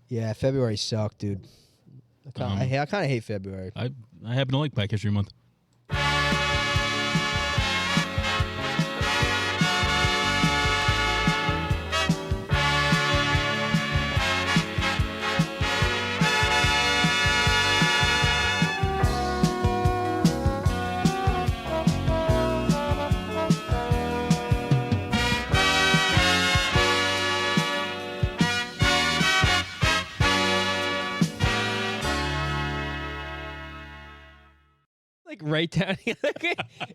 Yeah, February sucked, dude. I kind of hate February. I happen to like Black History Month. Like right down here.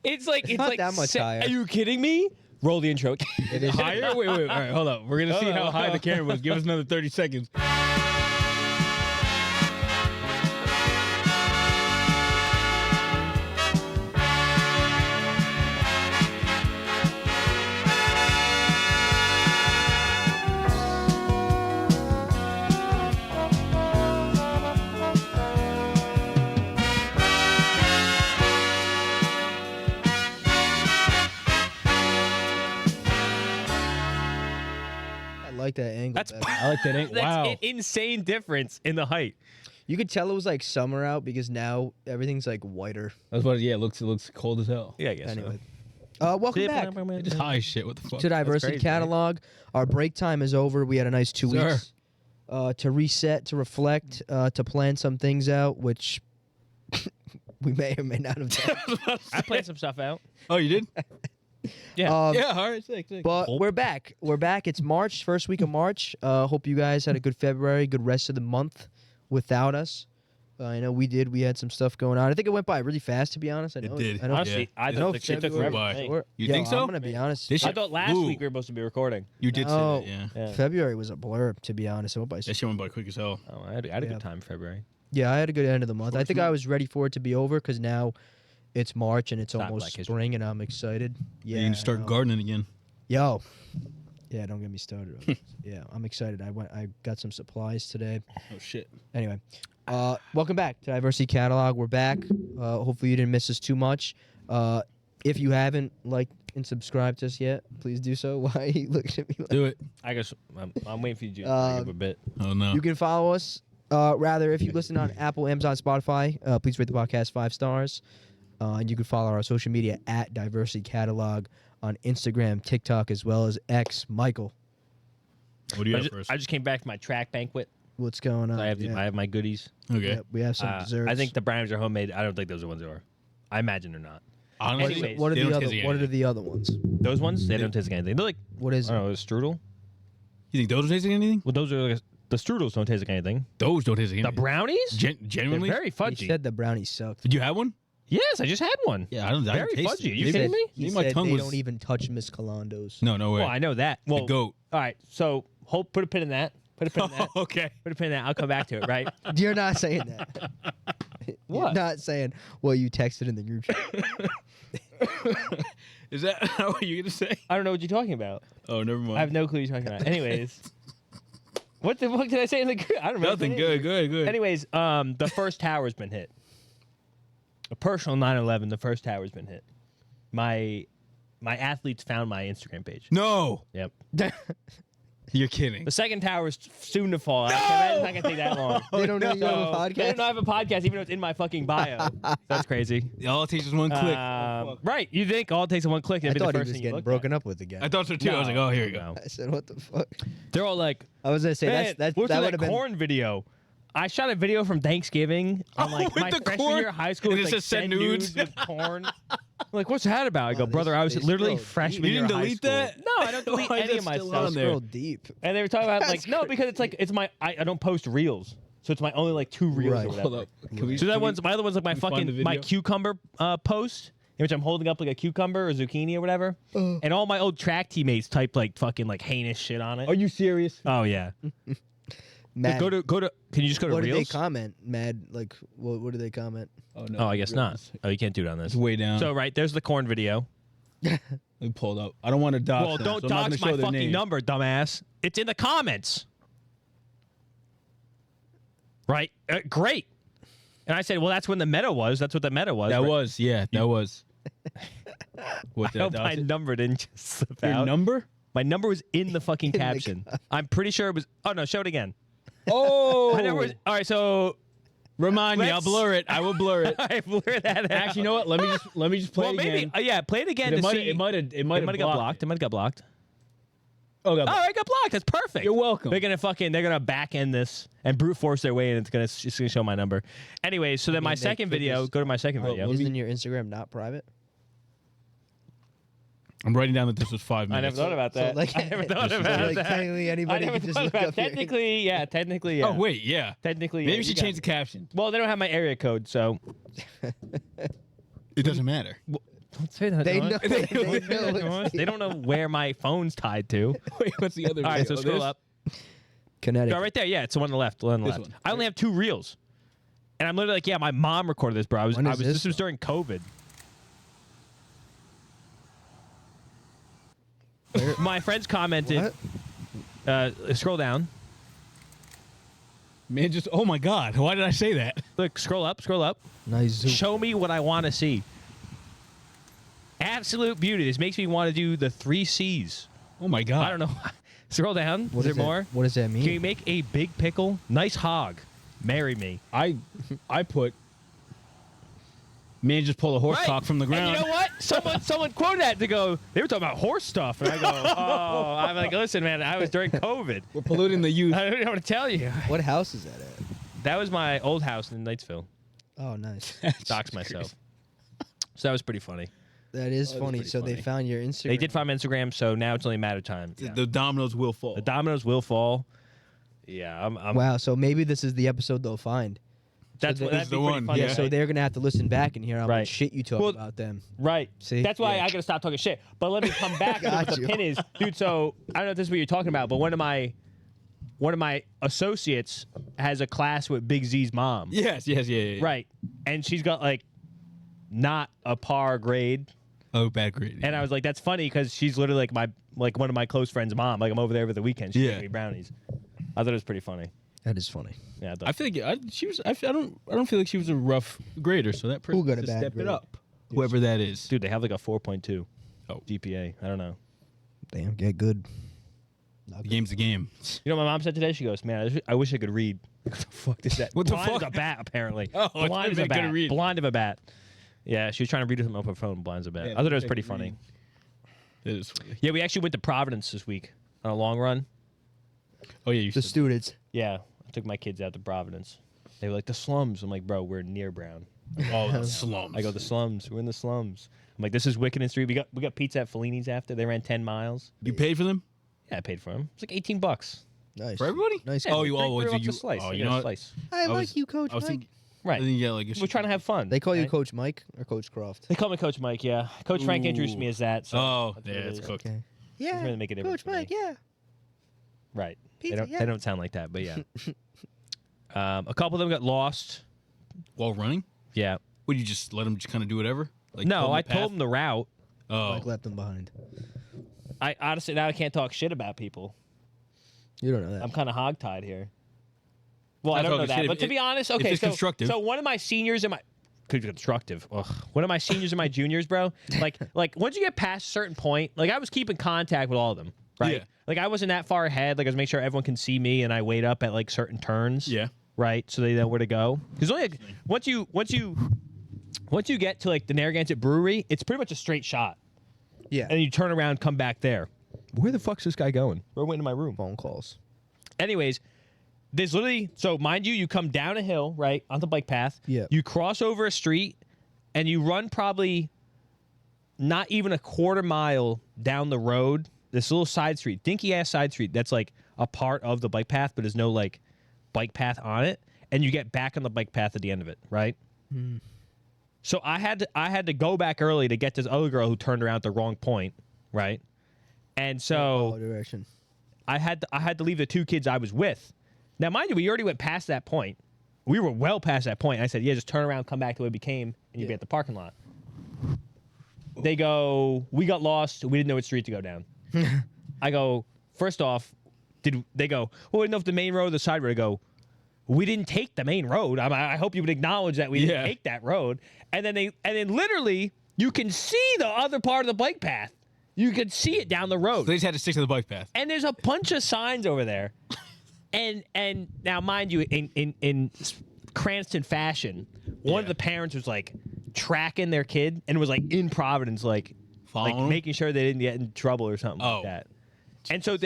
It's like not that much higher. Are you kidding me? Roll the intro. It is higher? Wait. All right, hold up. We're going to see how high the camera was. Give us another 30 seconds. I like that angle. That's better. I like that angle. That's Wow. an insane difference in the height. You could tell it was like summer out because now everything's like whiter. That's what. Yeah, it looks cold as hell. Yeah, I guess. Anyway, welcome back Just high as shit. What the fuck? to Diversity crazy, Catalog. Our break time is over. We had a nice 2 Sir. weeks to reset, to reflect, to plan some things out, which we may or may not have done. I planned some stuff out. Oh, you did? Yeah. Yeah. All right. Sick. But we're back. We're back. It's March, first week of March. Hope you guys had a good February, good rest of the month without us. I know we did. We had some stuff going on. I think it went by really fast, to be honest. I know, did. I know, Honestly, Yeah. I know thought it took February- forever. By. You Yeah, think so? I'm going to be honest. This I shit- thought last Ooh. week we were supposed to be recording. You did No. say that. Yeah. Yeah. February was a blur, to be honest. It went by That shit went by quick as hell. Oh, I had a Yeah. good time in February. Yeah, I had a good end of the month. I think I was ready for it to be over because now it's March and it's Not almost Black History. spring and I'm excited. Yeah, You can I start know. gardening again. Yo. Yeah, don't get me started. on this. Yeah, I'm excited. I got some supplies today. Oh shit. Anyway, welcome back to Diversity Catalog. We're back. Hopefully you didn't miss us too much. If you haven't liked and subscribed to us yet, please do so. Why are you looking at me like Do it. I guess I'm waiting for you to bring up a bit. Oh no. You can follow us. Rather, if you listen on Apple, Amazon, Spotify, please rate the podcast 5 stars. And you can follow our social media at Diversity Catalog on Instagram, TikTok, as well as X. Michael, What do you I have just, first? I just came back from my track banquet. what's going on? So I have Yeah. I have my goodies. Okay. Yeah, we have some desserts. I think the brownies are homemade. I don't think those are the ones they are. I imagine they're not. Honestly, Anyways, what are they the don't other? taste like What are anything. the other ones? Those ones they don't taste like anything. They're like What is I it? don't know, a strudel. You think those don't taste like anything? Well, those are like, the strudels don't taste like anything. Those don't taste like The anything. brownies? Genuinely? They're very He fudgy. said the brownies sucked. Did you have one? Yes, I just had one. Yeah, I don't. I Very didn't taste fudgy. it. You Maybe- kidding me? He Maybe my said tongue they was. don't even touch Miss Calando's. No way. Well, I know that. Well, goat. All right, so put a pin in that. Put a pin in that. Okay. Put a pin in that. I'll come back to it. Right? You're not saying that. What? You're not saying what you texted in the group chat. Is that what you're gonna say? I don't know what you're talking about. Oh, never mind. I have no clue what you're talking about. Anyways, what the fuck did I say in the group? I don't remember. Nothing. Good. Anyways, the first tower's been hit. A personal 9/11. The first tower's been hit. My athletes found my Instagram page. No, Yep. you're kidding. The second tower is soon to fall. I can't imagine it's not gonna take that long. They don't know you have a So, podcast. They don't know I have a podcast, even though it's in my fucking bio. That's crazy. All it takes is one click. Right? You think all it takes is one click? I It'd be the thought he first was thing you getting look broken up with again. I thought so too. I was like, oh, here you go. No. I said, what the fuck? They're all like, I was gonna say man, that what's would that have been. corn video? I shot a video from Thanksgiving on like with my the freshman corn? year of high school. And It's it like says send nudes? with corn. I'm like, what's that about? I go, Wow, brother, I was they literally scrolled freshman You year didn't of high delete school. that? No, I don't delete Why is any that of my still stuff. on there? Scroll deep. And they were talking about like That's no, because it's like I don't post reels, so it's my only like 2 reels Right. or whatever. Hold up. Can we, So that can one's my other one's like my can we find the fucking my video? cucumber post, in which I'm holding up like a cucumber or zucchini or whatever, and all my old track teammates type like fucking like heinous shit on it. Are you serious? Oh yeah. Mad. Go to. Can you just go to what did they reels? comment? Mad. Like, what did they comment? Oh no. Oh, I guess not. Oh, you can't do it on this. It's way down. So right there's the corn video. Let me pull it up. I don't want to dox Well, them, don't so I'm not dox gonna my show their fucking name. number, dumbass. It's in the comments. Right? Great. And I said, well, that's when the meta was. That's what the meta was. That right? was, yeah, that was. What I did I hope my dox it? number didn't just slip Your out. number? My number was in the fucking In the caption. I'm pretty sure it was. Oh no, show it again. Oh. I never. All right, so Remind me. I'll Let's- blur it. I will blur it. I blur that out. Actually, you know what? Let me just play well, it maybe. again. Yeah, play it again It to might see. it might have got blocked. It might have got blocked. Oh, got Oh, blocked. it got blocked. That's perfect. You're welcome. They're gonna back end this and brute force their way in. It's gonna show my number. Anyway, so then my they second could video. just- Go to my second video. Isn't your Instagram not private? I'm writing down that this was 5 I minutes. never thought about that. like- I never thought So, about like, that. technically I anybody never could just thought look about up your- technically, yeah. Technically, yeah. Oh wait, yeah. Technically, Maybe yeah. we should you got change the it. caption. Well, they don't have my area code, so It doesn't matter. don't say that. They Noah. know. They know. Noah. They don't know where my phone's tied to. Wait, what's the other? All right, so video? scroll This? up. Connecticut. Go right there. Yeah, it's the one on the left. The one on the This left. one. I only have 2 reels, and I'm literally like, yeah, my mom recorded this, bro. When is this this was from? during COVID. My friends commented. What? Scroll down. Man, just oh my God! Why did I say that? Look, scroll up. Scroll up. Nice zoom. Show me what I want to see. Absolute beauty. This makes me want to do the 3 C's. Oh my God! I don't know. Scroll down. What is does there more? What does that mean? Can you make a big pickle? Nice hog. Marry me. I put. Man, just pull a horse cock from the ground. And you know what? Someone quoted that to go, they were talking about horse stuff. And I go, oh, I'm like, listen, man, I was during COVID. We're polluting the youth. I don't know what to tell you. What house is that at? That was my old house in Knightsville. Oh, nice. Doxed myself. So that was pretty funny. That is That was funny. pretty So they funny. found your Instagram. They did find my Instagram, so now it's only a matter of time. Yeah. The dominoes will fall. The dominoes will fall. Yeah, I'm Wow. So maybe this is the episode they'll find. that's so what this that'd is be the pretty one, funny, Yeah. Yeah. So right? they're gonna have to listen back and hear how Right. much shit you talk Well, about them. Right. See? That's why Yeah. I gotta stop talking shit. But let me come back to what Got the you. pin is, dude. So I don't know if this is what you're talking about, but one of my associates has a class with Big Z's mom. Yes, yeah. Right. And she's got like not a par grade. Oh, bad grade. And I was like, that's funny because she's literally like one of my close friends' mom. Like I'm over there over the weekend. She's Yeah. giving me brownies. I thought it was pretty funny. That is funny. Yeah. I feel like she was. I don't feel like she was a rough grader. So that person Who got a to bad step grade? it up. Whoever that is. Dude, they have like a 4.2 Oh. GPA. I don't know. Damn, get good. The game's the game. You know what my mom said today? She goes, man, I wish I could read. What the fuck is that? What the Blind fuck? as a bat, apparently. Oh, I blind as thought a you couldn't bat. read. Blind of a bat. Yeah, she was trying to read something off her phone. Blind as a bat. Yeah, I thought it was I pretty could funny. read. It is funny. Yeah, we actually went to Providence this week on a long run. Oh yeah, you The said students. Yeah, I took my kids out to Providence. They were like, the slums. I'm like, bro, we're near Brown. all the slums. I go, the slums. We're in the slums. I'm like, this is Wickenden Street. We got pizza at Fellini's after. They ran 10 miles. You paid for them Yeah, I paid for them. It's like $18. Nice. for everybody? Nice. Yeah, Oh, you three always bucks you. a slice. Oh, I you get know a what? slice. I like was- you, Coach I was Mike. thinking. Right. I think yeah, like We're trying to have fun. They call you right? Coach Mike or Coach Croft. They call me Coach Mike, yeah. Coach Frank introduced me as that. So Oh, that's yeah, what it it's is. cooked. Okay. Doesn't Yeah. really make a difference Coach for me. Mike. Yeah. Right. Pizza, They don't sound like that, but yeah. A couple of them got lost. While running, Yeah. would you just let them just kind of do whatever? Like No, I the told path? them the route. Oh, Mike left them behind. I honestly now I can't talk shit about people. You don't know that. I'm kind of hogtied here. Well, I Not don't know talking that, shit. but to If- be honest, if okay. it's constructive. So one of my seniors and my constructive. Ugh. One of my seniors and my juniors, bro. Like once you get past a certain point, like I was keeping contact with all of them, right? Yeah. Like I wasn't that far ahead. Like I was making sure everyone can see me, and I wait up at like certain turns. yeah. Right, so they know where to go. Because only like, once you get to like the Narragansett Brewery, it's pretty much a straight shot, Yeah. and you turn around, come back there. Where the fuck's this guy going? We're waiting in my room. Phone calls. Anyways, there's literally so mind you come down a hill, right, on the bike path. Yeah. You cross over a street, and you run probably not even a quarter mile down the road. This little side street, dinky ass side street. That's like a part of the bike path, but there's no like bike path on it, and you get back on the bike path at the end of it, right? So I had to go back early to get this other girl who turned around at the wrong point, right? And so direction. I had to leave the 2 kids I was with. Now, mind you, we already went past that point. We were well past that point. I said, yeah, just turn around, come back to where we came, and you'll be at the parking lot. They go, we got lost. We didn't know which street to go down. I go, first off, they go, well, we didn't know if the main road or the side road. I go, we didn't take the main road. I hope you would acknowledge that we didn't take that road. And then literally, you can see the other part of the bike path. You could see it down the road. So they just had to stick to the bike path. And there's a bunch of signs over there. And now, mind you, in Cranston fashion, one of the parents was like tracking their kid and was like in Providence, like making sure they didn't get in trouble or something like that. And so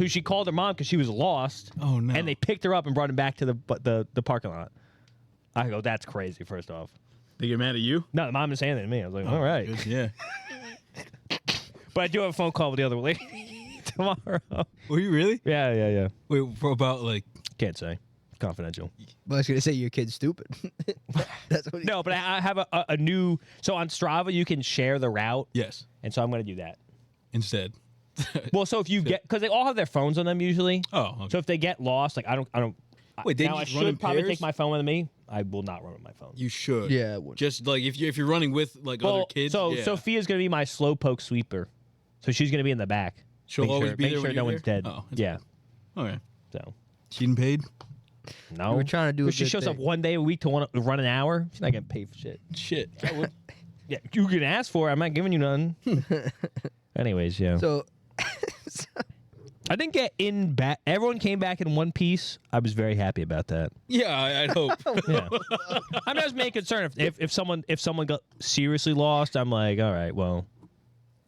she called her mom because she was lost. Oh no! And they picked her up and brought him back to the parking lot. I go, that's crazy. First off, They get mad at you? no, the mom didn't say anything to me. I was like, all right. Good, yeah. But I do have a phone call with the other lady tomorrow. Were you really? Yeah. Wait, for about like... Can't say. Confidential. But I was gonna say your kid's stupid. That's what. No, but I have a new. So on Strava, you can share the route, Yes. and so I'm going to do that. Instead. Well, so if you get, because they all have their phones on them usually. Oh, okay. So if they get lost, like I don't. Wait, they now I just run in should probably pairs? take my phone with me. I will not run with my phone. You should. Yeah, it would. Just like if you're running with like other kids. So yeah. Sophia's going to be my slowpoke sweeper. So she's going to be in the back. She'll always be make there sure when no you're one's there? dead. Oh, that's Yeah. Okay. So She getting paid? no, We're trying to do a She good shows up thing. one day a week to run an hour. She's not getting paid for shit. Shit. Yeah, you can ask for it. I'm not giving you none. Anyways, yeah. So I didn't get in back. Everyone came back in one piece. I was very happy about that. Yeah, I'd hope. Yeah. I mean, I was mainly concerned if someone got seriously lost. I'm like, all right, well,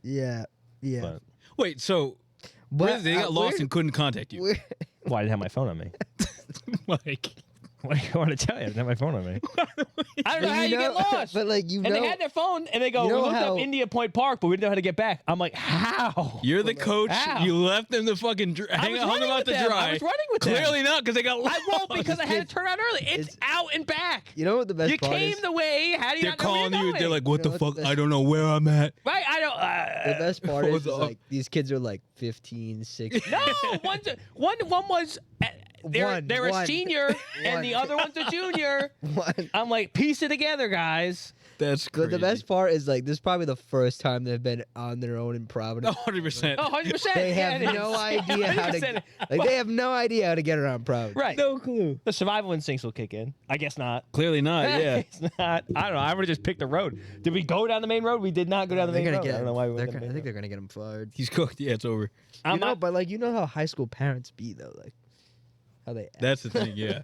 yeah. but Wait, so But, they got lost we're- and couldn't contact you? we're- why did I have my phone on me? Like, What do you want to tell you? I didn't have my phone on me. I don't know how you get lost. But like and they had their phone, and they go, you know we looked how- up India Point Park, but we didn't know how to get back. I'm like, how? you're the coach. Ow. You left them to fucking hang was out, hung running out with to them. dry. I was running with them. Clearly not, because they got lost. I won't because I had to turn around early. It's out and back. You know what the best You part came is? the way. How do you They're not know where calling you're you. going? They're like, what You know the what's fuck? the best- I don't know where I'm at. right? I don't. The best part is What's up? like these kids are like 15, 16. No, one was they're a One. senior and One. the other one's a junior. One. I'm like, piece it together, guys. That's crazy. But the best part is like this is probably the first time they've been on their own in Providence. 100%. Oh, 100%. They Yeah, have it no is. idea how to 100%. like they have no idea how to get around Providence. Right. No clue. The survival instincts will kick in. I guess not. Clearly not, yeah. It's not. I don't know. I would have just picked the road. Did we go down the main road? We did not go down the They're main gonna road. get. I don't know why we they're went down gonna, the I main think road. they're gonna get them fired. He's cooked. Yeah, it's over. I'm not. But like you know how high school parents be though, like how they. Act. That's the thing, yeah.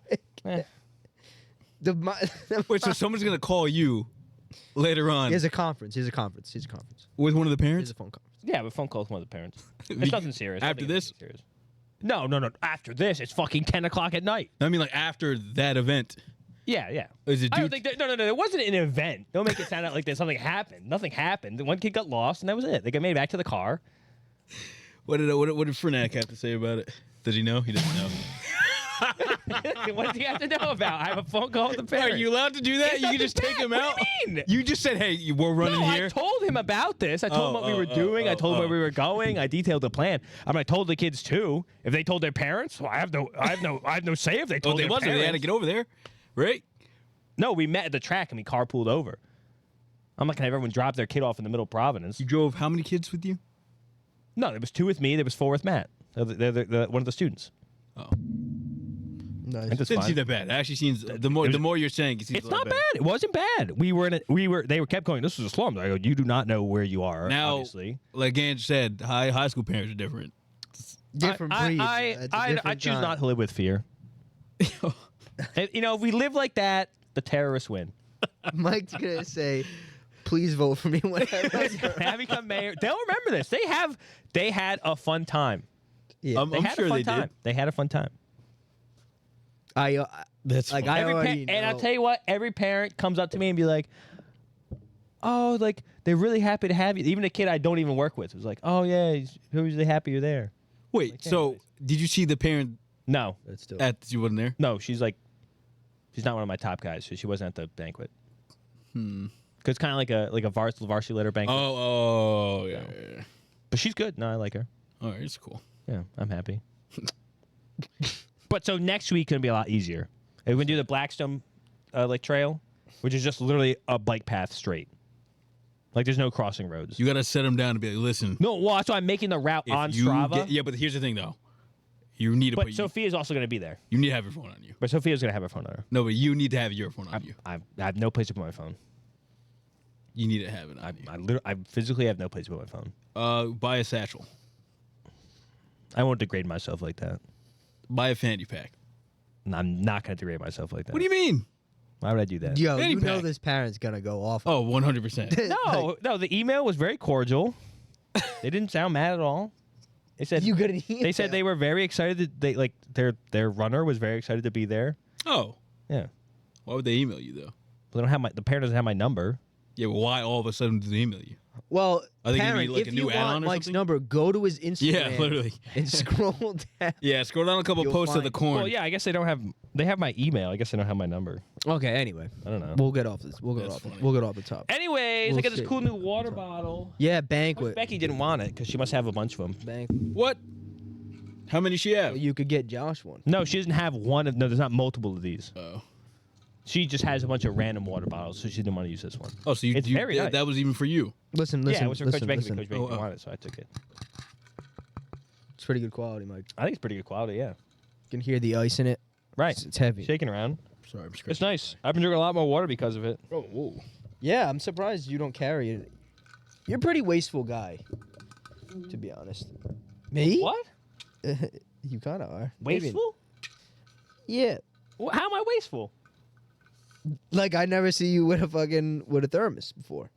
Wait, so someone's going to call you later on Here's a conference. Here's a conference. Here's a conference. with one of the Here's parents? a phone conference. Yeah, but phone calls one of the parents. It's nothing serious. After Nothing this? serious. No. After this, it's fucking 10 o'clock at night. I mean, like, after that event. Yeah. Is it I don't dude? think. No. It wasn't an event. Don't make it sound like that something happened. Nothing happened. The one kid got lost, and that was it. They got made back to the car. What did Fernac have to say about it? Does he know? He doesn't know. What does he have to know about? I have a phone call with the Are parent. you allowed to do that? It's You can nothing just take bad. him What out? do you mean? You just said, hey, we're running No, here. I told him about this. I told him what we were doing. I told him where we were going. I detailed the plan. I mean, I told the kids too. If they told their parents, well, I have no say if they Oh, told they their wasn't. They had to parents. get over there, right? No, we met at the track and we carpooled over. I'm not gonna have everyone drop their kid off in the middle of Providence. You drove how many kids with you? No, there was 2 with me. There was 4 with Matt. They're one of the students. Oh, Nice. it didn't seem that bad. It actually seems the more you're saying, it seems It's a lot not bad. It wasn't bad. They kept going, this is a slum. I go, you do not know where you are, Now, obviously. like Ange said, high school parents are different. Different breed. I choose not to live with fear. And, if we live like that, the terrorists win. Mike's gonna say, "Please vote for me whenever." Have me come mayor. They'll remember this. They had a fun time. Yeah. I'm Had sure a fun they time. did. They had a fun time. That's like fun. I And already I'll know. tell you what, every parent comes up to me and be like, oh, like, they're really happy to have you. Even a kid I don't even work with was like, oh, yeah, he's really happy you're there. Wait, so did you see the parent No. That's dope. she wasn't there? No, she's not one of my top guys, so she wasn't at the banquet. Because it's kind of like a varsity letter banquet. Oh, yeah. But she's good. No, I like her. All right, it's cool. Yeah, I'm happy. But so next week going to be a lot easier. We're going to do the Blackstone trail, which is just literally a bike path straight. Like there's no crossing roads. You got to set them down and be like, listen. No, well, that's why I'm making the route if on you Strava. yeah, but here's the thing, though. You need to But Sophia's also going to be there. you need to have your phone on you. But Sophia's going to have her phone on her. No, but you need to have your phone on you. I have no place to put my phone. You need to have it on you. I physically have no place to put my phone. Buy a satchel. I won't degrade myself like that. buy a fanny pack. I'm not going to degrade myself like that. What do you mean? Why would I do that? Yo, Fanny you know pack. this parent's gonna go off. Oh, 100%. No, the email was very cordial. They didn't sound mad at all. They said You got an email. They said they were very excited. They like their runner was very excited to be there. Oh. Yeah. Why would they email you, though? They don't have the parent doesn't have my number. Yeah, but why all of a sudden do they email you? Well, Are they giving parent, you, like, if a new you add-on want or Mike's something? number, go to his Instagram. Yeah, literally. And scroll down. Yeah, scroll down a couple You'll posts of the find- corn. Well, yeah, I guess they don't have. They have my email. I guess they don't have my number. Okay. Anyway, I don't know. we'll get off this. We'll get That's off. funny. We'll get off the top. Anyways, We'll I got this see. cool new water bottle. Yeah, banquet. Becky didn't want it because she must have a bunch of them. Banquet. What? How many she have? You could get Josh one. No, she doesn't have one of. No, there's not multiple of these. Oh. She just has a bunch of random water bottles, so she didn't want to use this one. Oh, so It's very nice. that was even for you. Listen. Yeah, it was for Coach listen, Becky. listen. Coach Becky Oh, didn't want it, so I took it. It's pretty good quality, Mike. I think it's pretty good quality. Yeah. You can hear the ice in it. Right. It's heavy. Shaking around. Sorry, I'm It's nice. I've been drinking a lot more water because of it. Oh, whoa. Yeah, I'm surprised you don't carry it. You're a pretty wasteful guy, to be honest. Me? What? You kind of are. Maybe. Wasteful? Yeah. How am I wasteful? Like I never see you with a thermos before.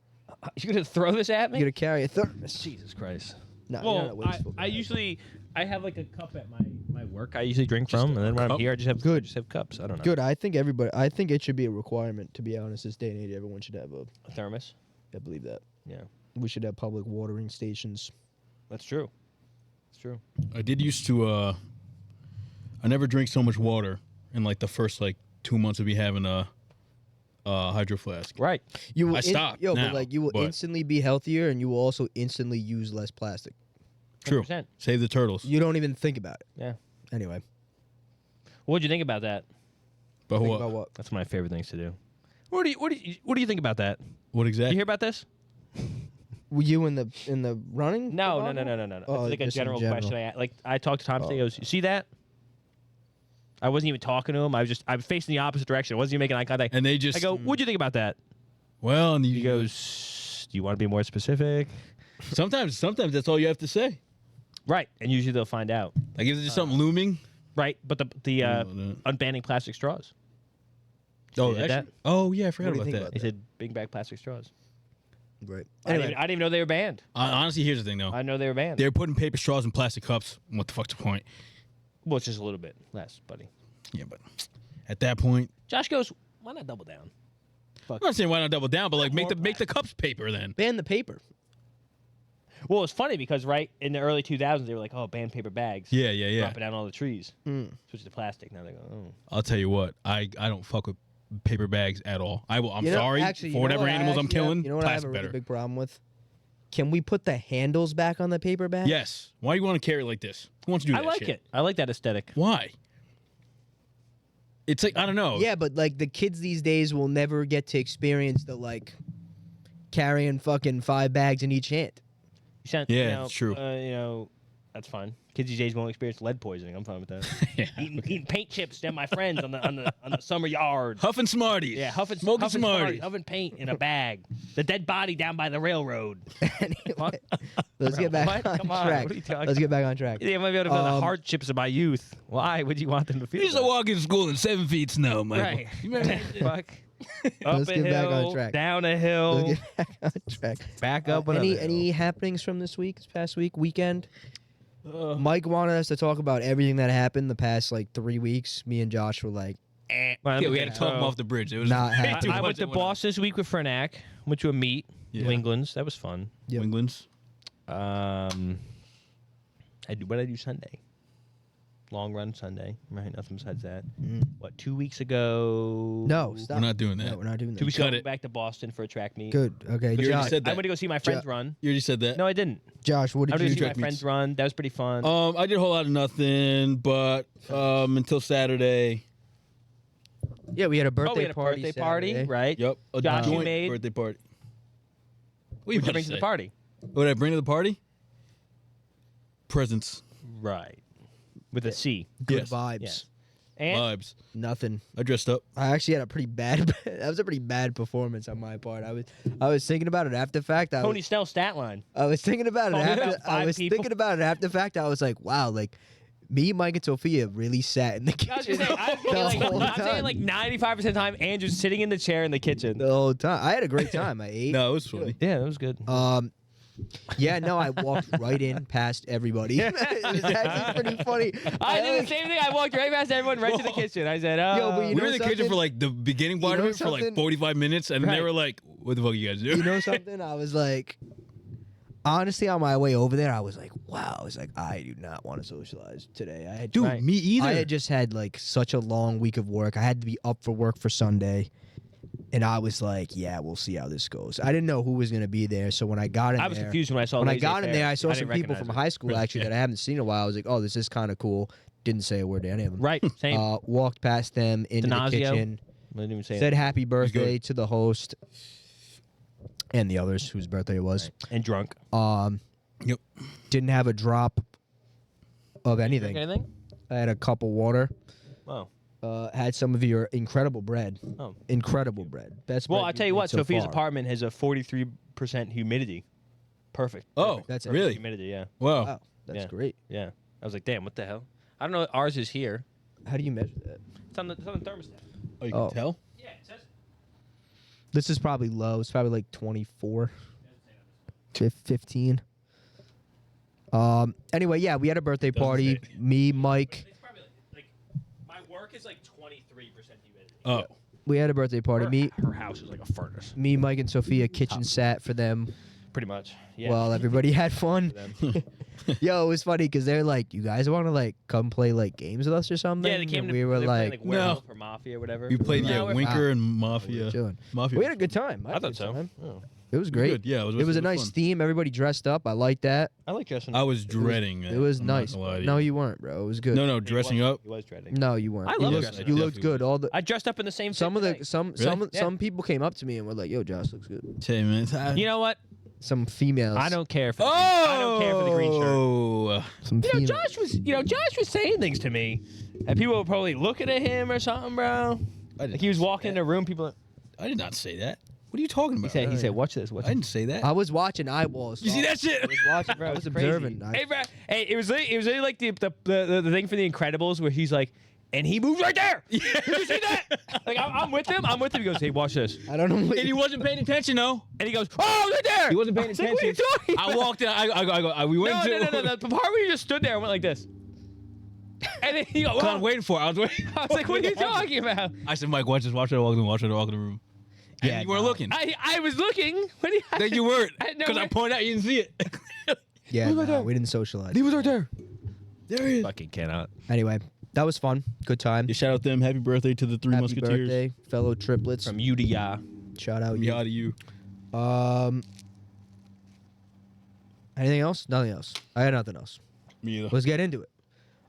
You gonna throw this at me? You gotta carry a thermos. Jesus Christ. No, you're not a Well, wasteful I guy. usually have like a cup at my work. I usually drink from, and then when I'm cup? here, I just have Good. Just have cups. I don't know. Good. I think it should be a requirement. To be honest, this day and age, everyone should have a. A thermos. I believe that. Yeah, We should have public watering stations. that's true. It's true. I did used to, I never drank so much water in like the first like 2 months of me having a hydro flask. Right. You will I stopped now, but like you will but- instantly be healthier, and you will also instantly use less plastic. True. 100%. Save the turtles. You don't even think about it. Yeah. Anyway, What'd you think about that? But think what? about what? That's one of my favorite things to do. What do you think about that? What You exactly? hear about this? Were you in the running? No. department? It's Oh, like a just in general general. question. I talked to Tom today. He Oh, goes, "You see that?" I wasn't even talking to him. I was facing the opposite direction. I wasn't even making eye contact. And they just. I go, "What'd you think about that?" Well, and He goes, "Do you want to be more specific?" sometimes that's all you have to say. Right, and usually they'll find out. Like if there's just something looming. Right, but the No. unbanning plastic straws. Oh, did that? actually, oh yeah, I forgot What do you about think that. about He said, "Bring back plastic straws." Right. I didn't, Anyway, even, I didn't even know they were banned. Honestly, here's the thing though. I know they were banned. They're putting paper straws in plastic cups. What the fuck's the point? Well, it's just a little bit less, buddy. Yeah, but at that point, Josh goes, "Why not double down?" I'm not saying why not double down, but like make More the cups paper then. ban the paper. Well, it's funny because right in the early 2000s they were like, "Oh, ban paper bags." Yeah. Dropping down all the trees. Mm. Switch to plastic. Now they go, "Oh." I'll tell you what, I don't fuck with paper bags at all. I'm You know, sorry actually, for you know whatever what I animals I'm actually have- killing. You know what I have a Plastic really better. big problem with? Can we put the handles back on the paper bag? Yes. Why do you want to carry it like this? Who wants to do I that like shit? it. I like that aesthetic. Why? It's like I don't know. Yeah, but like the kids these days will never get to experience the like carrying fucking 5 bags in each hand. You sound, Yeah, it's true. That's fine. Kids these days won't experience lead poisoning. I'm fine with that. Yeah. eating paint chips to my friends on the summer yard. Huffing Smarties. Yeah, smoking Smarties. huffing paint in a bag. The dead body down by the railroad. Anyway, let's get back What? on Come on, track. what are you talking Let's get back on track. They might be able to feel the Um, hardships of my youth. Why would you want them to feel You used to that? walk into school in 7 feet snow, Michael. Right. You remember? Fuck. Up Let's a get back on hill, track. down a hill, Let's get back on track. back up another hill. Any happenings from this past weekend? Mike wanted us to talk about everything that happened the past like 3 weeks. Me and Josh were like, Well, Yeah, we had to talk so- him off the bridge. It was Not way happening. too I much went to that went on. Boston this week with Fernac. Went to a meet, Yeah. New England's. That was fun. Yep. Winglands. What did I do Sunday? Long run Sunday. Right, nothing besides that. What, 2 weeks ago? no, stop. We're not doing that. No, we're not doing 2 that. weeks Cut ago, it. back to Boston for a track meet. Good. Okay, But you already Josh. said I that. went to go see my friends run. You already said that. No, I didn't. Josh, what I did went to you see my track friends meets? run. That was pretty fun. I did a whole lot of nothing, but until Saturday. Yeah, we had a birthday we had a party. birthday party, Saturday. right? Yep. A Josh, you joint made- birthday party. What What'd you about bring to the party? What did I bring to the party? Presents. Right. With a C. Good Yes. vibes. Yes. And Vibes. Nothing. I dressed up. I actually had a pretty bad. That was a pretty bad performance on my part. I was thinking about it after the fact. Tony Snell's stat line. I was thinking about it Only after. about I 5 was people. thinking about it after the fact. I was like, wow, like Me, Mike, and Sophia really sat in the I was kitchen gonna say, I'm saying like 95% of the time, Andrew's sitting in the chair in the kitchen. the whole time. I had a great time. I ate. No, it was funny. Yeah, that was good. Yeah, no, I walked right in past everybody. It was actually pretty funny. I did the same thing. I walked right past everyone, right to the kitchen. I said, Yo, but you We know were in the kitchen something? for like the beginning part You of know it for like something? 45 minutes, and they Right. were like, "What the fuck you guys do?" You know something? I was like, honestly, on my way over there, I was like, wow. I was like, I do not want to socialize today. I had Dude, Right. me either. I had just had like such a long week of work. I had to be up for work for Sunday. And I was like, yeah, we'll see how this goes. I didn't know who was going to be there. So when I got in I was there, confused when I saw when I Laissez got in there, Faire. I saw some didn't people from recognize high school Really? actually that I haven't seen in a while. I was like, oh, this is kind of cool. Didn't say a word to any of them. it. Right, same. Walked past them into the Denazio. kitchen. I didn't even say Said it. happy birthday good. to the host and the others whose birthday it was. And drunk. Yep. Didn't have a drop of Drink anything. anything? I had a cup of water. Oh. Had some of your incredible bread. Oh. Incredible bread. Best Well, bread I'll tell you've you made what. so Sophia's far. apartment has a 43% humidity. Perfect. Oh, That's it. really? Humidity, yeah. Wow. Wow, that's Yeah. great. Yeah. I was like, damn, what the hell? I don't know. Ours is here. How do you measure that? It's on the thermostat. Oh, you Oh. can tell? Yeah, it says. This is probably low. It's probably like 24, 15. Anyway, yeah, we had a birthday Doesn't party. say. Me, Mike. It's probably like my work is like 23% humidity. Oh. We had a birthday party. Her house is like a furnace. Me, Mike, and Sophia kitchen sat for them Pretty much. Yeah. while everybody had fun. Them. Yo, it was funny because they're like, "You guys want to like come play like games with us or something?" Yeah, they came And to. we were they like, playing, Werewolf or Mafia or whatever. We played, No, we're Winker and What Mafia. are we doing? Mafia. We had a good time. I had a thought good so. time. Oh. It was great. good. Yeah, it was a nice fun. theme. Everybody dressed up. I liked that. I like dressing. I was dreading It was I'm not nice. gonna lie to No, you. you weren't, bro. It was good. No, He dressing was- up. He was dreading. No, you weren't. I you love looked, dressing you up. looked good. All the I dressed up in the same. some fit of the today. some Really? Yeah. some people came up to me and were like, "Yo, Josh looks good." Hey, man. You know what? Some females. I don't care for. Oh! I don't care for the green shirt. Some You know, females. Josh was saying things to me, and people were probably looking at him or something, bro. Like he was walking in a room, people. I did not say that. What are you talking about? He said, "Watch this, watch I this." didn't say that. I was watching eyeballs. you see that shit? I was watching, bro. I was It's crazy. observing. Hey, bro. Hey, it was really like the thing for the Incredibles where he's like, and he moves right there. Did you see that? Like I'm with him. I'm with him. He goes, "Hey, watch this," I don't know. What And he wasn't paying attention, though. and he goes, "Oh, right there." He wasn't paying I was like, what are you attention. talking I about? walked in. We went No. to. The part where you just stood there and went like this. And then he goes, I was waiting for it. I was waiting. I was like, what are you talking about? I said, Mike, watch this. Watch it. Walk in the room. And Yeah, you weren't no. looking. I was looking. What do you Then you weren't. I had no Because I way- pointed out you didn't see it. Yeah, Who's right no, there? we didn't socialize. was right there. There he is. Fucking cannot. Anyway, that was fun. Good time. Yeah, shout out them. Happy birthday to the Three Happy Musketeers. birthday, fellow triplets. From UDI. Shout out. Yeah, to you. Anything else? Nothing else. I had nothing else. Me either. Let's get into it.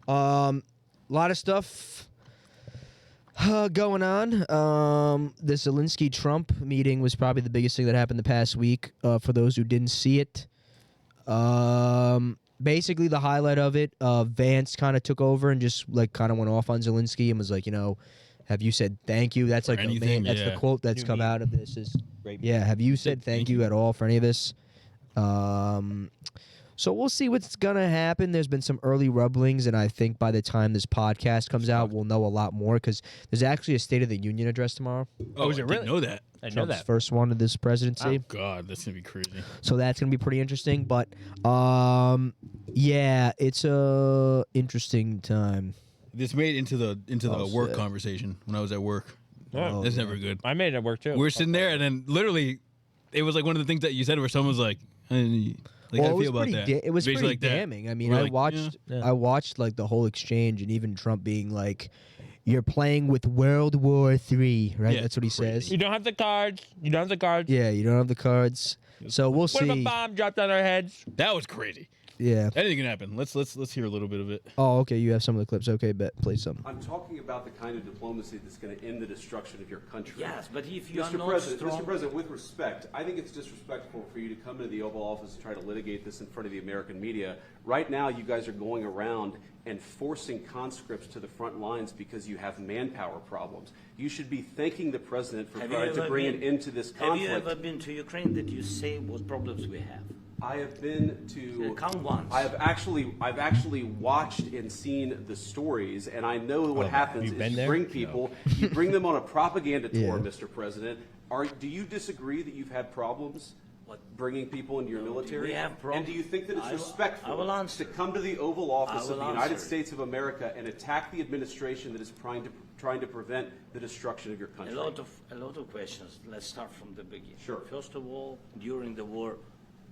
A lot of stuff going on. The Zelensky Trump meeting was probably the biggest thing that happened the past week. For those who didn't see it, basically the highlight of it, Vance kind of took over and just like kind of went off on Zelensky and was like, have you said thank you? That's like the anything, that's the yeah. quote that's New come meme. out of this is Great. yeah. Have you said thank thank you you. at all for any of this? So we'll see what's gonna happen. There's been some early rumblings, and I think by the time this podcast comes out, we'll know a lot more because there's actually a State of the Union address tomorrow. Oh, is it I really? didn't know that. I know Trump's that. first one of this presidency. Oh, God, that's going to be crazy. So that's gonna be pretty interesting. But yeah, it's a interesting time. This made it into the Oh, work shit. conversation when I was at work. Oh, That's never good. I made it work too. We were sitting there, and then literally, it was like one of the things that you said where someone was like, "Hey, like, Well, how it do you was feel about pretty. that?" It was Basically pretty like that. damning. I mean, We're I like, watched. yeah. I watched like the whole exchange, and even Trump being like, "You're playing with World War III," right? Yeah, That's what he crazy. says. You don't have the cards. You don't have the cards. Yeah, you don't have the cards. So we'll What if a see. bomb dropped on our heads? That was crazy. Yeah. Anything can happen. Let's hear a little bit of it. Oh, okay. You have some of the clips. Okay, bet. Play some. I'm talking about the kind of diplomacy that's going to end the destruction of your country. Yes, but if you are Mr. not President, strong... Mr. President, with respect, I think it's disrespectful for you to come into the Oval Office and try to litigate this in front of the American media. Right now, you guys are going around and forcing conscripts to the front lines because you have manpower problems. You should be thanking the President for Have you trying to ever bring been- it into this Have you conflict. ever been to Ukraine that you say what problems we have? I have been to. Count once. I've actually watched and seen the stories, and I know what happens You've is been you there? bring people, you bring them on a propaganda tour, Yeah. Mr. President. Do you disagree that you've had problems What? bringing people into your military? we have And problems? do you think that it's I will respectful answer. to come to the Oval Office I of will the United answer. States of America and attack the administration that is trying to prevent the destruction of your country? A lot of questions. Let's start from the beginning. Sure. First of all, during the war,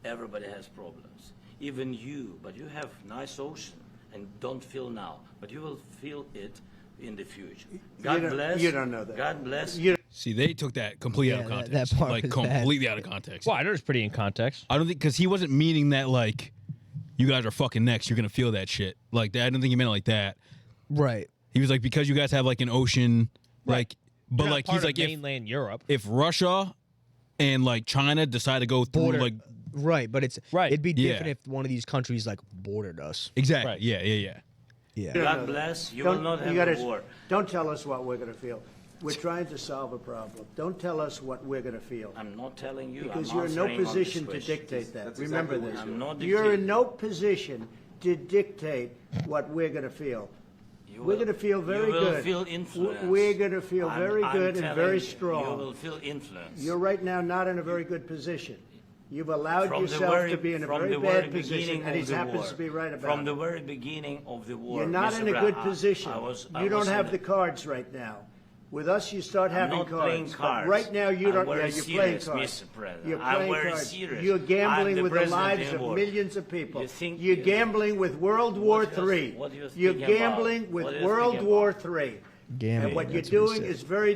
everybody has problems. Even you, but you have nice ocean and don't feel now, but you will feel it in the future. God bless. You don't know that. God bless. See, they took that completely out of Yeah, that context. part like was bad. completely out of context. Well, I know it's pretty in context. I don't think because he wasn't meaning that like you guys are fucking next. You're gonna feel that shit like that. I don't think he meant it like that. Right. He was like because you guys have like an ocean, like, but You're not like part he's of like mainland Europe. if Russia and like China decide to go through Border. like Right, but it's Right. It'd be Yeah. different if one of these countries like bordered us. exactly, Right. yeah. Yeah. God bless. You will not have a war. Don't tell us what we're going to feel. We're trying to solve a problem. Don't tell us what we're going to feel. I'm not telling you. Because I'm you're in no answering on this position to question. dictate that. That's Remember exactly what this. I'm not You're in dictating. no position to dictate what we're going to feel. You We're will- going to feel very you will good. Feel influence. We're going to feel very I'm good and telling very you, strong. You will feel influence. You're right now not in a very good position. You've allowed From the yourself very- to be in a from very the very bad position, beginning and he of the happens war. to be right about From the it. very beginning of the war. You're not Mr. in a Brown, good position. I You was don't have in the cards right now. With us, you start I'm having not playing cards. But cards. right now, you I'm don't. very Yeah, you're playing serious, cards. Mr. President. You're I'm playing very cards. serious. You're I'm gambling the with the president lives in of war. millions of people. You think- You're gambling with World War What do you- III. what do you You're think about? gambling with What do you World think War about? III. Gambling, And what you're that's what he doing said. is very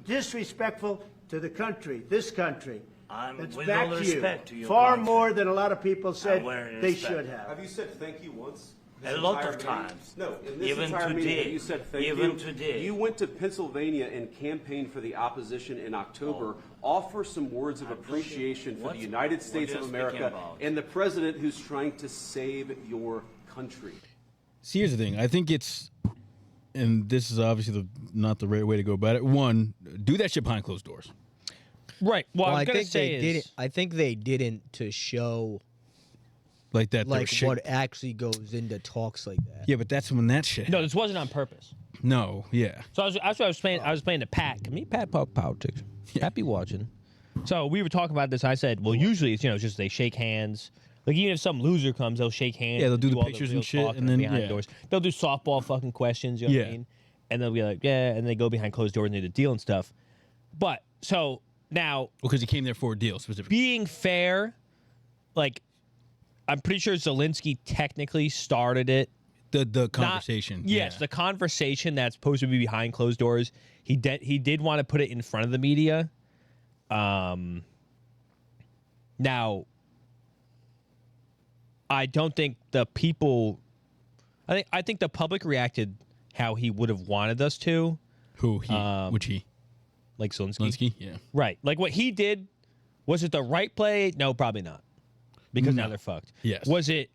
disrespectful to the country, this country. I'm- It's with back all to respect to you. your Far country. more than a lot of people said very they respect. should have. Have you said thank you once? A This lot entire of meeting? times. No, in this Even entire meeting, today. have you said thank Even you? today. You went to Pennsylvania and campaigned for the opposition in October. Offer some words of appreciation for What- the United what States are of you America speaking about? and the president who's trying to save your country. See, here's the thing. I think it's, and this is obviously not the right way to go about it. One, do that shit behind closed doors. Right. Well, Well, I I was gonna think say they is didn't. I think they didn't to show Like that. there was like shit. what actually goes into talks like that. Yeah, but that's when that shit. no, this wasn't on purpose. No. Yeah. So that's what I was playing. I was playing to Pat. Me, Pat, talk politics. Pat be watching. So we were talking about this. I said, well, usually it's just they shake hands. Like even if some loser comes, they'll shake hands. Yeah, they'll and do the all pictures real and shit, talking and then, behind yeah. doors. They'll do softball fucking questions. You know what I Yeah. mean? And they'll be like, yeah, and they go behind closed doors and do the deal and stuff. But so now Because he came there for a deal specifically. being fair, like I'm pretty sure Zelensky technically started it. The conversation. Yes, yeah. the conversation that's supposed to be behind closed doors. He did want to put it in front of the media. Now, I don't think the people. I think the public reacted how he would have wanted us to, Who he? Which he? like Zelensky. Zelensky. Yeah. Right, like what he did. Was it the right play? No, probably not. Because now they're fucked. Yes. Was it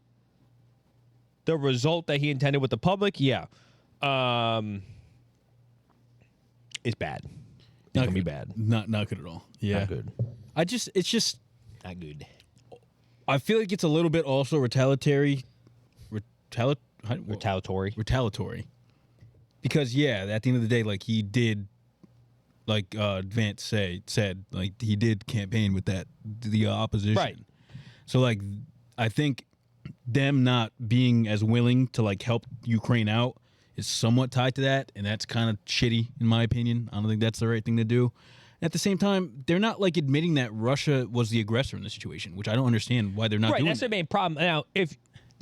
the result that he intended with the public? Yeah. It's bad. It's gonna be good. bad. Not good at all. Yeah. Not good. It's just Not good. I feel like it's a little bit also retaliatory. Retaliatory. Because yeah, at the end of the day, like he did, like Vance said, like he did campaign with the opposition. Right. So like, I think them not being as willing to like help Ukraine out is somewhat tied to that, and that's kind of shitty in my opinion. I don't think that's the right thing to do. At the same time, they're not like admitting that Russia was the aggressor in the situation, which I don't understand why they're not Right. doing That's the that. main problem. Now,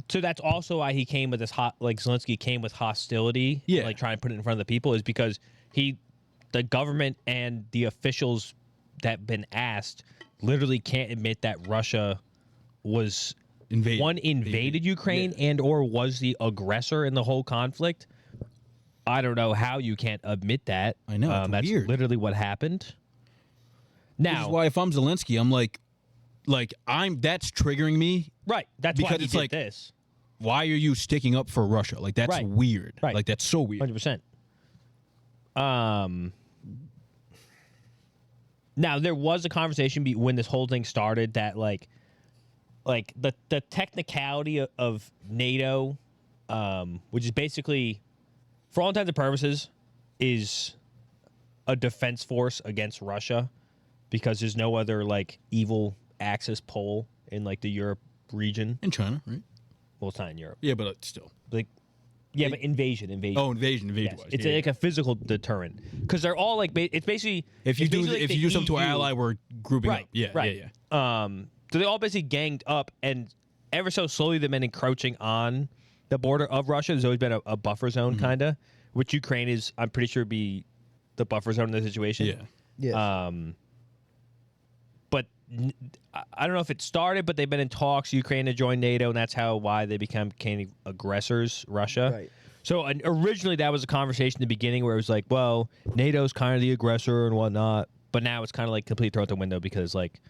so that's also why he came with this Zelensky came with hostility. Yeah. Like trying to put it in front of the people is because the government and the officials that have been asked literally can't admit that Russia was invaded Ukraine and or was the aggressor in the whole conflict. I don't know how you can't admit that. I know, it's that's weird. literally what happened. Which Now, is why if I'm Zelensky, I'm like that's triggering me. right? That's because why he it's did like- this. Why are you sticking up for Russia? Like that's Right. weird. Right. Like that's so weird. 100%. Now there was a conversation when this whole thing started that like like the technicality of NATO, which is basically, for all intents and purposes, is a defense force against Russia, because there's no other like evil Axis pole in like the Europe region. In China, right? Well, it's not in Europe. Yeah, but still. Like, yeah, but invasion. Oh, invasion. Yes. Wise. It's yeah, like a physical deterrent, because they're all like it's basically if you it's do basically like if you the do something to our EU. ally, we're grouping Right, up. Yeah, right. yeah. So they all basically ganged up, and ever so slowly they've been encroaching on the border of Russia. There's always been a buffer zone, Mm-hmm. kind of, which Ukraine is, I'm pretty sure, be the buffer zone in the situation. Yeah. Yes. But I don't know if it started, but they've been in talks, Ukraine to join NATO, and that's why they became aggressors, Russia. Right. So originally that was a conversation in the beginning where it was like, well, NATO's kind of the aggressor and whatnot, but now it's kind of like completely thrown out the window, because like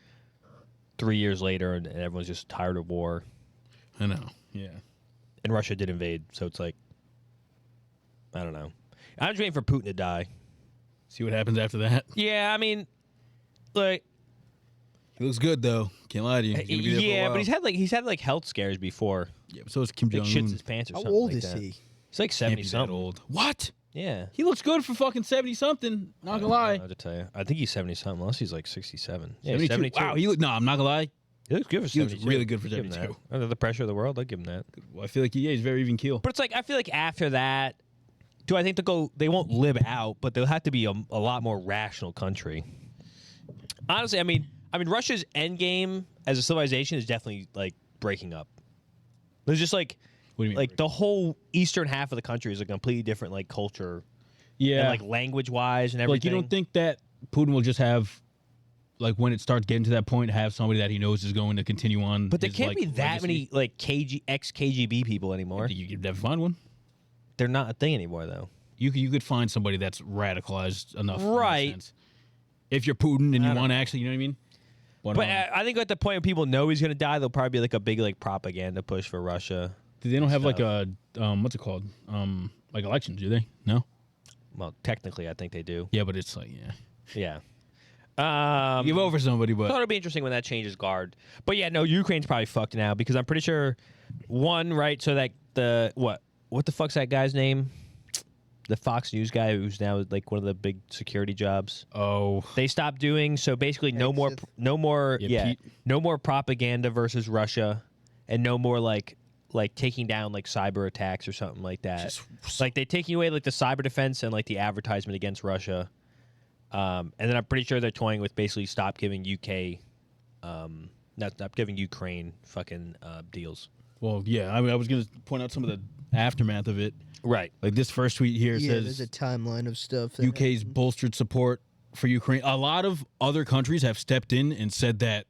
3 years later and everyone's just tired of war, I know. Yeah. and Russia did invade, so it's like, I don't know. I'm just waiting for Putin to die. See what happens after that. Yeah, I mean, like, He looks good though. Can't lie to you. He's gonna be there for a yeah, while. but he's had like health scares before. Yeah, but so is Kim Like Jong shits Un. his pants or How something. old like is that. he? He's like Can't 70 be that something. old. What? Yeah. He looks good for fucking 70 something. Not gonna lie. I don't know what to tell you. I think he's 70 something, unless he's like 67. Yeah, 72. 72. Wow, he look. No, I'm not gonna lie. He looks good for He looks 72. really good for I'll give him 72. that. Under the pressure of the world, I'll give him that. Well, I feel like he's very even keel. But it's like, I feel like after that, do I think they won't live out, but they'll have to be a lot more rational country. Honestly, I mean, Russia's end game as a civilization is definitely like breaking up. There's just like, What do you mean? like the whole eastern half of the country is a completely different like culture, Yeah. and like language wise and everything. Like, you don't think that Putin will just have, like, when it starts getting to that point, have somebody that he knows is going to continue on? But there his, can't like, be that legacy? many like ex-KGB people anymore. You could never find one. They're not a thing anymore, though. You could find somebody that's radicalized enough, in that Right. sense. If you're Putin and you don't want to actually, you know what I mean? But I think at the point when people know he's going to die, there'll probably be like a big like propaganda push for Russia. they don't have like a what's it called? Like elections, do they? No. Well, technically, I think they do. Yeah, but it's like Yeah. you vote for somebody, I thought but it'd be interesting when that changes guard. But yeah, no, Ukraine's probably fucked now, because I'm pretty sure right. So that what the fuck's that guy's name? The Fox News guy who's now like one of the big security jobs. They stopped doing, so basically no more Yeah, Pete. no more propaganda versus Russia, and no more like taking down like cyber attacks or something like that. Like they taking away like the cyber defense and like the advertisement against Russia. And then I'm pretty sure they're toying with basically stop giving not giving Ukraine fucking deals. well, yeah. I mean, I was gonna point out some of the aftermath of it. Right. Like this first tweet here Yeah, there's says a timeline of stuff. that UK's happened. bolstered support for Ukraine. A lot of other countries have stepped in and said that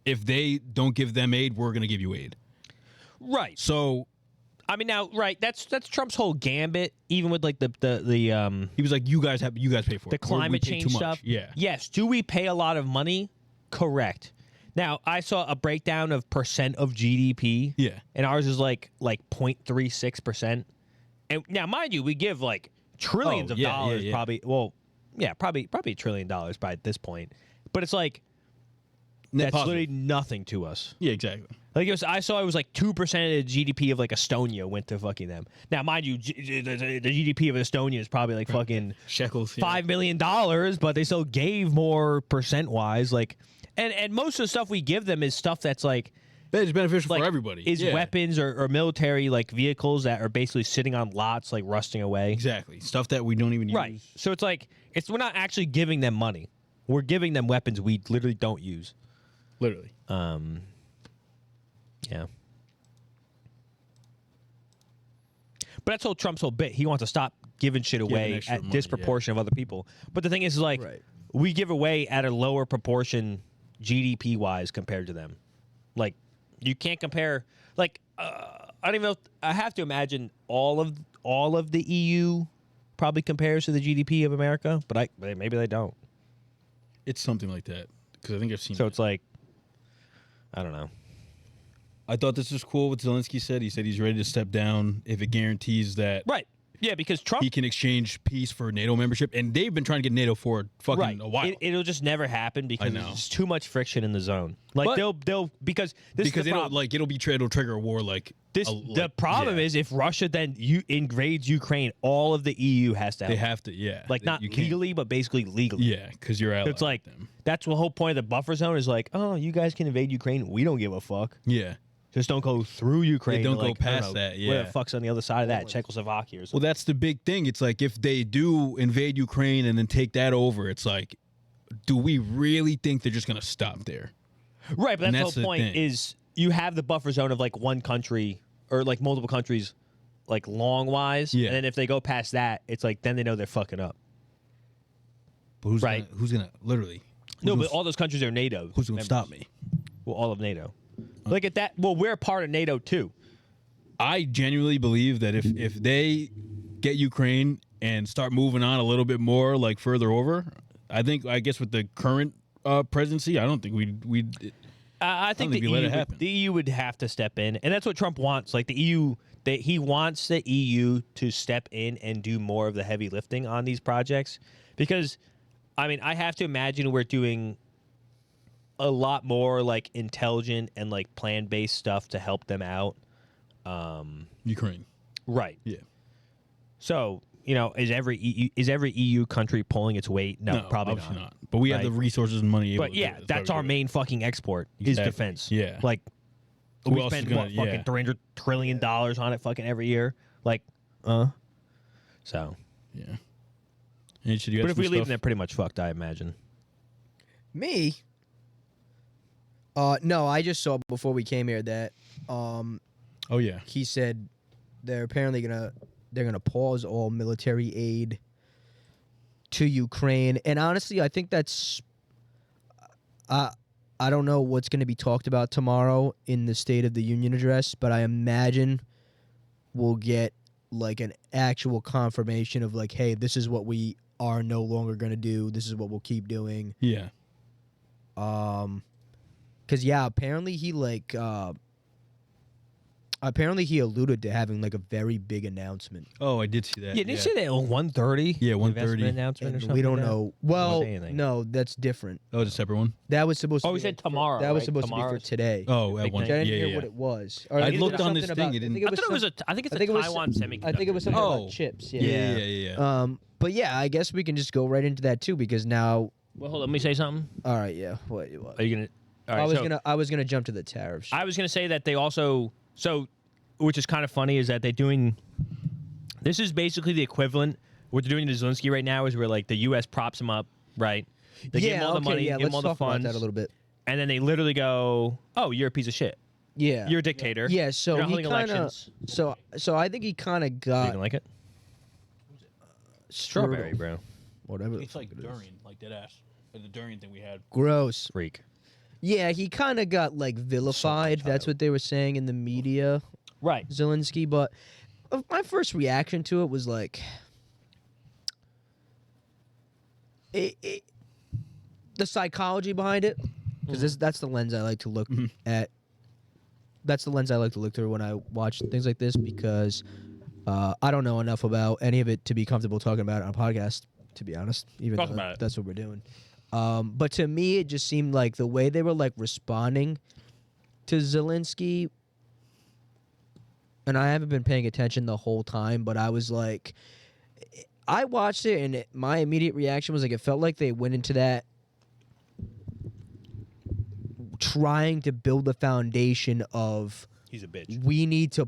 if they don't give them aid, we're going to give you aid. Right. So I mean, now, right? That's Trump's whole gambit. Even with like the he was like, "You guys pay for it. the climate We pay change too much." stuff. Yeah. Yes. Do we pay a lot of money? Correct. Now, I saw a breakdown of percent of GDP. Yeah. And ours is like 0.36%. And now, mind you, we give like trillions of dollars, yeah. probably. Well, yeah, probably $1 trillion by at this point. But it's like Net that's positive. literally nothing to us. Yeah, exactly. Like I saw it was like 2% of the GDP of like Estonia went to fucking them. Now, mind you, the GDP of Estonia is probably like fucking Shekels. Yeah. $5 million, but they still gave more percent wise. Like, and most of the stuff we give them is stuff that's like It's beneficial like for everybody. is Yeah. weapons or military like vehicles that are basically sitting on lots like rusting away. Exactly. Stuff that we don't even use. Right. So it's like we're not actually giving them money. We're giving them weapons we literally don't use. Literally. Yeah. But that's Trump's whole bit. He wants to stop giving shit away extra at money, disproportion of other people. But the thing is like Right. we give away at a lower proportion GDP wise compared to them. Like you can't compare. Like I don't even know. I have to imagine all of the EU probably compares to the GDP of America, but maybe they don't. It's something like that because I think I've seen. So it's like I don't know. I thought this was cool. What Zelensky said. He said he's ready to step down if it guarantees that Right. Yeah, because Trump he can exchange peace for NATO membership, and they've been trying to get NATO for fucking a while. It'll just never happen because there's too much friction in the zone. Like they'll because it'll trigger a war the problem is if Russia then invades Ukraine, all of the EU has to help. They have to, not legally, but basically legally. Yeah, because you're allied. It's like with them. that's the whole point of the buffer zone is like, oh, you guys can invade Ukraine. We don't give a fuck. Yeah. Just don't go through Ukraine. Don't go like, past that. Yeah. Where the fuck's on the other side of that? Czechoslovakia or something. Well, that's the big thing. It's like if they do invade Ukraine and then take that over, it's like, do we really think they're just gonna stop there? Right, but that's the whole point. thing. Is you have the buffer zone of like one country or like multiple countries, like long wise. Yeah. And then if they go past that, it's like then they know they're fucking up. But who's gonna literally? No, but all those countries are NATO. Who's gonna members. stop me? Well, all of NATO. Like at that. Well, we're part of NATO too. I genuinely believe that if they get Ukraine and start moving on a little bit more, like further over, I guess with the current presidency, I don't think we'd. I think the EU would have to step in, and that's what Trump wants. Like the EU, he wants the EU to step in and do more of the heavy lifting on these projects, because, I mean, I have to imagine we're doing a lot more like intelligent and like plan-based stuff to help them out. Ukraine, right? Yeah. So is every EU country pulling its weight? No, probably not. But we have the resources and money. But yeah, that's our main fucking export is defense. Yeah. Like Who we else spend is gonna- fucking $300 trillion on it fucking every year. Like, so. Yeah. And should you But have if some we leave them, stuff? they're pretty much fucked, I imagine. Me? No, I just saw before we came here that Oh yeah. he said they're apparently gonna pause all military aid to Ukraine, and honestly, I think that's I don't know what's going to be talked about tomorrow in the State of the Union address, but I imagine we'll get like an actual confirmation of like, hey, this is what we are no longer going to do. This is what we'll keep doing. Yeah. Because apparently he alluded to having like a very big announcement. Oh, I did see that. Yeah, didn't you say that 1:30? Yeah, 1:30. Investment announcement or And something we don't like that? know. Well, say anything. no, that's different. That was a separate one. That was supposed to. Oh, be we said like for- tomorrow, That was right? supposed to be Tomorrow's- for today. Oh, at Big one. thing. I didn't Yeah, hear yeah. what it was. I think it looked was on this something thing, about- it didn't- I think it's a Taiwan semiconductor. I think it was something Oh. about chips. Yeah. Yeah. But yeah, I guess we can just go right into that too, because now. Well, hold on. Let me say something. All right. Yeah. What? Are you gonna? All right, I was gonna jump to the tariffs. I was gonna say that they also which is kind of funny is that they're doing. This is basically the equivalent. What they're doing to Zelensky right now is where like the U.S. props him up, right? They give him all the money, Yeah, give him let's all the talk about funds, that a little bit. and then they literally go, "Oh, you're a piece of shit. Yeah. You're a dictator. Yeah. So You're not he holding kind of. elections." So I think he kind of You got didn't like it? Strawberry, bro. Whatever. It's like durian, like that ass. Like the durian thing we had. Gross. Freak. Yeah, he kind of got like vilified. That's what they were saying in the media, Right. Zelensky. But my first reaction to it was like, the psychology behind it, because that's the lens I like to look at. That's the lens I like to look through when I watch things like this, because I don't know enough about any of it to be comfortable talking about it on a podcast, to be honest. Even Talk though about it. that's what we're doing. But to me, it just seemed like the way they were like responding to Zelensky, and I haven't been paying attention the whole time, but I was like, I watched it, and my immediate reaction was like, it felt like they went into that trying to build a foundation of He's a bitch. we need to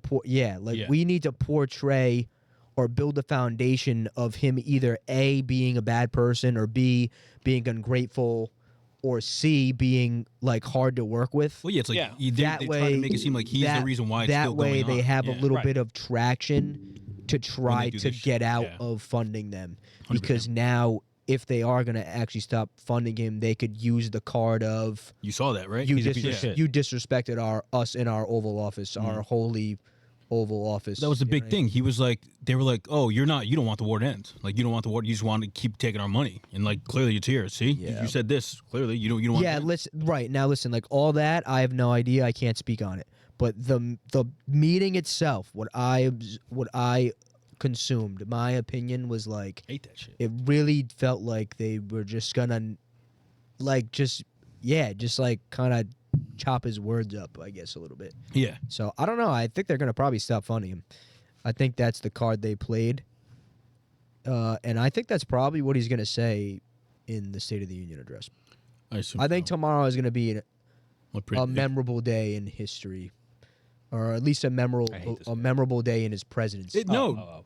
we need to portray or build a foundation of him either A, being a bad person, or B, being ungrateful, or C, being like hard to work with. Well, yeah, it's like Yeah. they That try way, to make it seem like he's the reason why it's that still way going on. they have Yeah. a little Right. bit of traction to try do to this get shit, out yeah. of funding them. 100%. Because now, if they are going to actually stop funding him, they could use the card of You saw that, right? you, He's a piece of shit. you disrespected us in our Oval Office, our holy Oval Office. That was the you know big what I thing. mean? He was like, they were like, oh, you don't want the war to end. Like, you don't want the war. You just want to keep taking our money. And like, clearly it's here. See, Yeah. you said this. Clearly, you don't want. Yeah, that. listen, like all that, I have no idea. I can't speak on it. But the meeting itself, what I consumed. My opinion was like Hate that shit. it really felt like they were just gonna like just like kind of chop his words up, I guess, a little bit. Yeah. So I don't know. I think they're gonna probably stop funding him. I think that's the card they played, and I think that's probably what he's gonna say in the State of the Union address. I think tomorrow is gonna be a memorable day in history, or at least a memorable day in his presidency.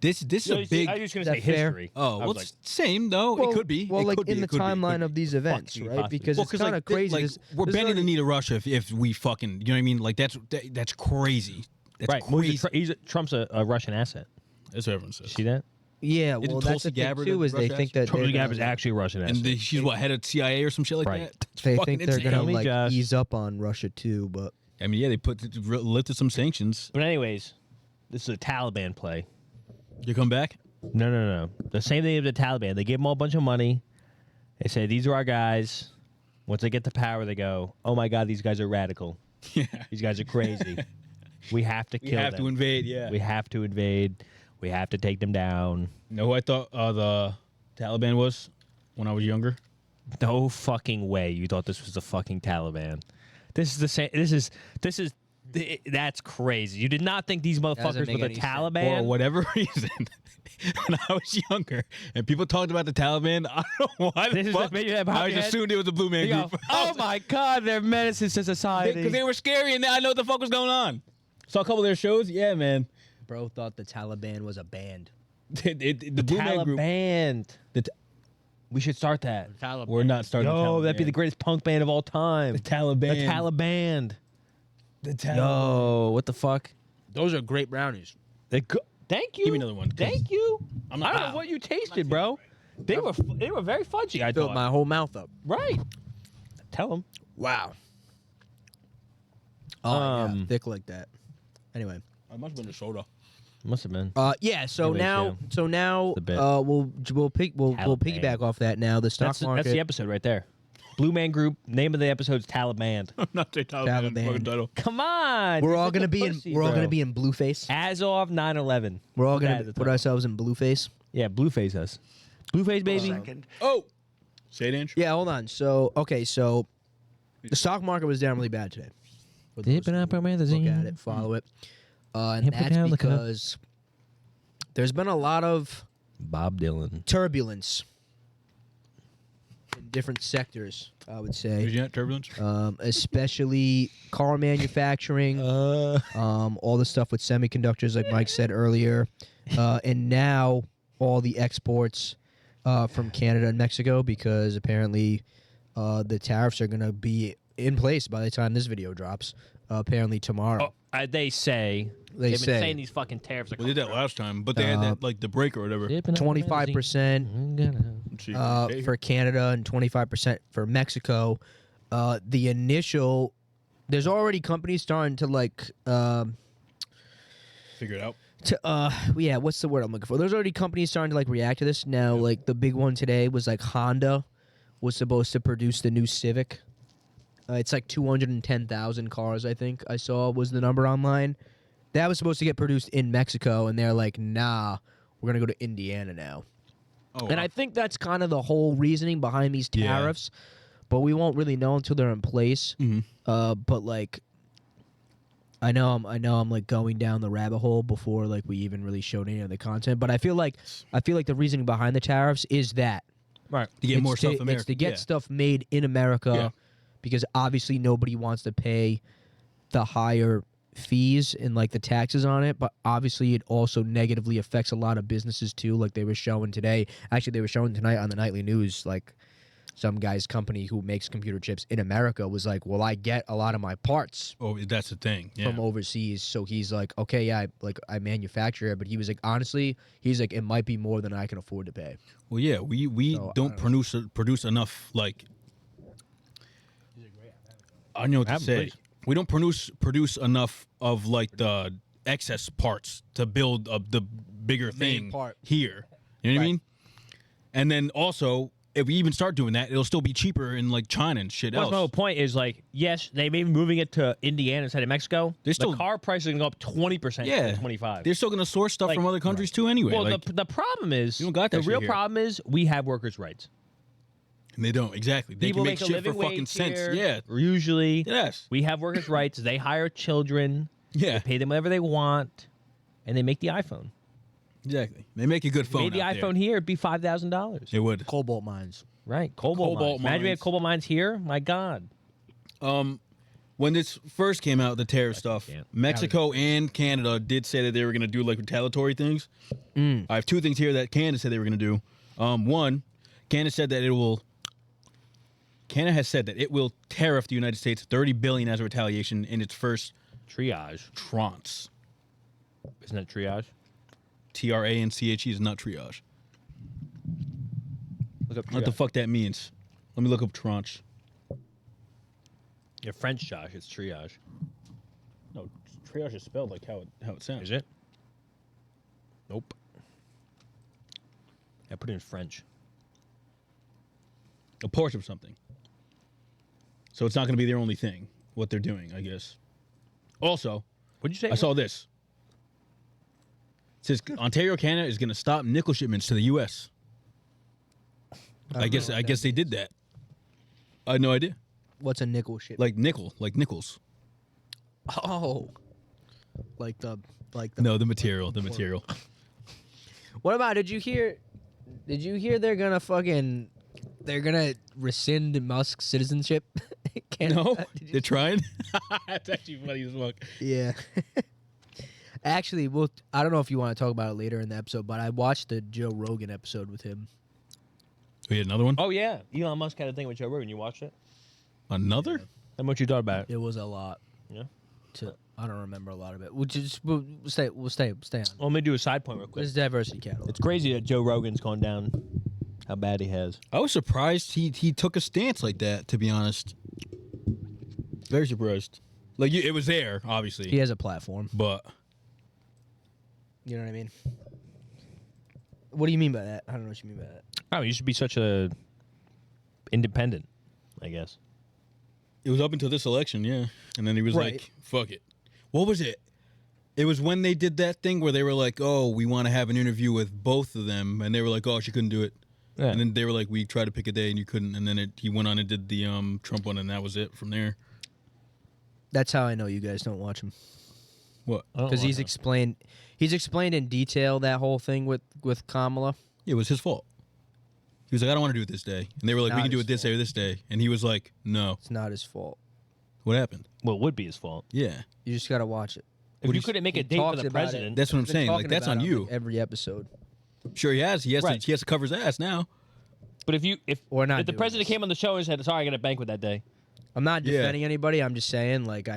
This is a big. I was going Is to say that fair? history. Oh, well, like, same though. It could be. Well, It like could be. in the It could be. It timeline could of be. these events, you right? possibly. Because Well, it's 'cause, kind of like, crazy. Like, we're There's bending the already- knee to Russia if we fucking. You know what I mean? Like that's crazy. That's right. crazy. Trump's a Russian asset. That's what everyone says. See that? Yeah, Isn't well, that's the Tulsi thing Gabbard too a is they Russia think that Tulsi they're Gabbard is gonna- actually a Russian asset. And she's what, head of CIA or some shit like Right. that? That's they fucking think they're insane. gonna me, like Josh. ease up on Russia too, but I mean, yeah, they lifted some sanctions. But anyways, this is a Taliban play. You come back? No. The same thing as the Taliban. They give them all a bunch of money. They say, these are our guys. Once they get to power, they go, oh, my God, these guys are radical. Yeah. These guys are crazy. We have to We kill have them. to invade. Yeah. We have to invade. We have to take them down. You know who I thought the Taliban was when I was younger? No fucking way you thought this was the fucking Taliban. This is the same. That's crazy. You did not think these motherfuckers make were the any sense. Taliban? For whatever reason, when I was younger and people talked about the Taliban, I don't know why This the is fuck. maybe that pop I your just head? assumed it was a Blue Man You go, group. oh my God, they're menaces to society. Because they were scary and I know what the fuck was going on. Saw a couple of their shows. Yeah, man. bro thought the Taliban was a band. The Blue Man group. Taliban. The We should start that. We're not starting. Yo, the that'd be the Taliban. greatest punk band of all time. The Taliban. The Taliban. The Taliban. Yo, what the fuck? Those are great brownies. Thank you. Give me another one, 'cause Thank you. I'm not- I don't know what you tasted, bro. They were very fudgy. I Filled thought. my whole mouth up. Right. Tell them. Wow. Oh, yeah, thick like that. Anyway. I must have been the soda. Must have been. Yeah. So Anyways, now, The bit. we'll Taliban. piggyback off that now. The stock That's market. the episode right there. Blue Man Group. Name of the episode is Taliban. Not the Taliban. Taliban. Fucking title. Come on. We're you're all such a gonna be in. pussy, We're all bro. gonna be in blueface. As of 9/11. We're all Put that gonna at the put top. ourselves in blueface. Yeah, Blueface us. Blueface, baby. Second. Oh, say it, Andrew. Yeah. Hold on. So so the stock market was down really bad today. For those Dipping up our who magazine. Look at it. Follow it. And Hip it that's down the cup. because there's been a lot of Bob Dylan. turbulence in different sectors. I would say. Did you have turbulence? Especially car manufacturing, all the stuff with semiconductors, like Mike said earlier, and now all the exports from Canada and Mexico, because apparently the tariffs are going to be in place by the time this video drops. Apparently tomorrow. They say. They They've say. been saying these fucking tariffs are We did that last time, but they had that like the break or whatever. 25% Let's see. for Canada and 25% for Mexico. The initial, there's already companies starting to like. Figure it out. Yeah, what's the word I'm looking for? There's already companies starting to like react to this now. Like the big one today was like Honda was supposed to produce the new Civic. It's like 210,000 cars, I think I saw was the number online. That was supposed to get produced in Mexico, and they're like, nah, we're gonna go to Indiana now. Oh, And I think that's kind of the whole reasoning behind these Yeah. tariffs, but we won't really know until they're in place. Mhm. But like, I know I'm like going down the rabbit hole before like we even really showed any of the content. But I feel like the reasoning behind the tariffs is that Right. to get it's more stuff It's America. to get Yeah. stuff made in America, Yeah. because obviously nobody wants to pay the higher fees and like the taxes on it, but obviously it also negatively affects a lot of businesses too, like they were showing today. Actually, they were showing tonight on the nightly news, like some guy's company who makes computer chips in America was like, well, I get a lot of my parts Oh, that's the thing. Yeah. from overseas. So he's like, okay, yeah, I manufacture it, but he was like, honestly, he's like, it might be more than I can afford to pay. Well, yeah, we So, I don't produce enough like. I don't know what to Have 'em, say. please. We don't produce enough of like the excess parts to build the bigger main thing part. here. You know what I mean? And then also if we even start doing that, it'll still be cheaper in like China and shit What's else. my whole point is like, yes, they may be moving it to Indiana instead of Mexico. They're still- the car prices are going to go up 20% Yeah, 25. They're still gonna source stuff Like- from other countries too anyway. Well, like, the problem is, You don't got the that shit real here. problem is we have workers' rights. and they don't exactly. They People can make make a shit living for fucking wage cents. here. Yeah. Usually, Yes. we have workers' rights. They hire children. Yeah. They pay them whatever they want, and they make the iPhone. Exactly. They make a good phone. Made the out iPhone there. here, it'd be $5,000. It would. Cobalt mines. Right, cobalt mines. Imagine we had mines. cobalt mines here. My God. When this first came out, the tariff stuff, can't. Mexico and Canada did say that they were going to do like retaliatory things. I have two things here that Canada said they were going to do. One, Canada said that it will. Canada has said that it will tariff the United States $30 billion as a retaliation in its first Triage. tranche. Isn't that triage? TRANCHE is not triage. Look up triage. What the fuck that means? Let me look up tranche. You're French, Josh. It's triage. No, triage is spelled like how it sounds. Is it? Nope. I put it in French. A portion of something. So it's not going to be their only thing. What they're doing, I guess. Also, What'd you say? I saw this. It says Ontario, Canada is going to stop nickel shipments to the U.S. I guess they did that. I had no idea. What's a nickel ship? Like nickel, like nickels. Oh, like the No, the material. What about? Did you hear they're gonna rescind Musk's citizenship? Canada? No, Did you they're trying. That's actually funny as fuck. Yeah. Actually, I don't know if you want to talk about it later in the episode, but I watched the Joe Rogan episode with him. We had another one. Oh, yeah. Elon Musk had a thing with Joe Rogan. You watched it? Another? How much you thought about it? It was a lot. Yeah. I don't remember a lot of it. We'll stay on. Well, let me do a side point real quick. This is diversity catalog. It's crazy that Joe Rogan's gone down how bad he has. I was surprised he took a stance like that. To be honest, very surprised. Like it was there, obviously. He has a platform. But You know what I mean? What do you mean by that? I don't know what you mean by that. Oh, you should be such a independent, I guess. it was up until this election, yeah. And then he was Right. like, "Fuck it." What was it? It was when they did that thing where they were like, "Oh, we want to have an interview with both of them," and they were like, "Oh, she couldn't do it." Yeah. And then they were like, "We tried to pick a day and you couldn't." And then he went on and did the Trump one, and that was it from there. That's how I know you guys don't watch him. What? Because he's explained in detail that whole thing with Kamala. It was his fault. He was like, "I don't want to do it this day," and they were like, "We Not can do his it this day or this day," and he was like, "No." It's not his fault. What happened? Well, it would be his fault. Yeah, You just gotta watch it. If you couldn't make a date for talks the about it. president, that's what I'm Been saying. Like talking that's about on it you. every episode. Sure, he has. He has Right. to cover his ass now. but if We're not if the doing president this. came on the show and said, "Sorry, I got a banquet that day," I'm not Yeah. defending anybody. I'm just saying, like,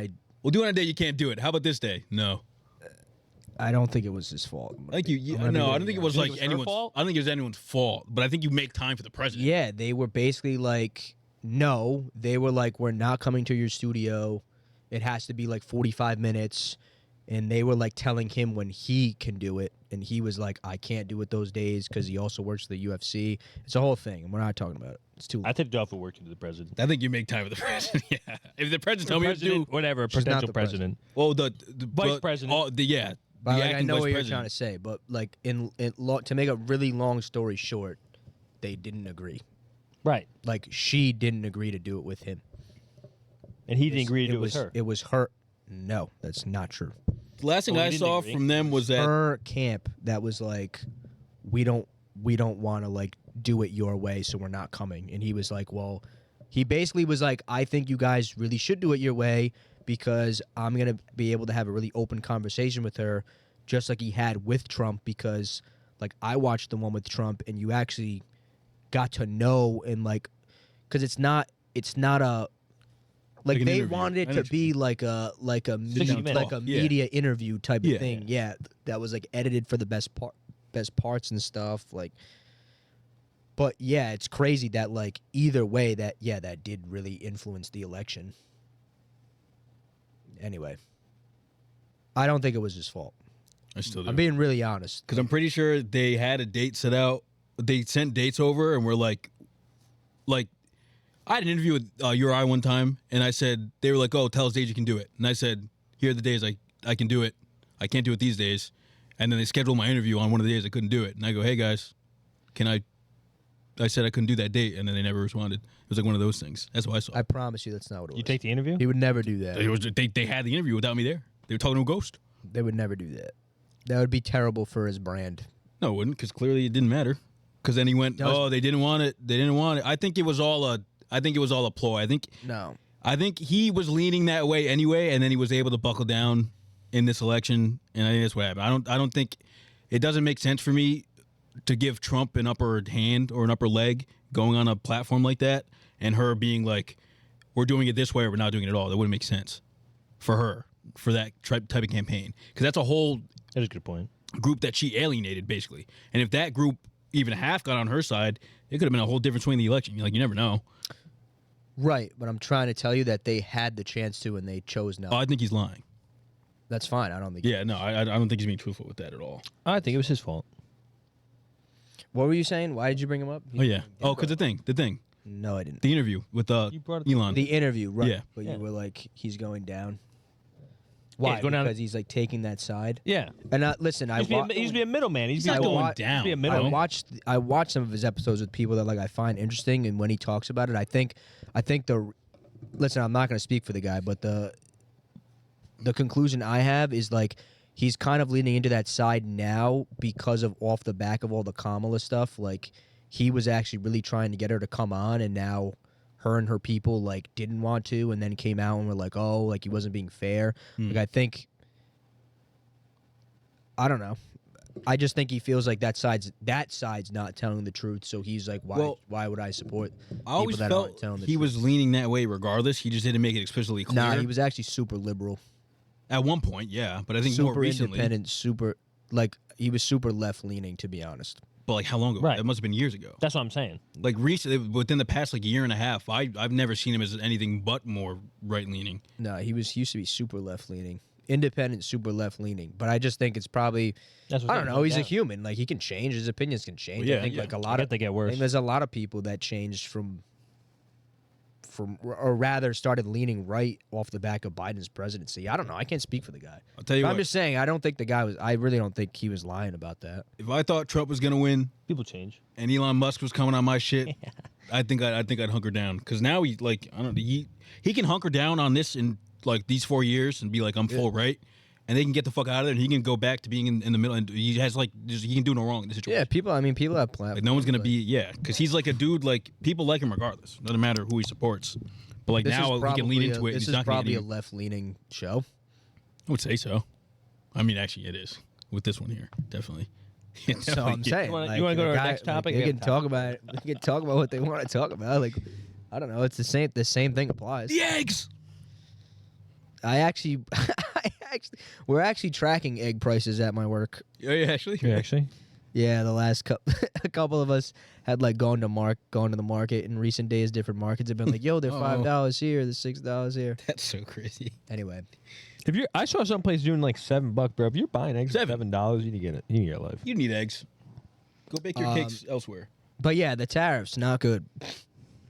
We'll do it on a day you can't do it. How about this day? No. I don't think it was his fault. Like you, I'm gonna be no, I really don't think it was You like think it was her anyone's fault? I don't think it was anyone's fault, but I think you make time for the president. Yeah, they were basically like, no, they were like, we're not coming to your studio. It has to be like 45 minutes. And they were like telling him when he can do it. And he was like, I can't do it those days because he also works for the UFC. It's a whole thing. And we're not talking about it. It's too I think Duff will work to the president. I think you make time for the president. Yeah. If the president tell me what to do, President, whatever, She's not potential the president. well, the Vice but- president. Oh, yeah. But the like, I acting know vice what you're president. trying to say, but like to make a really long story short, they didn't agree. Right. Like she didn't agree to do it with him. And he didn't agree to do it was with her. It was her. No, that's not true. The last thing Oh, he I didn't saw agree? from them was that Her camp that was like, we don't want to like do it your way, so we're not coming. And he was like, well, he basically was like, I think you guys really should do it your way because I'm gonna be able to have a really open conversation with her, just like he had with Trump. Because like I watched the one with Trump, and you actually got to know and like, because it's not a. Like an they interview. wanted it I know to what you be like a media interview type Yeah. of thing. Yeah, that was like edited for the best parts and stuff. Like, but yeah, it's crazy that like either way that did really influence the election. Anyway, I don't think it was his fault. I still do. I'm being really honest. Because I'm pretty sure they had a date set out. They sent dates over and were like, like, I had an interview with Uri one time, and I said, they were like, oh, tell us days you can do it. And I said, here are the days I can do it. I can't do it these days. And then they scheduled my interview on one of the days I couldn't do it. And I go, hey, guys, can I said I couldn't do that date, and then they never responded. It was like one of those things. That's what I saw. I promise you that's not what it was. You take the interview? He would never do that. They had the interview without me there. They were talking to a ghost. They would never do that. That would be terrible for his brand. No, it wouldn't, because clearly it didn't matter. Because then he went, oh, they didn't want it. They didn't want it. I think it was all a ploy. I think he was leaning that way anyway, and then he was able to buckle down in this election, and I think that's what happened. I don't think it doesn't make sense for me to give Trump an upper hand or an upper leg going on a platform like that, and her being like, we're doing it this way or we're not doing it at all. That wouldn't make sense for her, for that type of campaign. Because that's a whole That is a good point. group that she alienated, basically. And if that group, even half, got on her side, it could have been a whole different swing in the election. Like, you never know. Right, but I'm trying to tell you that they had the chance to and they chose not. Oh, I think he's lying. That's fine. I don't think. Yeah, no, I don't think he's being truthful with that at all. I think it was his fault. What were you saying? Why did you bring him up? Oh, yeah. Oh, because the thing. No, I didn't. The interview with You brought it- Elon. The interview, right? Yeah. But Yeah. you were like, he's going down. Yeah, Why? he's going down- Because he's like taking that side. Yeah. And listen, He used to be a middleman. He's not be going wa- down. He's be a I middleman. watched some of his episodes with people that like I find interesting, and when he talks about it, I think listen, I'm not going to speak for the guy, but the conclusion I have is like he's kind of leaning into that side now because of off the back of all the Kamala stuff. Like he was actually really trying to get her to come on, and now her and her people like didn't want to, and then came out and were like, oh, like he wasn't being fair. Like I think, I don't know. I just think he feels like that side's not telling the truth. So he's like, why would I support I always people that aren't felt telling the he truth? was leaning that way regardless. He just didn't make it explicitly clear. Nah, he was actually super liberal, At one point, yeah. But I think super more recently. independent, super like he was super left leaning, to be honest. But like how long ago? Right. That must have been years ago. That's what I'm saying. Like recently, within the past like year and a half, I've never seen him as anything but more right leaning. No, he used to be super left leaning, independent, super left leaning. But I just think it's probably That's what I don't know. He's a down. human. Like he can change. His opinions can change. Well, I think yeah. like a I lot bet of they get I worse. think there's a lot of people that changed from or rather started leaning right off the back of Biden's presidency. I don't know. I can't speak for the guy. I'll tell you But what. I'm just saying. I don't think the guy was. I really don't think he was lying about that. If I thought Trump was gonna win People change. and Elon Musk was coming on my shit, I think I'd hunker down because now he like I don't know he can hunker down on this in like these 4 years and be like I'm full right, and they can get the fuck out of there and he can go back to being in the middle and he has like he can do no wrong in this situation. Yeah, people. I mean, people have plans. Like no one's gonna be because he's like a dude like people like him regardless. Doesn't matter who he supports. But like now he can lean into it. This He's is not gonna probably get a left-leaning show. I would say so. I mean, actually, it is with this one here, definitely. So I'm saying, You wanna like, go to the our guy- next topic? They We can have a talk about it. They can talk about what they want to talk about. Like, I don't know. It's the same. The same thing applies. the eggs. We're actually tracking egg prices at my work. Yeah, actually. Yeah, actually. Yeah, the last a couple of us had like gone to the market in recent days. Different markets have been like, yo, they're $5 here, they're $6 here. That's so crazy. Anyway, If you, I saw some place doing like $7, bro. If you're buying eggs for $7. $7, you need to get it. You need to get a life. You need eggs. Go bake your cakes elsewhere. but yeah, the tariffs not good.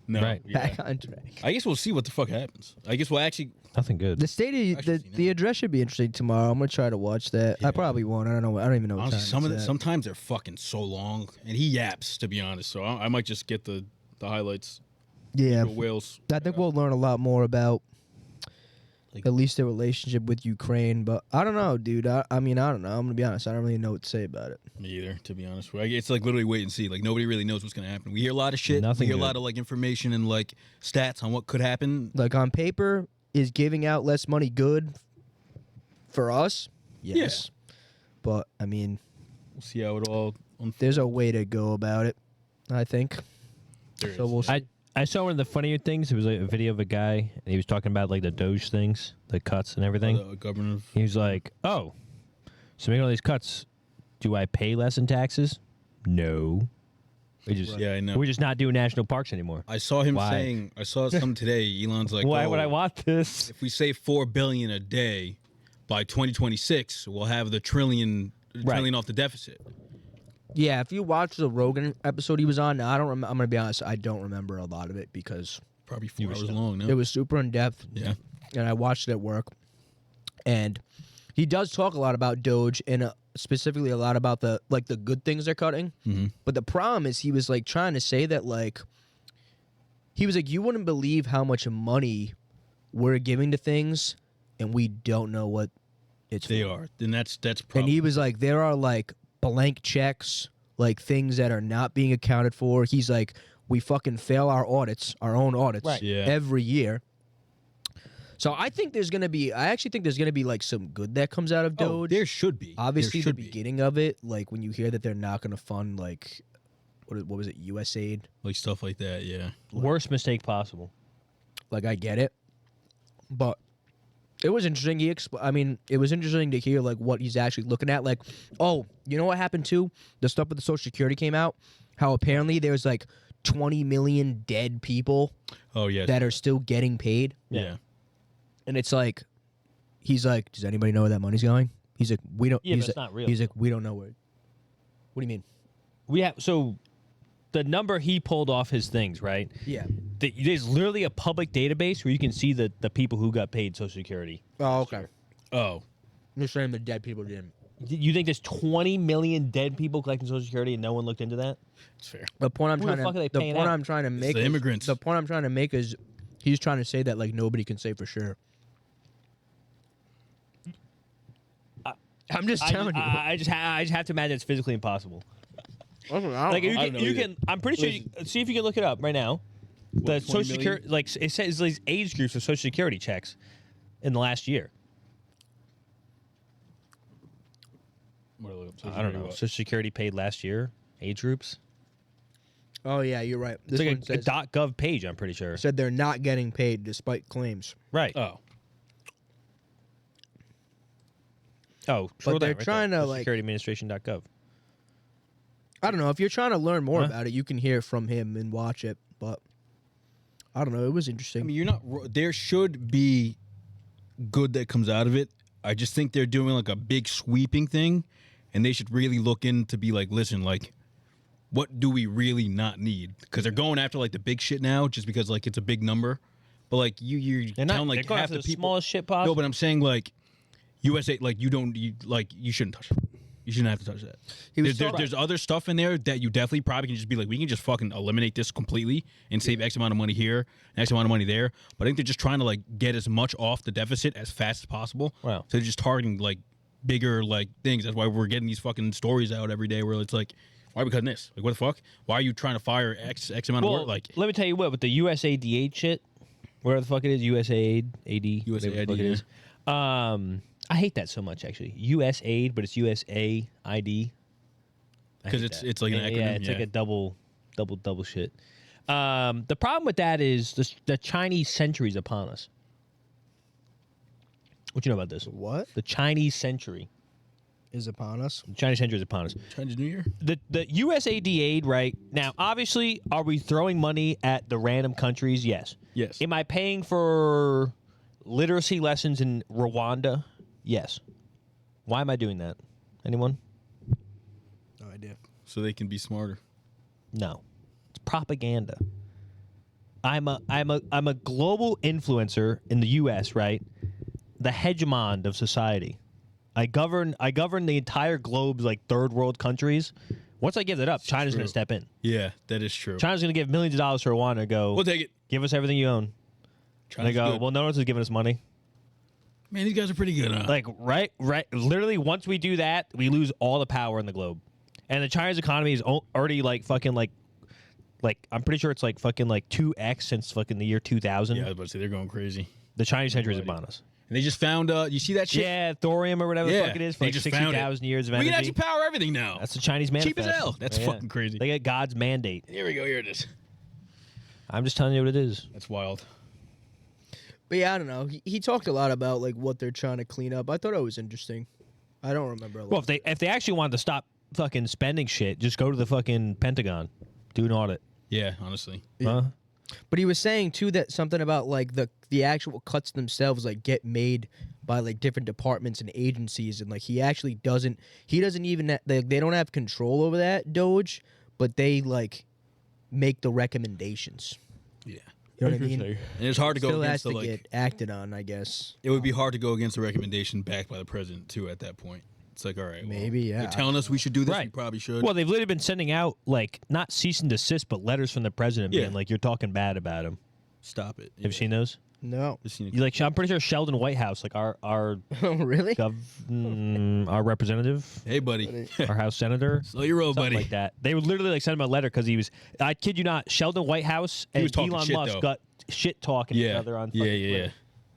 No. Right. Yeah. Back on track. I guess we'll see what the fuck happens. I guess we'll actually. Nothing good. The state of the address should be interesting tomorrow. I'm gonna try to watch that. Yeah. I probably won't. I don't know. I don't even know what Honestly, time it's at. sometimes they're fucking so long, and he yaps to be honest. So I might just get the highlights. Yeah, Wales. I think we'll learn a lot more about Like- at least the relationship with Ukraine. But I don't know, dude. I mean, I don't know. I'm gonna be honest. I don't really know what to say about it. Me either, to be honest. It's like literally wait and see. Like nobody really knows what's gonna happen. We hear a lot of shit. Nothing we hear good. a lot of like information and like stats on what could happen. Like on paper, is giving out less money good for us? Yes. But I mean, We'll see how it all unfolds. there's a way to go about it. I think. There So is. we'll see. I saw one of the funnier things. It was like a video of a guy, and he was talking about like the Doge things, the cuts and everything. The governor of- He was like, "Oh, so making all these cuts, do I pay less in taxes? No. Yeah, I know. We're just not doing national parks anymore. I saw him Why? saying. I saw some today. Elon's like, Why oh, would I want this? If we save $4 billion a day by 2026, we'll have the trillion off the deficit. Yeah, if you watch the Rogan episode he was on, now I don't. I'm gonna be honest. I don't remember a lot of it because Probably 4 hours long. No. it was super in depth. Yeah. And I watched it at work, and he does talk a lot about Doge and specifically a lot about the good things they're cutting. Mm-hmm. But the problem is he was like trying to say that like he was like you wouldn't believe how much money we're giving to things, and we don't know what it's They for. are. Then that's And probably. he was like, there are like blank checks, like things that are not being accounted for. He's like, we fucking fail our audits, our own audits, Right. Yeah. every year. So I think there's gonna be. I actually think there's gonna be like some good that comes out of Oh, Doge. there should be. Obviously, there the should be. beginning of it, like when you hear that they're not gonna fund like what was it, USAID? Like stuff like that. Yeah. Worst mistake possible. Like I get it, but it was interesting. I mean, it was interesting to hear like what he's actually looking at. Like, oh, you know what happened too? The stuff with the Social Security came out. How apparently there's like 20 million dead people Oh yeah. that are still getting paid, yeah. and it's like, he's like, does anybody know where that money's going? He's like, we don't. Yeah, he's but it's like, not real. He's like, we don't know where. What do you mean? We have so the number he pulled off his things, right? Yeah. There's literally a public database where you can see the people who got paid Social Security. Oh, okay. Oh. You're saying the dead people didn't. You think there's 20 million dead people collecting Social Security and no one looked into that? It's fair. The point I'm Who the trying fuck are they to. The paying point out? I'm trying to make. the is- immigrants. The point I'm trying to make is, he's trying to say that like nobody can say for sure. I'm just telling you. I just have to imagine it's physically impossible. Like you I can, don't know either. I'm pretty sure. See if you can look it up right now. The 20 Social million? Security, like it says, these age groups of Social Security checks in the last year. I don't know. Social Security paid last year. Age groups. Oh yeah, you're right. This It's one like a says, .gov page. I'm pretty sure. said they're not getting paid despite claims. Right. Oh. Oh, scroll they're down right trying there. to, Social like- Security Administration.gov. I don't know. If you're trying to learn more Huh? about it, you can hear from him and watch it. But I don't know. It was I interesting. mean, you're not. There should be good that comes out of it. I just think they're doing like a big sweeping thing, and they should really look in to be like, listen, like, what do we really not need? Because they're going after like the big shit now, just because like it's a big number. But like you're They're not. telling They're like going half after the the people. smallest shit possible. No, but I'm saying like USA, like you shouldn't touch it. You shouldn't have to touch that. He was There's other stuff in there that you definitely probably can just be like, we can just fucking eliminate this completely and save X amount of money here, and X amount of money there. But I think they're just trying to like get as much off the deficit as fast as possible. Wow. So they're just targeting like bigger like things. That's why we're getting these fucking stories out every day where it's like, why are we cutting this? Like, what the fuck? Why are you trying to fire X amount of well, work? Like, let me tell you what. With the USAID shit, whatever the fuck it is, USAID, AD, whatever the fuck it is. I hate that so much actually. USAID, but it's USAID. because it's like an acronym. Yeah, it's like a double shit. The problem with that is the Chinese century's upon us. What you know about this? What The Chinese century. is upon us? The Chinese century is upon us. Chinese New Year. The USAID aid, right? Now, obviously, are we throwing money at the random countries? Yes. Yes. Am I paying for literacy lessons in Rwanda? Yes. Why am I doing that? Anyone? No idea. So they can be smarter. No. It's propaganda. I'm a global influencer in the US, right? The hegemon of society. I govern the entire globe's like third world countries. Once I give that up, China's going to step in. Yeah, that is true. China's going to give millions of dollars to Rwanda and go, We'll take it. give us everything you own. And China's they go, good. well, no one's giving us money. Man, these guys are pretty good. Huh? Like, right. Literally, once we do that, we lose all the power in the globe. And the Chinese economy is already like fucking like I'm pretty sure it's like fucking like 2x since fucking the year 2000. yeah, I was about to say they're going crazy. The Chinese century is upon us. And they just found. You see that shit? Yeah, thorium or whatever the Yeah, fuck it is for they like just found it. 60,000 years of We energy. can actually power everything now. That's the Chinese manifest. Cheap as hell. That's Yeah. fucking crazy. They get God's mandate. Here we go. Here it is. I'm just telling you what it is. That's wild. But yeah, I don't know. He talked a lot about like what they're trying to clean up. I thought it was interesting. I don't remember a lot. Well, if they actually wanted to stop fucking spending shit, just go to the fucking Pentagon, do an audit. Yeah, honestly. Huh? But he was saying too that something about like the actual cuts themselves like get made by like different departments and agencies, and like he doesn't even they don't have control over that, Doge, but they like make the recommendations. Yeah. You know what I mean? And it's hard to go Still has against to the like. get acted on, I guess. It would be hard to go against the recommendation backed by the president too. At that point, it's like, all right, well, Maybe, yeah. They're telling us we should do this. We Right. probably should. Well, they've literally been sending out like not cease and desist, but letters from the president Yeah. being like, "You're talking bad about him." Stop it. Have you seen those? No. I've seen it. You like? I'm pretty sure Sheldon Whitehouse, like our Oh, really? our representative, Hey, buddy. our House senator. Slow your roll, Something buddy. like that. They would literally like send him a letter because he was. I kid you not. Sheldon Whitehouse He and was talking Elon shit, Musk though. got shit talking each Yeah. other on. Yeah. fucking Yeah. Twitter.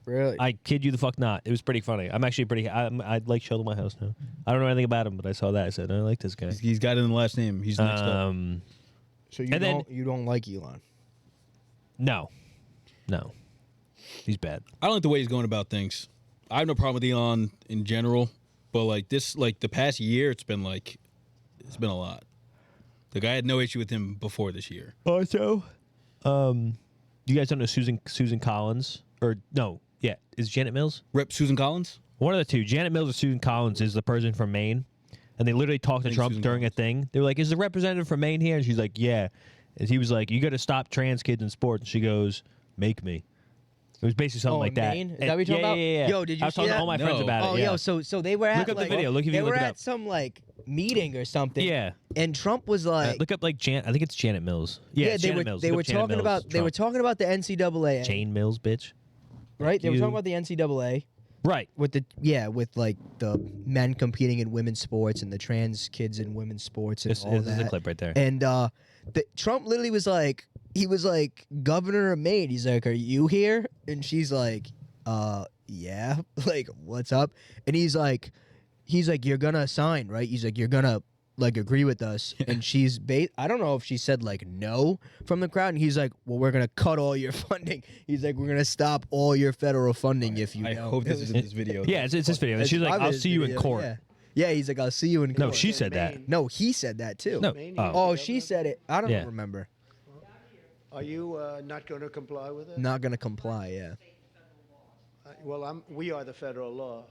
Really? I kid you the fuck not. It was pretty funny. I'm actually pretty. I like Sheldon Whitehouse now. I don't know anything about him, but I saw that. I said I like this guy. He's got it in the last name. He's next up. So and then- you don't like Elon? No, he's bad. I don't like the way he's going about things. I have no problem with Elon in general, but like this, like the past year, it's been a lot. Like I had no issue with him before this year. Also, you guys don't know Susan Collins or no? Yeah, is Janet Mills? Rep Susan Collins. One of the two. Janet Mills or Susan Collins is the person from Maine, and they literally talked to think Trump Susan during a thing. They were like, "Is the representative from Maine here?" And she's like, "Yeah." And he was like, "You got to stop trans kids in sports." And she goes, "Make me." It was basically something Oh, like that. Maine? Is that what you're talking about? Yeah. Yo, did you I was see talking that? to all my friends No. about it. Oh, yeah. yo, so they were at Look up the like, video. Look if you they can were look it at up. some like meeting or something. Yeah. And Trump was like, Look up like I think it's Janet Mills. Yeah, it's they Janet were Mills. they Look were up Janet talking Mills, about they were Trump. talking about the NCAA, Jane Mills, bitch. right? They were you. talking about the NCAA Right. with with like the men competing in women's sports and the trans kids in women's sports and This all is that. a clip right there. And Trump literally was like, he was like, Governor of Maine. He's like, "Are you here?" And she's like, yeah. Like, what's up? And he's like, "You're gonna sign, right?" He's like, "You're gonna like agree with us." And she's I don't know if she said like no from the crowd. And he's like, "Well, we're gonna cut all your funding." He's like, "We're gonna stop all your federal funding if you I don't." hope this is in this video. Yeah, it's this video. And she's like, Probably "I'll his see you in video, court." Yeah. Yeah, he's like, "I'll see you in court." No, she said that. No, he said that too. No. Maine, Oh. Oh, she said it. I don't Yeah. remember. Are you not going to comply with it? Not gonna comply. Yeah. Well, we are the federal law.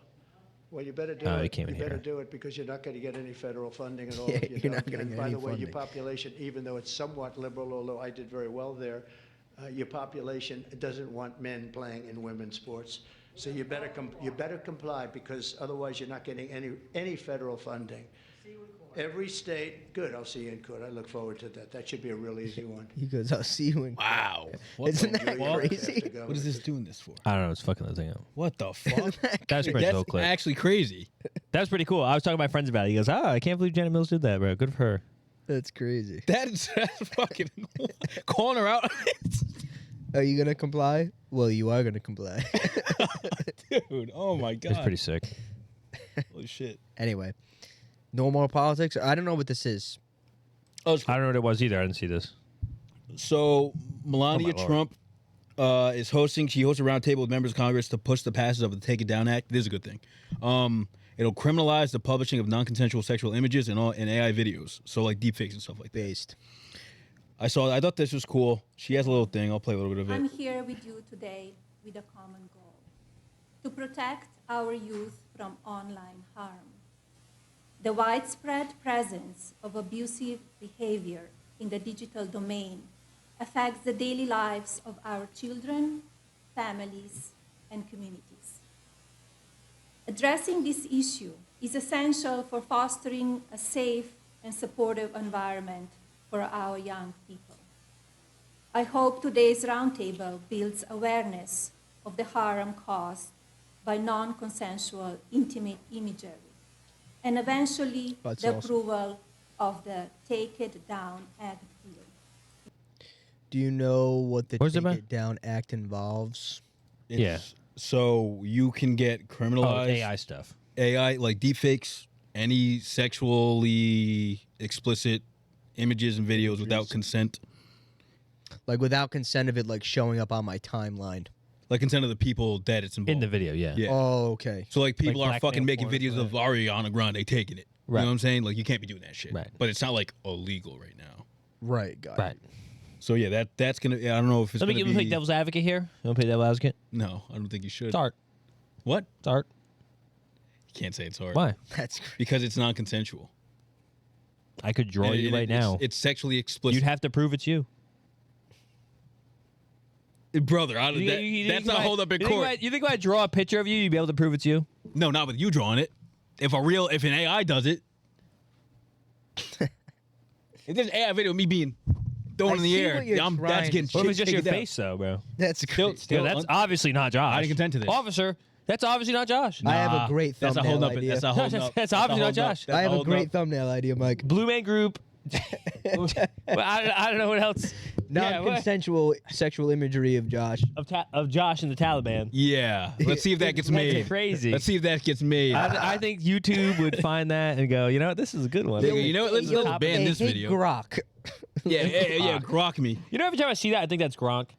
Well, you better do Oh, it. you can't even better hear. do it because you're not going to get any federal funding at all. Yeah, if you you're not don't. gonna And get by any the way, your funding. population, even though it's somewhat liberal, although I did very well there, your population doesn't want men playing in women's sports. So you better comply because otherwise you're not getting any federal funding. Every state, good. I'll see you in court. I look forward to that. That should be a real easy one. He goes, "I'll see you in court." Wow. What Isn't the that fuck? crazy? What is this doing this for? I don't know. It's fucking that thing up. What the fuck? That's pretty cool clip. actually crazy. That's pretty cool. I was talking to my friends about it. He goes, I can't believe Janet Mills did that, bro. Good for her. That's crazy. That's fucking calling her out. Are you gonna comply? Well, you are gonna comply. Dude, oh my god. It's pretty sick. Holy shit. Anyway, no more politics. I don't know what this is. Oh, I don't know what it was either. I didn't see this. so Melania Oh, my Trump is hosting. She hosts a roundtable with members of Congress to push the passage of the Take It Down Act. It is a good thing. It'll criminalize the publishing of non-consensual sexual images and AI videos. So like deepfakes and stuff like that. Based. I thought this was cool. She has a little thing. I'll play a little bit of I'm it. here with you today with a common goal: to protect our youth from online harm. The widespread presence of abusive behavior in the digital domain affects the daily lives of our children, families, and communities. Addressing this issue is essential for fostering a safe and supportive environment for our young people. I hope today's roundtable builds awareness of the harm caused by non-consensual intimate imagery, and eventually That's the awesome. approval of the Take It Down Act bill. Do you know what the What is it Take about? It Down Act involves? Yeah. So you can get Oh, criminalized AI stuff. AI like deepfakes, any sexually explicit images and videos without consent, Like without consent of it, like showing up on my timeline. like consent of the people that it's involved. In the video, yeah. Yeah. Oh, okay. So like people Like are fucking blackmail making porn, videos of Ariana Grande taking it. You Right. know what I'm saying? Like you can't be doing that shit. Right. But it's not like illegal right now. Right, got Right. it. So yeah, that's gonna. I don't know if it's Let me gonna be. play devil's advocate here. You want to play devil's advocate? No, I don't think you should. It's art. What? It's art. You can't say it's art. Why? That's crazy. Because it's non-consensual. I could draw you right now. It's sexually explicit. You'd have to prove it's you. Brother, I don't, You that's think not if I- hold up in you think court. if I- You think if I draw a picture of you, you'd be able to prove it's you? No, not with you drawing it. If an AI does it, if there's an AI video of me being thrown in the see air, what you're that's trying getting to What if shit it's just your taken down. face, though, bro? That's Still, crazy. Yeah, that's obviously not Josh. I didn't consent to this. Officer, that's obviously not Josh. I have a great That's a thumbnail hold up. idea. That's a hold up. That's a obviously not hold up. Josh. That's I have a hold great up. thumbnail idea, Mike. Blue Man Group. Well, I don't know what else. Yeah, what- Non-consensual sexual imagery of Josh. of Josh and the Taliban. Yeah, let's see if that gets That's made. crazy. Let's see if that gets made. I think YouTube would find that and go, you know what, this is a good one. You know what? Let's ban this Hey, video. Grok. Yeah. Grok me. You know, every time I see that, I think that's Gronk.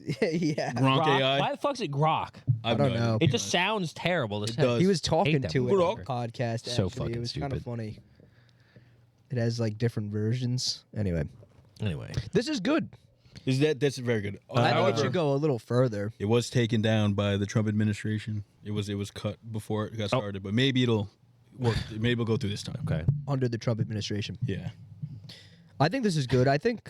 Yeah. Gronk AI. Why the fuck's it Grok? I don't know. It just sounds terrible. It does. He was talking that to it on the Grok. podcast. So Actually. fucking It was kind of stupid. funny. It has like different versions. Anyway, this is good. That's very good. I think it However, should go a little further. it was taken down by the Trump administration. It was cut before it got started, but maybe it'll work. Maybe it'll go through this time. Okay. Under the Trump administration. Yeah. I think this is good. I think.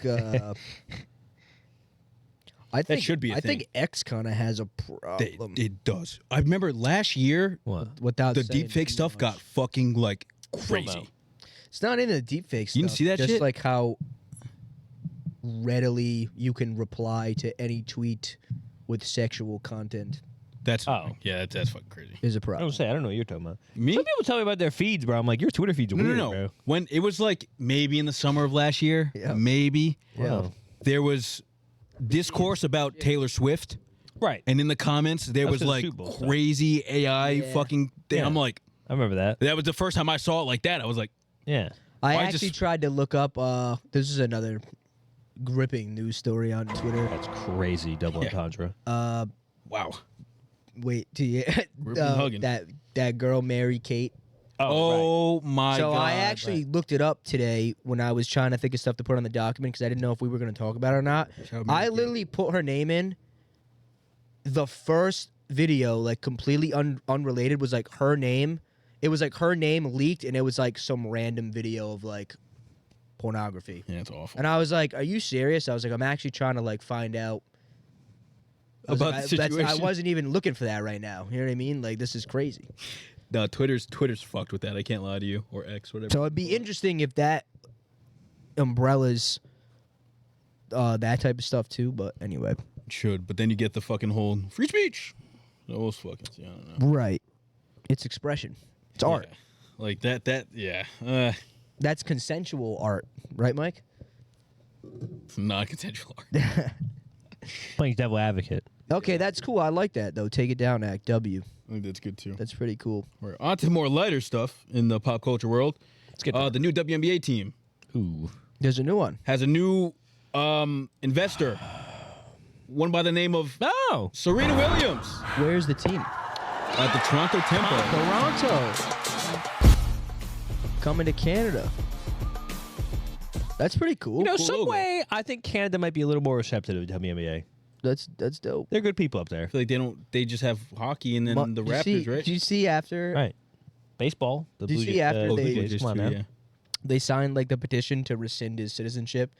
I think should be a I think thing. X kind of has a problem. It does. I remember last year What? Without the saying deepfake too stuff much. got fucking like crazy. no. It's not in the deepfake stuff. You didn't see that just shit? like how readily you can reply to any tweet with sexual content That's Oh. yeah, that's fucking crazy. is a I problem. don't say I don't know what you're talking about. Me? Some people tell me about their feeds, bro. I'm like, your Twitter feed's No, weird, no, no. bro. When it was like maybe in the summer of last year, Yeah. maybe Wow. there was discourse about Taylor Swift, Right. and in the comments there That was was 'cause of like Super Bowl stuff. crazy AI fucking thing. Yeah. I'm like, I remember that. that was the first time I saw it like that. I was like, Yeah. I Why actually just- tried to look up. This is another gripping news story on Twitter. That's crazy. Double entendre. wow. Wait, do you Gripping and hugging. that girl Mary Kate? Oh my So god. I actually looked it up today when I was trying to think of stuff to put on the document because I didn't know if we were going to talk about it or not. Shout out Mary I Kate. literally put her name in. The first video, like completely unrelated, was like her name. It was like her name leaked, and it was like some random video of like pornography. Yeah, it's awful. And I was like, "Are you serious?" I was like, "I'm actually trying to like find out." I was About like, the I situation. wasn't even looking for that right now. You know what I mean? Like this is crazy. No, Twitter's fucked with that. I can't lie to you, or X, whatever. So it'd be interesting if that umbrellas that type of stuff too. But anyway, It should, but then you get the fucking whole free speech. Those fucking, I don't know. right? It's expression. It's art. Yeah. Like that. Yeah. That's consensual art, right, Mike? Non-consensual art. Playing devil advocate. Okay, that's cool. I like that though. Take it down, Act W. I think that's good too. That's pretty cool. We're on to more lighter stuff in the pop culture world. Let's get The new WNBA team Ooh. There's a new one. has a new investor, one by the name of Oh. Serena Williams Where's the team? at the Toronto Tempo. Toronto. Coming to Canada. That's pretty cool. You know, Cool some logo. way I think Canada might be a little more receptive to WNBA. That's dope. They're good people up there. I feel like they just have hockey and then Mu- the did you Raptors, see, right? Did you see after Right. Baseball. The Did you Blue see Jays- after Blue they- Jays, come on too, now. yeah. they signed like the petition to rescind his citizenship?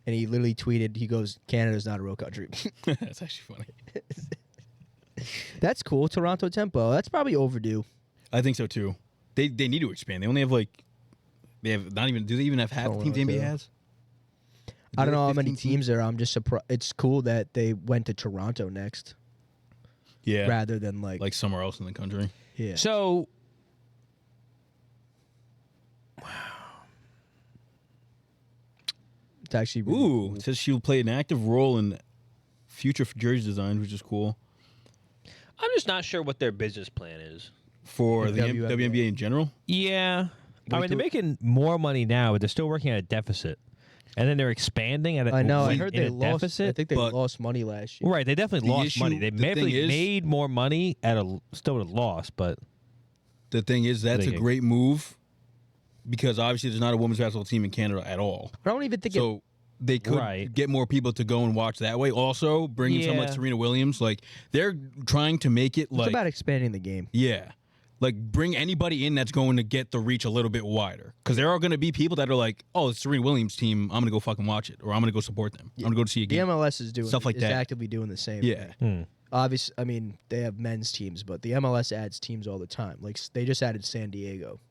And he literally tweeted, he goes, "Canada's not a real country." That's actually funny. That's cool. Toronto Tempo. That's probably overdue. I think so too. They need to expand. They only have like they have not even. Do they even have half the teams the NBA Toronto. has? I don't know how many 15 teams there are. I'm just surprised. It's cool that they went to Toronto next Yeah, rather than like somewhere else in the country. yeah. So, It's actually really Ooh, cool. it says she'll play an active role in future jersey designs, which is cool I'm just not sure what their business plan is. for The the WNBA. WNBA in general. Yeah. I Wait mean, they're till- making more money now, but they're still working at a deficit. And then they're expanding at a I know. I in heard a they lost. deficit. I think they but- lost money last year. Right, they definitely The lost money. issue- They the thing definitely is- made more money at a still at a loss, but The thing is, that's a Thinking. great move because obviously there's not a women's basketball team in Canada at all. I don't even think So they could Right. get more people to go and watch that way. Also, bringing someone like Yeah. Serena Williams, like they're trying to make it It's like about expanding the game. yeah, like bring anybody in that's going to get the reach a little bit wider. Because there are going to be people that are like, oh, it's Serena Williams team. I'm going to go fucking watch it, or I'm going to go support them. I'm going to go to see a The game. MLS is doing Stuff like is that. actively doing the same. Yeah. thing. Obviously, I mean they have men's teams, but the MLS adds teams all the time. Like they just added San Diego,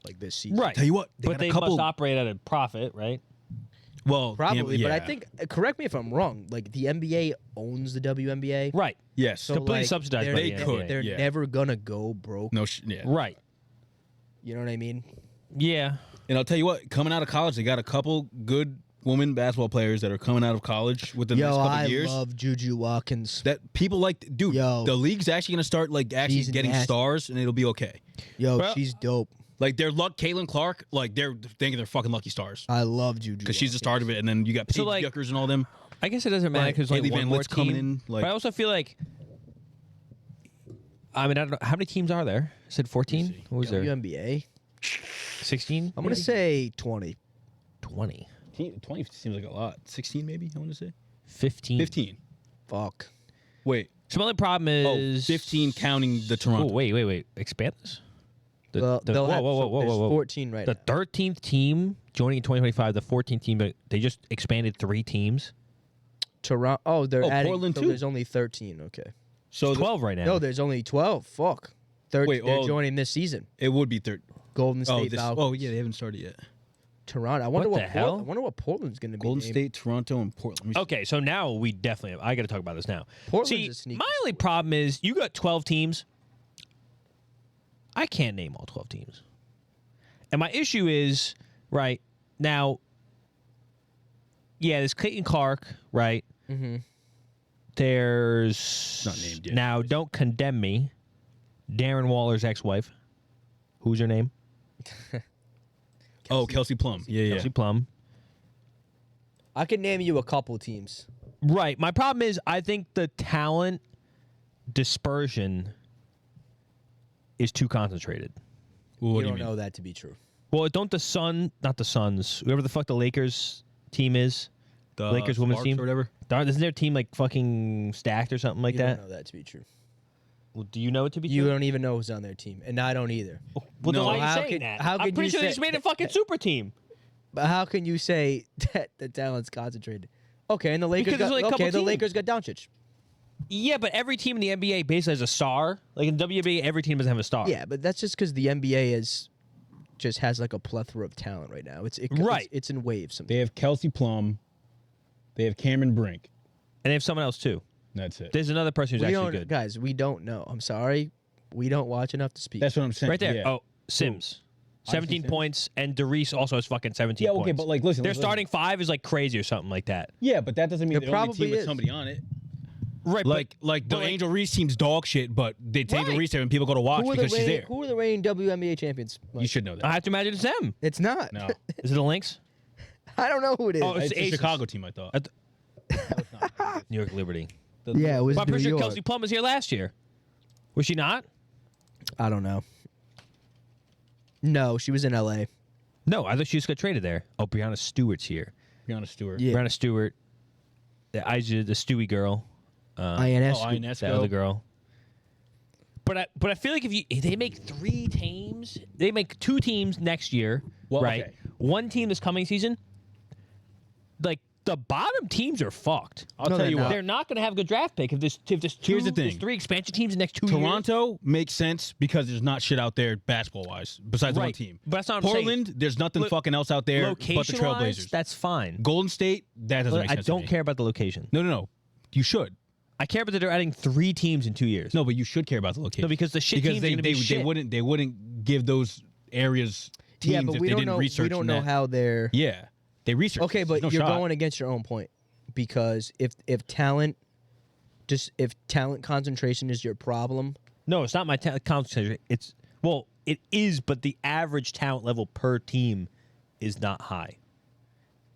like this season. Right. Tell you what, they But got they a couple. must operate at a profit, right? Well, Probably, but I yeah. think correct me if I'm wrong. Like the NBA owns the WNBA, Right. yes. So Completely like, subsidized they're- by They the could, NBA. They're yeah. never gonna go broke. No, yeah. Right. You know what I mean? Yeah. And I'll tell you what, coming out of college, they got a couple good women basketball players that are coming out of college within the Yo, next couple I years. love Juju Watkins. That people like, dude. Yo. The league's actually gonna start like actually She's getting nasty. stars, and it'll be okay. Yo, Well- she's dope. Like they're Caitlin Clark, like they're thinking they're fucking lucky stars I love Juju because she's the Watkins. start of it, and then you got Paige So, like- Yuckers and all them. I guess it doesn't matter Right. because like Haley one Van more Lit's team. coming in, like- but I also feel like, I mean, I don't know how many teams are there. I said 14. What was there? WNBA. 16. I'm gonna say 20. 20. 20 seems like a lot. 16 maybe. I want to say 15. 15. Fuck. Wait. Some other problem Oh, is 15 counting the Toronto. Oh, wait. Expand this. Well, they'll have, there's whoa. 14 right The now. 13th team joining in 2025. The 14th team, but they just expanded 3 teams. Toronto. Oh, they're Oh, adding. Portland so too? There's only 13. Okay. So 12 right now. No, there's only 12. Fuck. Wait, They're oh. joining this season. it would be 30. Golden State Falcons. Oh yeah, they haven't started yet. Toronto. I wonder What what, the hell? I wonder what Portland's gonna be. Golden named. State, Toronto, and Portland. Let me see. Okay, so now we definitely have, I got to talk about this now. Portland's See, a sneaky my only problem is you got 12 teams. I can't name all 12 teams. And my issue is, right, now, yeah, there's Clayton Clark, right? Mm-hmm. There's Not named yet. Now, don't condemn me. Darren Waller's ex-wife. Who's her name? Oh, Kelsey Plum. Yeah. Kelsey Plum. I can name you a couple teams. Right. My problem is I think the talent dispersion is too concentrated. Well, what you do you don't mean? know that to be true. Well, don't not the Suns, whoever the fuck the Lakers team is, The Lakers women's Sparks team or whatever. Isn't their team like fucking stacked or something like You that? don't know that to be true. Well, do you know it to be You true? don't even know who's on their team, and I don't either. Well, No. then why are How you saying could- that? how I'm could pretty you sure they say- just made a fucking super team. But how can you say that the talent's concentrated? Okay, and the Lakers Because there's got only a couple the teams. Lakers got Doncic. Yeah, but every team in the NBA basically has a star. Like in WNBA, every team doesn't have a star. Yeah, but that's just because the NBA just has like a plethora of talent right now. Right. It's in waves. Sometimes. They have Kelsey Plum. They have Cameron Brink. And they have someone else too. That's it. There's another person who's We actually don't, good. guys. We don't know. I'm sorry. We don't watch enough to speak. That's what I'm saying. Right there. Yeah. Oh, Sims. 17 Sims. points, and Darius also has fucking 17 Yeah, points. okay, but like, listen. Their listen. starting 5 is like crazy or something like that. Yeah, but that doesn't mean There they're only probably team with is. somebody on it. Right, Like the like- Angel Reese team's dog shit, but they take Angel Right. Reese there and people go to watch who are because the she's reigning, there. who are the reigning WNBA champions? You Like, should know that. I have to imagine it's them. It's not. No, Is it the Lynx? I don't know who it is. Oh, it's It's a Aces. Chicago team. I thought. New York Liberty. yeah, it was But I'm New pretty sure York. Kelsey Plum was here last year. Was she not? I don't know. No, she was in LA. No, I thought she just got traded there. Oh, Brianna Stewart's here. Brianna Stewart. Yeah. Brianna Stewart, the Stewie girl, INS. Oh, that Inesco. other girl. But I feel like if they make 3 teams, they make 2 teams next year, Well, right? okay. 1 team this coming season. Like the bottom teams are fucked. I'll No, tell they're you not. what. They're not going to have a good draft pick if there's Here's the thing. there's 3 expansion teams in the next 2 years. Toronto makes sense because there's not shit out there basketball wise besides one Right. team. But that's not what I'm saying. Portland, there's nothing Look, fucking else out there but the Location-wise, Trailblazers. that's fine. Golden State, that doesn't make I sense. to don't me. care about the location. No. You should. I care about that they're adding 3 teams in 2 years. No, but you should care about the location. No, because the shit because teams they, are gonna be they shit. wouldn't give those areas teams Yeah, but if we they don't didn't know. research. We don't know that. how they're. Yeah, they research. Okay, but There's no you're shot. going against your own point because if talent concentration is your problem, No, it's not my concentration. It is, but the average talent level per team is not high.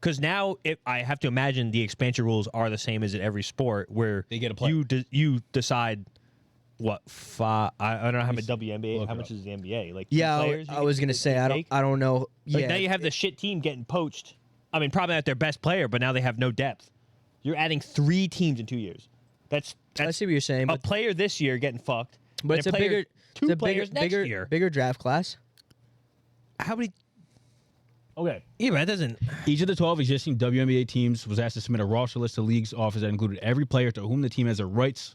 Because now, I have to imagine the expansion rules are the same as in every sport, where They get a player. you decide what 5. I don't know how much WNBA. Look How it much up. is the NBA? Like 2 yeah, players you I get was gonna to say I take? don't know. Like Yeah, now you have the shit team getting poached I mean, probably not their best player, but now they have no depth. You're adding 3 teams in 2 years. That's I see what you're saying, a but, player this year getting fucked. but it's a bigger, two it's a players bigger, next bigger, year. bigger draft class. How many? Okay. Yeah, but that doesn't. Each of the 12 existing WNBA teams was asked to submit a roster list to the league's office that included every player to whom the team has their rights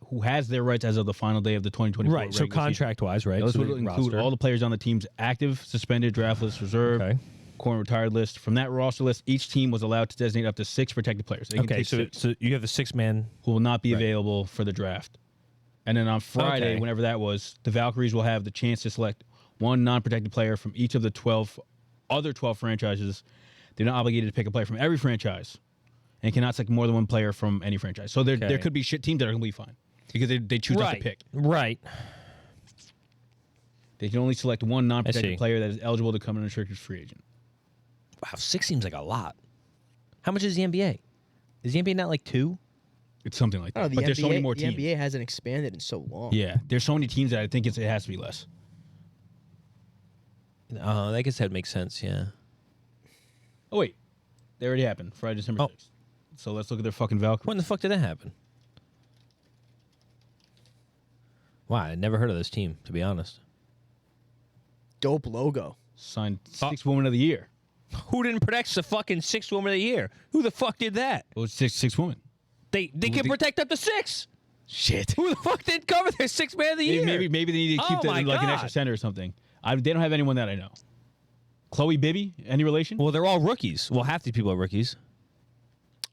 who has their rights as of the final day of the 2024 Right. So regular season. contract-wise, right? This So would the include roster. all the players on the team's active, suspended, draft list, reserve, Okay. current retired list. From that roster list, each team was allowed to designate up to 6 protected players. They can Okay, take so 6 so you have the 6-man. who will not be Right. available for the draft. And then on Friday, Okay. whenever that was, the Valkyries will have the chance to select one non-protected player from each of the 12 franchises. They're not obligated to pick a player from every franchise and cannot select more than one player from any franchise. So there Okay. could be shit teams that are completely fine because they choose not to pick. Right. They can only select one see. non-protected player that is eligible to become an unrestricted free agent. Wow, 6 seems like a lot. How much is the NBA? Is the NBA not like 2? It's something like Oh, that. the But NBA, there's so many more the teams. NBA hasn't expanded in so long. Yeah, there's so many teams that I think it has to be less. I guess that makes sense. Yeah. Oh, wait. They already happened. Friday, December Oh. 6th. So let's look at their fucking Valkyries. When the fuck did that happen? Wow, I never heard of this team, to be honest. Dope logo. Signed 6th Woman of the Year. Who didn't protect the fucking 6th woman of the year? Who the fuck did that? It was six women. They can protect up to 6. Shit. Who the fuck didn't cover their 6th man of the year? Maybe they need to keep Oh that my in like an God. extra center or something. They don't have anyone that I know. Chloe Bibby, any relation? Well, they're all rookies. Well, half these people are rookies.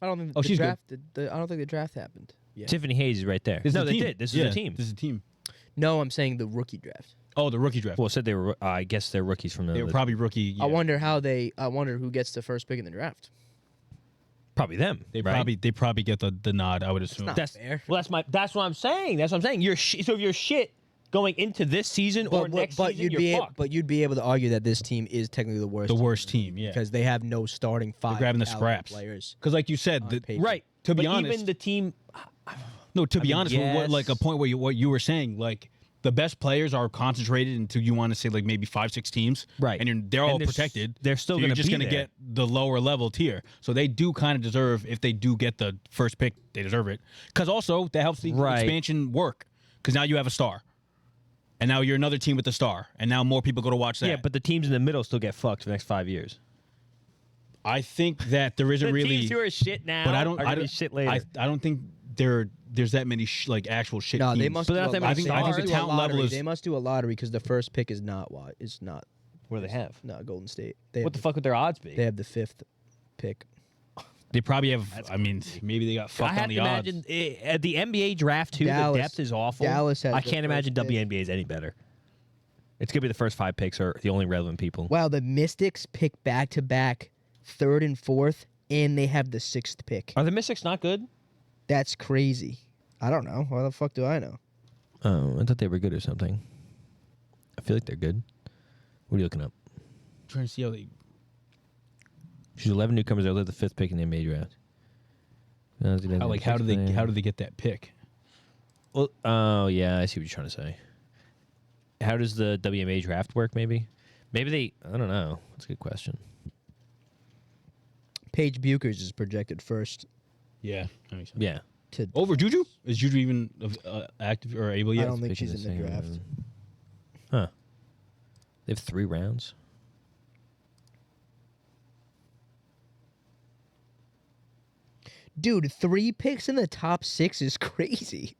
I don't think Oh, the she's draft. I don't think the draft happened. Yeah. Tiffany Hayes is right there. This is No, a they team. did. This Yeah, is a team. This is a team. No, I'm saying the rookie draft. Oh, the rookie draft. Well, it said they were. I guess they're rookies from the. They were probably rookie. Yeah. I wonder who gets the first pick in the draft. probably them. They right? probably get the nod. I would assume. not That's fair. Well, that's what I'm saying. That's what I'm saying. So if you're shit going into this season or next season, you're fucked. But you'd be able to argue that this team is technically the worst. The worst team. Yeah. because they have no starting 5 grabbing the caliber scraps. players. Because like you said, on the, paper. Right. To be but honest, even the team. no. To be mean, honest, what, like a yes. point where what you were saying, like the best players are concentrated into you want to say like maybe 5-6 teams, Right. And they're all And they're protected. they're still so gonna you're just be gonna there. get the lower level tier. So they do kind of deserve if they do get the first pick, they deserve it. Because also that helps the Right. expansion work. Because now you have a star, and now you're another team with a star, and now more people go to watch that. Yeah, but the teams in the middle still get fucked for the next 5 years. I think that there isn't The really. teams who are shit now but I don't. are I gonna be don't. shit later. I don't think there's that many like actual shit. No, teams. they must. But do they're not a that lot- many I think the do a talent level lottery. is. They must do a lottery because the first pick is not what is not. What do they have? No, Golden State. They What have the fuck would their odds be? They have the 5th pick. They probably have. I mean, maybe they got I fucked have on to the odds. imagine at the NBA draft too. Dallas- the depth is awful. Dallas has I the can't first imagine pick. WNBA is any better. It's gonna be the first 5 picks are the only relevant people. Wow, the Mystics pick back to back, 3rd and 4th, and they have the 6th pick. Are the Mystics not good? That's crazy. I don't know. How the fuck do I know? Oh, I thought they were good or something. I feel like they're good. What are you looking up? trying to see how they. She's 11 newcomers. They're the 5th pick in the NBA draft. How do they get that pick? Well, oh yeah, I see what you're trying to say. How does the WNBA draft work? Maybe they. I don't know. That's a good question. Paige Buchers is projected first Yeah, that makes sense. Yeah. to. Over Juju? Is Juju even active or able I yet? don't think Picking she's in the same draft. round. Huh. They have 3 rounds. Dude, 3 picks in the top 6 is crazy.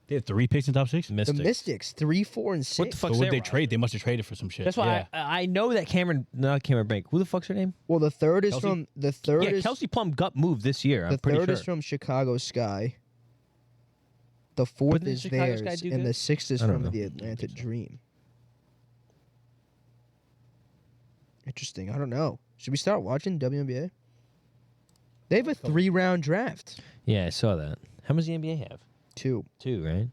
They have 3 picks in top 6. Mystics. The Mystics, 3, 4, and 6. What the So fuck's would their they roster? trade? They must have traded for some shit. That's why Yeah. I know that not Cameron Brink. Who the fuck's her name? Well, the third is Kelsey? from the third Yeah, is Kelsey Plum got moved this year. I'm the pretty third sure. is from Chicago Sky. The 4th Wouldn't the is Chicago theirs, Sky do and good? the 6th is I don't from know. the Atlanta Dream. Interesting. I don't know. Should we start watching WNBA? They have a 3-round draft. Yeah, I saw that. How much does the NBA have? 2. 2, right?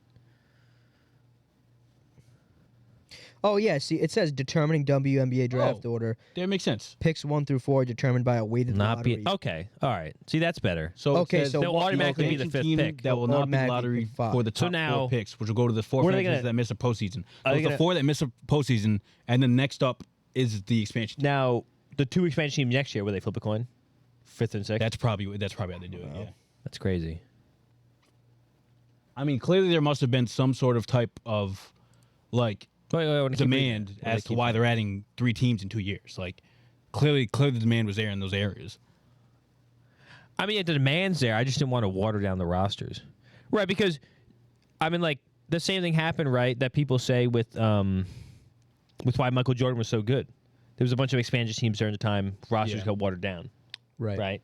Oh yeah, see, it says determining WNBA draft Oh. order. That makes sense. Picks 1 through 4 are determined by a weighted Not lottery. be okay. All right. See, that's better. So it Okay, says so They'll what- automatically be the expansion 5th team pick. that will not be Automatically lottery pick 5. for the So top now- 4 picks, which will go to the 4 What are they franchises gonna- that miss a postseason. Are So they the gonna- 4 that miss a postseason, and then next up is the expansion team. Now, The 2 expansion teams next year, where they flip a coin, 5th and 6th. That's probably how they do it. Yeah. That's crazy. I mean, clearly there must have been some sort of type of like demand as to why they're adding 3 teams in 2 years. Like clearly the demand was there in those areas. I mean, the demand's there. I just didn't want to water down the rosters, right? Because I mean, like the same thing happened, right? That people say with why Michael Jordan was so good. There was a bunch of expansion teams during the time rosters got watered down, right?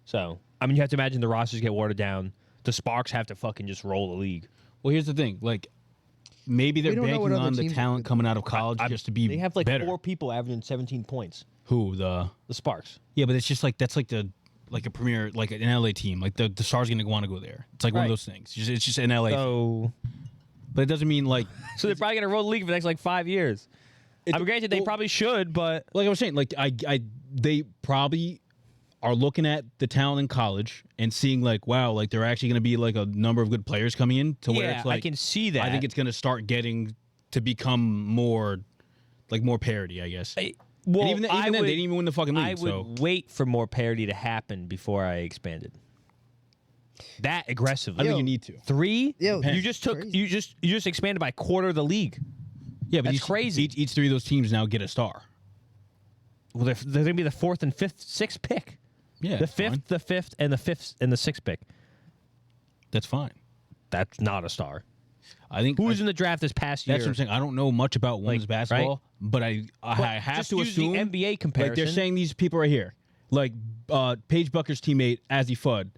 So I mean, you have to imagine the rosters get watered down. The Sparks have to fucking just roll the league. Well, here's the thing. Like, maybe they're banking on the talent coming out of college just to be They have like better. 4 people averaging 17 points. Who? The Sparks. Yeah, but it's just like that's like a premier, like an LA team. Like the Stars going to want to go there. It's like one of those things. It's just an LA thing. But it doesn't mean like... So they're probably going to roll the league for the next like 5 years. I mean, granted, they probably should, but... Like I was saying, like they probably are looking at the talent in college and seeing like, wow, like there are actually going to be like a number of good players coming in to where it's like... I can see that. I think it's going to start getting to become more parity, I guess. Well, and even then, they didn't even win the fucking league. I would wait for more parity to happen before I expanded. That aggressively. I think you need to. 3? Yeah, you just expanded by a quarter of the league. Yeah, but that's crazy. Each 3 of those teams now get a star. Well, they're going to be the 4th and 5th, 6th pick. Yeah, the 5th, and the 6th pick. That's fine. That's not a star. I think who was in the draft this past year? That's what I'm saying. I don't know much about women's basketball, but I have to assume the NBA comparison. Like they're saying these people right here, like Paige Bucker's teammate Azzy Fudd,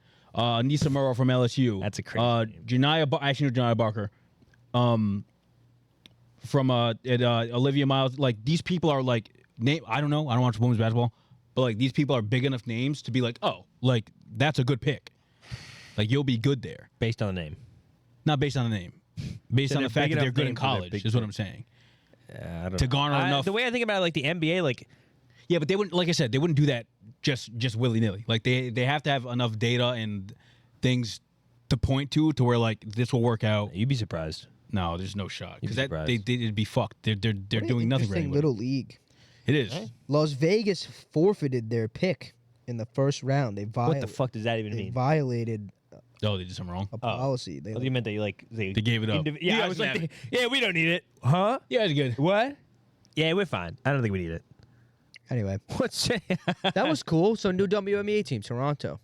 Nisa Murrow from LSU. That's a crazy name. Janiyah Barker, from Olivia Miles. Like these people are like name. I don't know. I don't watch women's basketball, but like these people are big enough names to be like, oh, like that's a good pick. Like you'll be good there based on the name, not based on the name. Based on the fact that they're good in college, is what I'm saying. I don't to know. garner enough. The way I think about it, like the NBA, like yeah, but they wouldn't. Like I said, they wouldn't do that just willy nilly. Like they have to have enough data and things to point to where like this will work out. You'd be surprised. No, there's no shot because it'd be fucked. They're doing nothing right. Little league. It is. Right. Las Vegas forfeited their pick in the first round. What the fuck does that even mean? Violated. Oh, they did something wrong. A policy. They you meant they gave it up. Yeah, I was like, yeah, we don't need it, huh? Yeah, it's good. What? Yeah, we're fine. I don't think we need it. Anyway, what's that was cool. So new WNBA team, Toronto.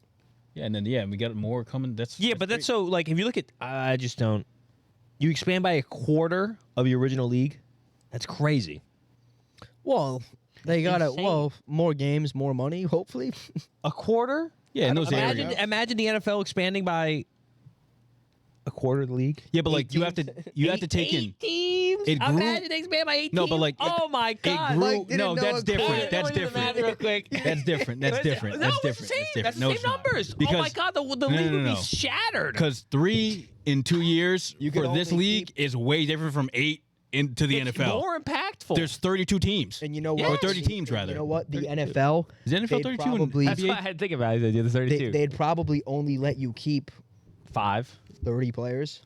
Yeah, and then we got more coming. That's that's so like if you look at I just don't. You expand by a quarter of your original league. That's crazy. Well, they got more games, more money. Hopefully, a quarter. Yeah, in those areas. Imagine the NFL expanding by a quarter of the league. Yeah, but like you have to take in 8 teams. Imagine they expand by 8 teams. No, but like oh my god, it grew. No, that's different. That's different. Real quick. That's different. That's different. No, That's it's different. the same. That's No, the it's same not. numbers. Because, oh my god, the league would be shattered. Because 3 in 2 years for this league is way different from 8 into the NFL. More impactful. There's 32 teams. And you know what? Or 30 teams, rather. You know what? The NFL. Is the NFL 32? Probably, that's why I had to think about it. The 32. They'd probably only let you keep 30 players.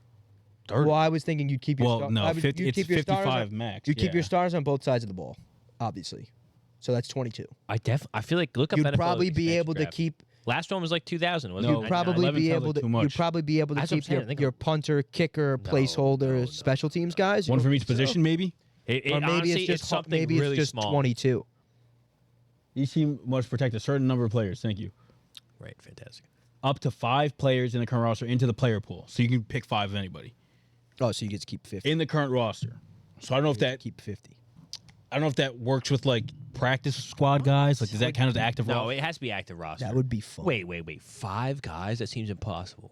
30? Well, I was thinking you'd keep your Well, no, it's 55 max. You keep your stars on both sides of the ball, obviously. So that's 22. I feel like look up You'd NFL probably be able draft. to keep. Last one was like 2000, wasn't No, it? You'd probably be 11 able to. too much. You'd probably be able to That's what I'm keep saying. your punter, kicker, placeholder, special teams guys. One from each position, maybe. Or maybe honestly, it's just something maybe really it's just small. 22. Each team must protect a certain number of players. Thank you. Right, fantastic. Up to 5 players in the current roster into the player pool, so you can pick 5 of anybody Oh, so you get to keep 50. in the current roster. So I don't know if that Keep 50. I don't know if that works with like practice squad guys. Like, does that count as active No, roster? it has to be active roster. That would be fun. Wait. 5 guys? That seems impossible.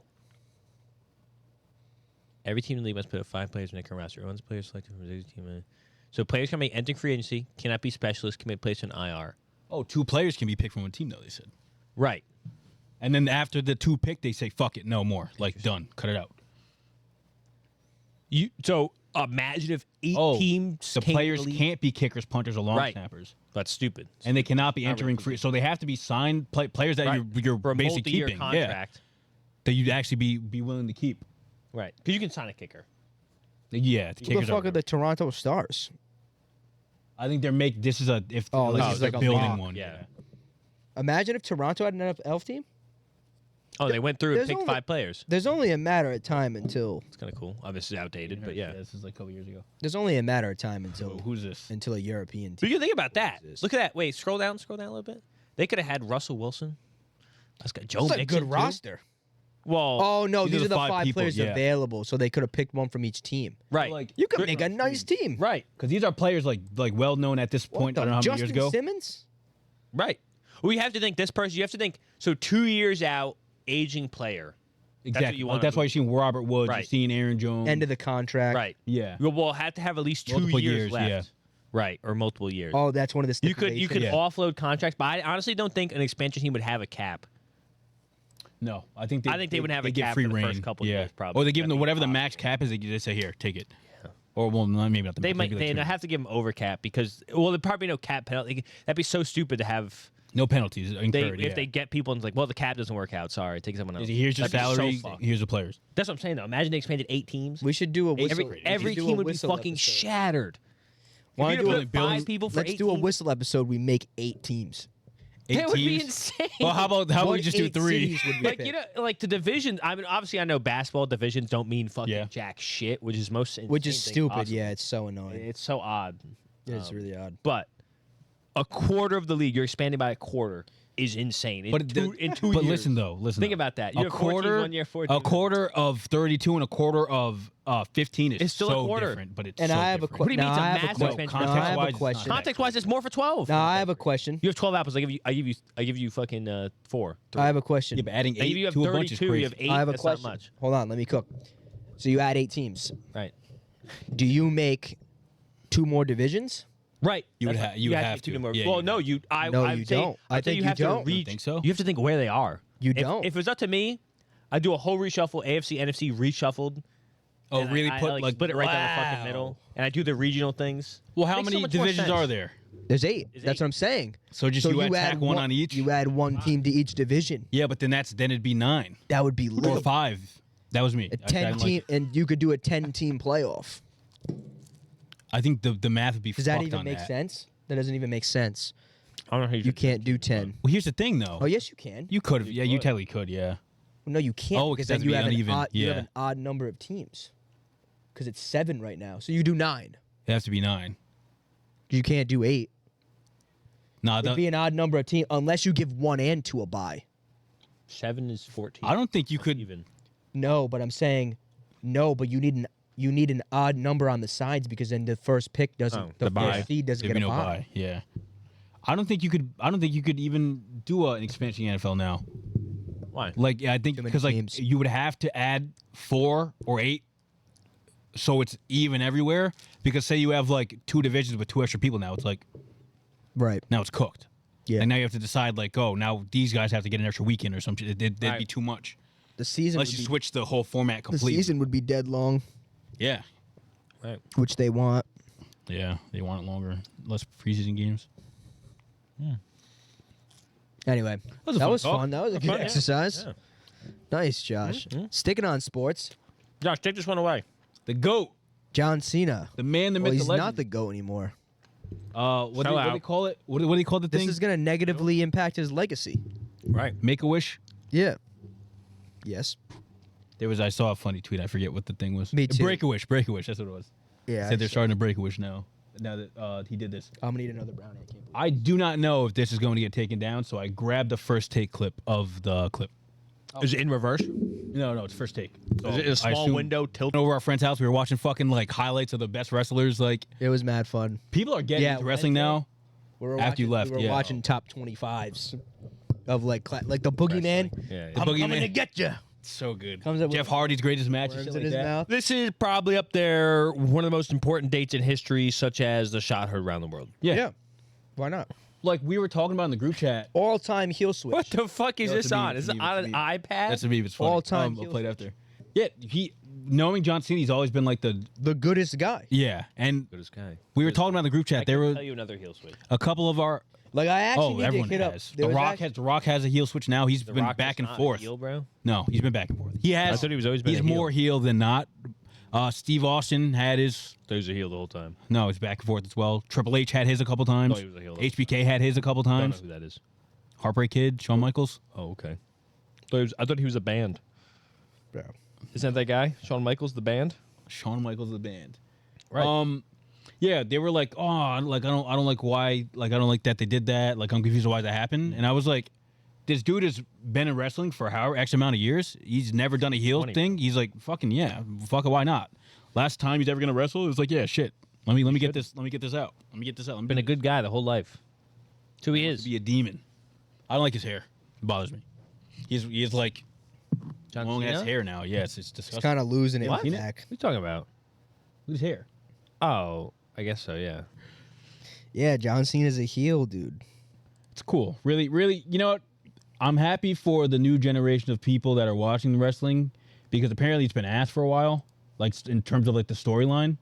Every team in the league must put up 5 players in their current roster. Everyone's players selected from the team. So players can be entering free agency, cannot be specialists, can be placed on IR. Oh, 2 players can be picked from one team, though, they said. Right. And then after the 2 pick, they say, fuck it, no more. Like, done. Cut it out. So imagine if 8 teams the came players to the league. can't be kickers, punters, or long snappers. That's stupid. And they cannot be entering free. So they have to be signed players that you're For a basically multi-year keeping. contract. Yeah. That you'd actually be willing to keep. Right. Because you can sign a kicker. Yeah. The Who the kickers fuck are are the Toronto Stars? I think this is a if Oh, this this is is like like a a building mock. one. Yeah. Imagine if Toronto had an elf team. Oh, they went through and There's picked only- 5 players. There's only a matter of time until It's kind of cool. Obviously outdated, but yeah. This is like a couple years ago. there's only a matter of time until Who's this? a European But team. you think about that. This. Look at that. Wait, scroll down a little bit. They could have had Russell Wilson. That's got Joe It's a Mixon, good too. roster. Well, Oh no, these are the 5 people, players yeah. available, so they could have picked one from each team. right. Like You could make a nice team. Right. because these are players like well known at this point. I don't know how many Justin years ago. Simmons? Right. Well, you have to think this person. You have to think. So 2 years out, aging player. Exactly. you Like, wanna that's why do. you're seeing Robert Woods. You're Right. seeing Aaron Jones. End of the contract. Right. Yeah. We'll have to have at least 2 Multiple years years, left. yeah. Right. Or multiple years. Oh, that's one of the you could stipulations. Yeah. offload contracts, but I honestly don't think an expansion team would have a cap. No, I think they would have a get cap free for the reign. first couple yeah. years, probably. Or they give them That'd be whatever the awesome. max cap is. They just say here, take it. Or well, maybe not the They max, might. maybe They like 2. have to give them over cap because there'd probably be no cap penalty. That'd be so stupid to have. No penalties incurred. If they get people and it's like, well, the cap doesn't work out. Sorry, take someone else. Here's your That'd be so salary. fucked. Here's the players. That's what I'm saying though. Imagine they expanded 8 teams. We should do a whistle. Every we should do team a would be whistle fucking episode. shattered. Wanna If do you a- put 5 people for Let's 8 do a teams, whistle episode. We make 8 teams. 8 That would be teams. insane. Well, how about we What just do 8 3? cities would we Like pick? you know, like the division. I mean, obviously, I know basketball divisions don't mean fucking Yeah. jack shit, which is most Which is insane thing stupid. possible. Yeah, it's so annoying. It's so odd. It's really odd. But a quarter of the league, you're expanding by a quarter, is insane. In two But years. listen though, Think about that. You A have 14 quarter, 1 year, 14 a quarter of 32 and a quarter of 15 is It's still a so quarter. different. But it's And so I have a different. What do you mean? Now, It's a I have a massive que- expansion. now, I have Context-wise, a it's not question. that Context-wise, it's more for 12. Now I have a question. You have 12 apples. I give you fucking 4. 3. I have a question. Yeah, but adding I 8 give you have to a bunch is 32. crazy. You have 8. I have a That's question. not much. Hold on, let me cook. So you add 8 teams. Right. Do you make 2 more divisions? Right. You would That's ha- what- you would to have get two to. more. Yeah, well, you'd no, have you. I No, I'd you say, don't. I I'd say think you you have don't. to reach. think so? You have to think where they are. You If- don't. If it was up to me, I'd do a whole reshuffle. AFC, NFC reshuffled. Oh, and really? I Put like split it right down the fucking middle, and I do the regional things. Well, how Makes so many much more divisions sense. are there? There's 8. Is That's 8. what I'm saying. So just you add tack one on each. You add 1 team to each division. Yeah, but then it'd be 9 That would be or lit. 5. That was me. A 10 team, and you could do a 10 team playoff. I think the math would be. Does that fucked even on make that. sense? That doesn't even make sense. I don't know how You can't do 10. Well, here's the thing though. Oh yes, you can. You could have. Yeah, you could. technically could. Yeah. No, you can't. Oh, because because then you that'd have be an uneven. odd. You have Yeah. an odd number of teams. Because it's 7 right now, so you do 9. It has to be 9. You can't do 8. No, It'd be an odd number of teams unless you give 1 and 2 a bye. 7 is 14. I don't think you could. even. No, but I'm saying no, but you need an odd number on the sides because then the first pick doesn't. Oh, the the bye. first seed doesn't There'd get be a no bye. bye. Yeah. I don't think you could. I don't think you could even do an expansion in the NFL now. Why? Like, I think Too many because like teams. you would have to add 4 or 8, so it's even everywhere. Because say you have like 2 divisions with 2 extra people now, it's like Right. now it's cooked. Yeah. And now you have to decide like, oh, now these guys have to get an extra weekend or something. That'd be Right. too much. The season. Unless would you be, switch the whole format the completely. season would be dead long, Yeah. Right. which they want. Yeah. They want it longer, less preseason games. Anyway, was a that fun was talk. fun. That was a good fun, yeah. exercise. Yeah. Nice, Josh. Sticking on sports, Josh, take this one away. The GOAT, John Cena. the man, the Well, myth, he's the legend. not the GOAT anymore. What do Sell they out. call it? What do they call the This thing? is going to negatively impact his legacy. Right. Make a wish. Yeah. Yes. I saw a funny tweet. I forget what the thing was. Me too. Break a wish. Break a wish. That's what it was. Yeah. Said they're starting to break a wish now. Now that he did this. I'm going to eat another brownie. I can't believe I do not know if this is going to get taken down, so I grabbed the first take clip of the clip. Is it in reverse? No, it's first take. So Is it a I small assume- window tilt? Over our friend's house, we were watching fucking like highlights of the best wrestlers. Like it was mad fun. people are getting Yeah, into wrestling Wednesday. now. We were After you left, we were yeah. watching top 25s of like the Boogeyman. Yeah. The I'm Boogeyman. coming to get you. So good. Comes up with Jeff Hardy's greatest match and Worms shit in like his that. mouth. This is probably up there, one of the most important dates in history, such as the shot heard around the world. Yeah. Why not? Like we were talking about in the group chat. All-time heel switch. What the fuck is No, it's this a meme, on? it's Is a it meme, on it's an a meme. iPad? That's a meme. It's funny. All-time I'll heel play it switch. after. Yeah, knowing John Cena, he's always been like the goodest guy. and Good as guy. we were talking about in the group chat. I There can were tell you another heel switch. a couple of our Like I actually need to everyone hit up. has. there was act- The Rock has a heel switch now. He's The been Rock back is and not forth. Heel, bro. No, he's been back and forth. He has. I thought he was always been He's a heel. more heel than not. Steve Austin had his. He was a heel the whole time. No, it's back and forth as well. Triple H had his a couple times. Oh, he was a heel. HBK had his a couple I don't times. know who that is. Heartbreak Kid, Shawn Michaels. Oh, okay. I thought he was a band. Bro. Isn't that guy? Shawn Michaels, the band? Shawn Michaels, the band. Right. Yeah, they were like, oh, like I don't like why, like I don't like that they did that. Like I'm confused why that happened. And I was like, this dude has been in wrestling for however X amount of years. He's never done a heel 20. thing. He's like, fucking yeah, fuck it, why not? Last time he's ever gonna wrestle, it was like, yeah, shit. Let me get this out. Let me get this out. Been a good guy the whole life. It's who he is. To be a demon. I don't like his hair. It bothers me. He has like John long ass Cena? hair now. Yes, it's He's disgusting. kind of losing it What? back. What are you talking about? Look at his hair. Oh, I guess so, yeah. Yeah, John Cena's a heel, dude. It's cool. Really, really, you know what? I'm happy for the new generation of people that are watching the wrestling because apparently it's been asked for a while, like in terms of like the storyline.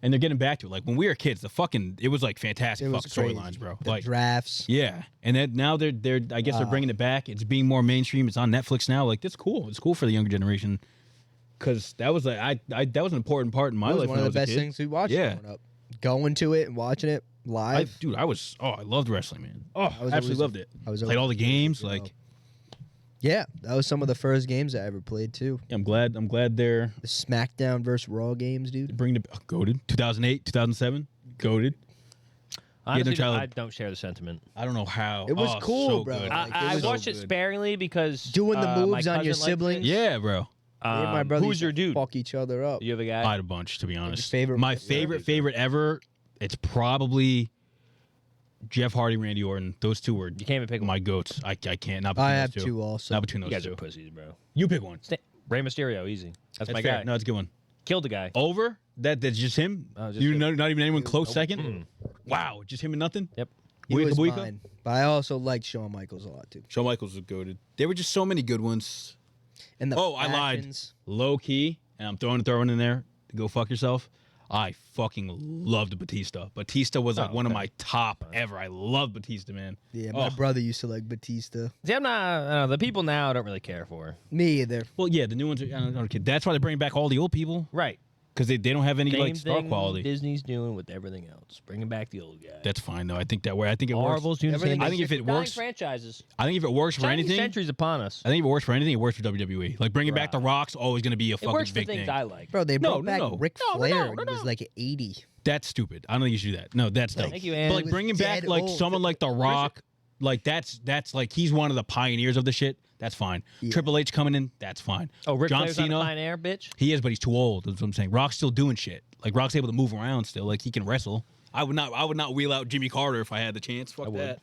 And they're getting back to it. Like when we were kids, it was like fantastic It was fucking crazy. storylines, bro. The Like drafts. yeah. And then now they're I guess they're bringing it back. It's being more mainstream. It's on Netflix now. Like that's cool. It's cool for the younger generation. Cause that was like that was an important part in my It was life. one when of the I was best a kid. things we watched Yeah. growing up. Going to it and watching it live. I loved wrestling, man. Oh, I was absolutely always loved it. I was Played all the always- games. you know. Like Yeah, that was some of the first games I ever played too. I'm glad they're The SmackDown versus Raw games, dude. bringing it. Goated. 2008, 2007. Goated. Honestly, child- I don't share the sentiment. I don't know how. It was Oh, cool, so bro. good. Like, I was watched so it good. sparingly because Doing the my moves on your cousin liked it. siblings. Yeah, bro. Me and my brother who's used your to dude? Fuck each other up. You have a guy? I had a bunch, to be honest. favorite My wrestler? favorite ever. It's probably Jeff Hardy, Randy Orton. Those two were You can't even pick one. my goats. I can't. Not between I those have two. two also. Not between You those guys two. are pussies, bro. You pick one. Rey Mysterio, easy. That's my fair. guy. No, it's a good one. Killed the guy. Over? That's just him? Oh, just you him. know, not even anyone close second? Wow, just him and nothing? Yep. He Buika was Buika? mine, but I also liked Shawn Michaels a lot too. Shawn Michaels was goated. There were just so many good ones. And the I lied. factions. Low key, and I'm throwing in there to go fuck yourself. I fucking loved Batista. Batista was like one of my top ever. I love Batista, man. Yeah, my Oh. brother used to like Batista. See, I'm not. I don't know, the people now I don't really care for. Me either. Well, yeah, the new ones are. I don't know, kid. That's why they're bringing back all the old people Right. because they don't have any Same like star thing quality. Disney's doing with everything else, bringing back the old guy. That's fine though. I think that way. I think it Marvel's works. doing the Everything same. I think if it Dying works, franchises. I think if it works for Chinese anything, century's upon us. I think if it works for anything, it works for WWE. Like bringing back the Right. Rock's always going to be a It fucking works for big things thing. I like. Bro, they No, brought back no. Ric No, Flair no, and he was like 80. That's stupid. I don't think you should do that. No, that's dumb. Thank you, But Ann. like was bringing back dead like old. someone like The Rock, like that's like he's one of the pioneers of the shit. That's fine. Yeah. Triple H coming in, that's fine. Oh, Ric John Flair's not a Cena, pioneer, bitch. he is, but he's too old. That's what I'm saying. Rock's still doing shit. Like Rock's able to move around still. Like he can wrestle. I would not wheel out Jimmy Carter if I had the chance. Fuck would. that.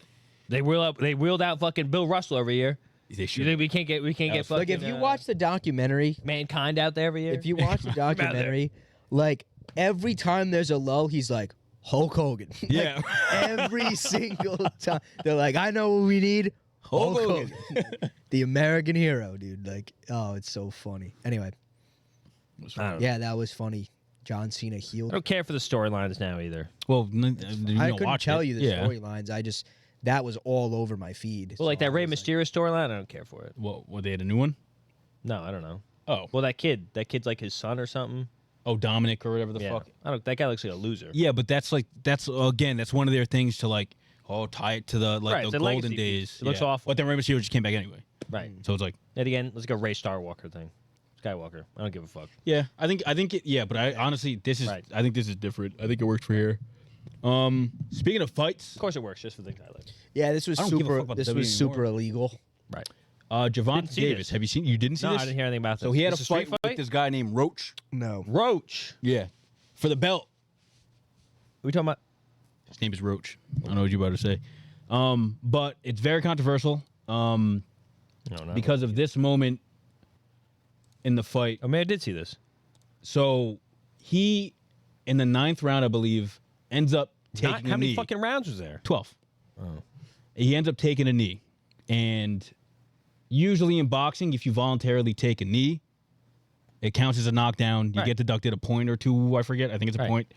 They wheeled out fucking Bill Russell every year. They You should. think we can't get fucking Like if you watch the documentary, Mankind out there every year? if you watch the documentary, like every time there's a lull, he's like Hulk Hogan. Like, Yeah. every single time they're like, I know what we need. Hulk Hogan. The American hero, dude. Like, oh, it's so funny. Anyway, I don't know. yeah, that was funny. John Cena I healed. don't care for the storylines now either. Well, you I don't couldn't watch tell it. you the Yeah. storylines. That was all over my feed. Well, like So that I Rey was Mysterio storyline, I don't care for it. Well, they had a new one. No, I don't know. Oh, Well, that kid's like his son or something. Dominic or whatever the Yeah, fuck. I don't. That guy looks like a loser. Yeah, but that's one of their things to like, tie it to the Right, the it's a golden legacy days. piece. It looks Yeah. awful. But then Rey Mysterio just came back anyway, Right. so it's like, And again, let's go Ray Starwalker thing. Skywalker. I don't give a fuck. yeah, I think but I honestly, Right. I think this is different. I think it works for here. Speaking of fights, Of course, it works just for things I like. Yeah, this was I don't give a super. fuck about This WWE was super anymore. illegal. Right. Gervonta Didn't see Davis. this. Have you seen? You didn't see No, this? I didn't hear anything about this. So he had This a a street fight with this guy named Roach. No. Roach. Yeah, for the belt. Are we talking about? His name is Roach. I don't know what you're about to say. But it's very controversial. No, Because of this moment in the fight. I mean, I did see this. So he, in the 9th round, I believe, ends up taking How a many knee. fucking rounds was there? 12. He ends up taking a knee. And usually in boxing, if you voluntarily take a knee, it counts as a knockdown. You Right. get deducted a point or two, I forget. I think it's a Right. point.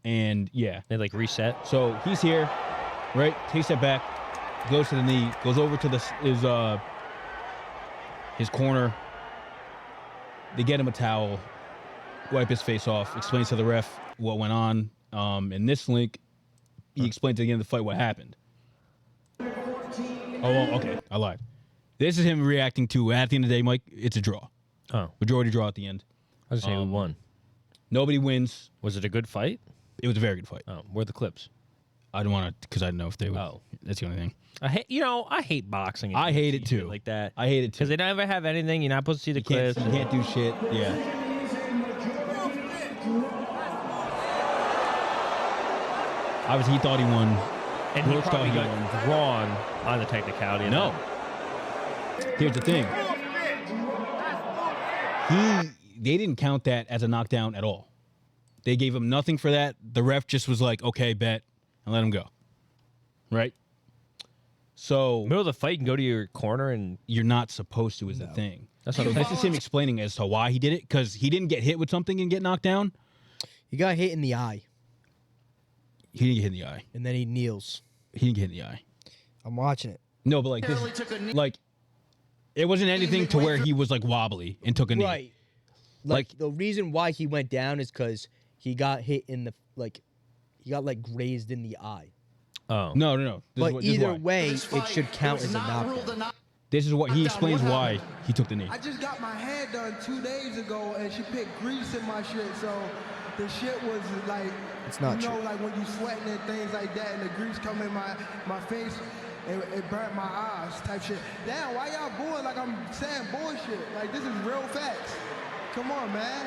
And yeah. They like reset. So he's here, right? Takes it back, goes to the knee, goes over to his corner. They get him a towel. wipe his face off, explains to the ref what went on. In this link, he explains at the end of the fight what happened. Oh, well, okay. I lied. This is him reacting to, at the end of the day, Mike, it's a draw. Oh. Majority draw at the end. I was saying who won. Nobody wins. Was it a good fight? It was a very good fight. Oh, where are the clips? I don't want to, because I don't know if they would. Oh. That's the only thing. I hate boxing. I hate it too. Like that. I hate it too. Because they never have anything. You're not supposed to see the clips. You can't do shit. Yeah. Obviously, he thought he won. And he Roach probably thought he got drawn on the technicality. No. Here's the thing. They didn't count that as a knockdown at all. They gave him nothing for that. The ref just was like, okay, bet, and let him go. Right? So Middle of the fight, you can go to your corner and you're not supposed to is the thing. That's what I'm This is him explaining as to why he did it, because he didn't get hit with something and get knocked down. He got hit in the eye, He didn't get hit in the eye. and then he kneels. He didn't get hit in the eye. I'm watching it. No, but like this, like it wasn't anything to where he was like wobbly and took a knee. Right. Like the reason why he went down is because he got hit in the he got grazed in the eye. Oh. No. But either way, it should count as a knockdown. This is what he explains why he took the knee. I just got my hair done 2 days ago, and she picked grease in my shit, so the shit was like, It's not you know, true. like when you sweating and things like that, and the grease come in my face, it burnt my eyes type shit. Damn, why y'all booing like I'm saying bullshit? Like, this is real facts. Come on, man.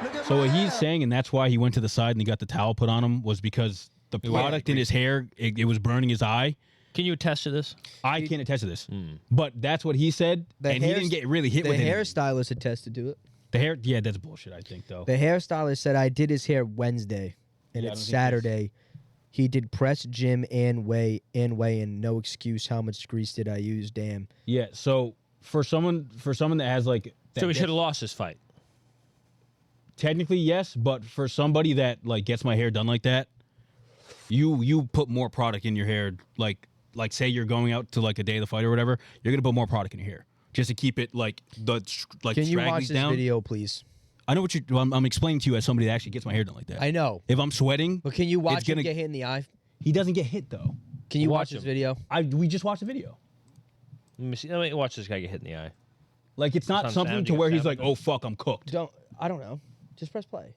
Look at So my what he's hair. saying, and that's why he went to the side and he got the towel put on him, was because the product in his hair, it was burning his eye. Can you attest to this? I can't attest to this, but that's what he said, and he didn't get really hit with The it. hairstylist attested to it. The hair, yeah, that's bullshit. I think though. The hairstylist said I did his hair Wednesday, and Yeah, I it's don't think Saturday. He did press, gym, and weigh, and no excuse. How much grease did I use? Damn. Yeah. So for someone that has like, So he should have lost this fight. technically yes, but for somebody that like gets my hair done like that, you put more product in your hair. Like say you're going out to like a day of the fight or whatever, you're gonna put more product in your hair just to keep it like Can you watch stragglies this down. video, please? I know what you. I'm explaining to you as somebody that actually gets my hair done like that. I know. If I'm sweating, But can you it's watch him gonna- get hit in the eye? he doesn't get hit though. Can you Watch watch this him. video? We just watched the video. Let me see. Let me watch this guy get hit in the eye. Like it's not Some something sound to you where got he's sound like, oh fuck, I'm cooked. I don't know. Just press play.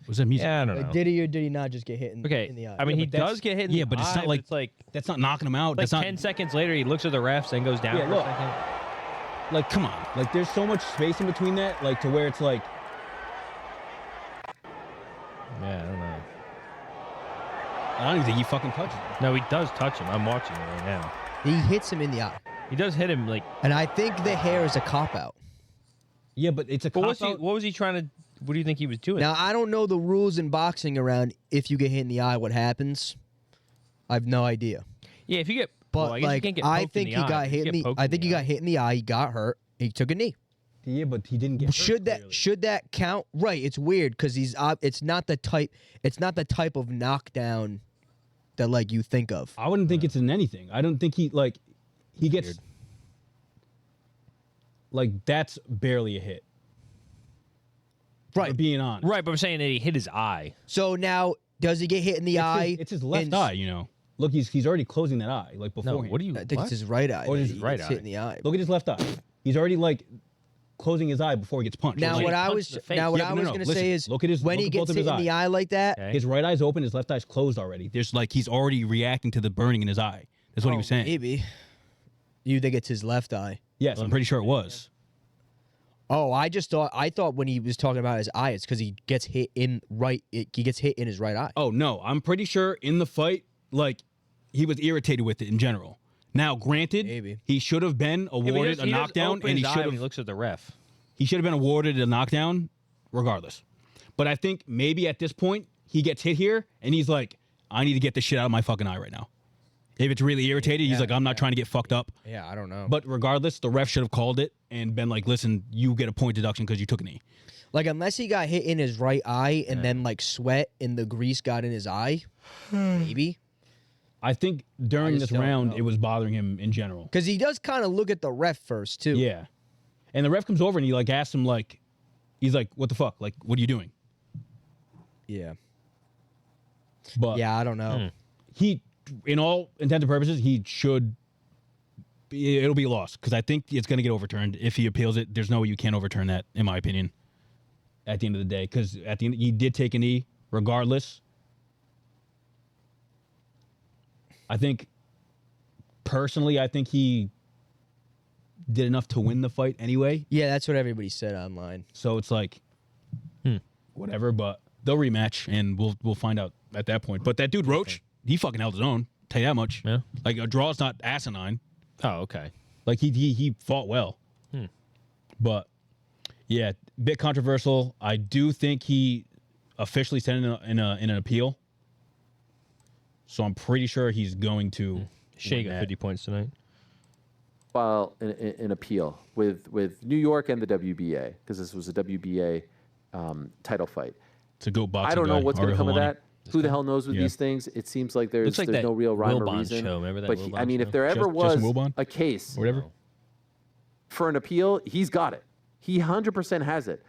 Was that music? Yeah, I don't know. Like, did he or did he not just get hit in the eye? I mean, he but that's- does get hit in yeah, the but it's eye, not like- it's like That's not knocking him out. That's not 10 seconds later, he looks at the refs and goes down Yeah, for look. a second. like come on. Like there's so much space in between that, like to where it's like Yeah, I don't know. I don't even think he fucking touched him. No, he does touch him. I'm watching it right now. He hits him in the eye. He does hit him like. And I think the hair is a cop-out. Yeah, but it's a But cop out. what was he trying to? What do you think he was doing? Now, I don't know the rules in boxing around if you get hit in the eye, what happens. I have no idea. Yeah, if you get. But well, I guess you can't get I poked think in he the eye. got If hit you in get the. poked I in think the he eye. got hit in the eye. He got hurt. He took a knee. Yeah, but he didn't get hurt. Should that count? Right. It's weird because it's not the type. It's not the type of knockdown that like you think of. I wouldn't think it's in anything. I don't think he gets Weird. like that's barely a hit. Right. For being honest. Right, but I'm saying that he hit his eye. So now, does he get hit in the eye? It's his left And- eye, you know. Look, he's already closing that eye like No, beforehand. what do you? I think what? it's his right eye. Or that his he right gets eye. hit in the eye. Look at his left eye. He's already like closing his eye before he gets punched. Now Like, what he I punched was the face. now what Yeah, I but no, was no, gonna listen, say is look at his- when look he at gets both of hit his in the eyes. eye like that. Okay. his right eye's open, his left eye's closed already. There's like he's already reacting to the burning in his eye. That's what he was saying. Maybe. You think it's his left eye? Yes, I'm pretty sure it was. Oh, I thought when he was talking about his eye, it's because he gets hit in he gets hit in his right eye. Oh no, I'm pretty sure in the fight, like he was irritated with it in general. Now, granted, Maybe. he should have been Yeah, but he awarded does- a he does knockdown, open and he his eye should when he have looks at the ref. been awarded a knockdown, regardless. But I think maybe at this point he gets hit here, and he's like, "I need to get this shit out of my fucking eye right now." If it's really irritated, he's like, "I'm not trying to get fucked up." Yeah, I don't know. But regardless, the ref should have called it and been like, "Listen, you get a point deduction because you took a knee." Like unless he got hit in his right eye and then like sweat and the grease got in his eye, maybe. I think during just this don't round, know. it was bothering him in general. Because he does kind of look at the ref first, too. Yeah. And the ref comes over and he like asks him like, he's like, what the fuck? Like, what are you doing? Yeah. But Yeah, I don't know. he, in all intents and purposes, he should, it'll be a loss. Because I think it's going to get overturned. If he appeals it, there's no way you can't overturn that, in my opinion, at the end of the day. Because at the end, he did take a knee regardless. I think, personally, I think he did enough to win the fight anyway. Yeah, that's what everybody said online. So it's like, whatever. But they'll rematch, and we'll find out at that point. But that dude Roach, he fucking held his own. Tell you that much. Yeah. Like a draw's not asinine. Oh, okay. Like he fought well. But yeah, bit controversial. I do think he officially sent in an appeal. So I'm pretty sure he's going to. Shea win got that. 50 points tonight. File an appeal with New York and the WBA because this was a WBA title fight. It's a goat boxing. I don't know guy, what's going to Ari come of Helwani. that. Who the hell knows with Yeah. these things? It seems like there's Looks like that no real rhyme or Wilbon reason. show. Remember that but Wilbon I mean, show? if there ever Justin was Wilbon? a case Or whatever. for an appeal, he's got it. He 100% has it.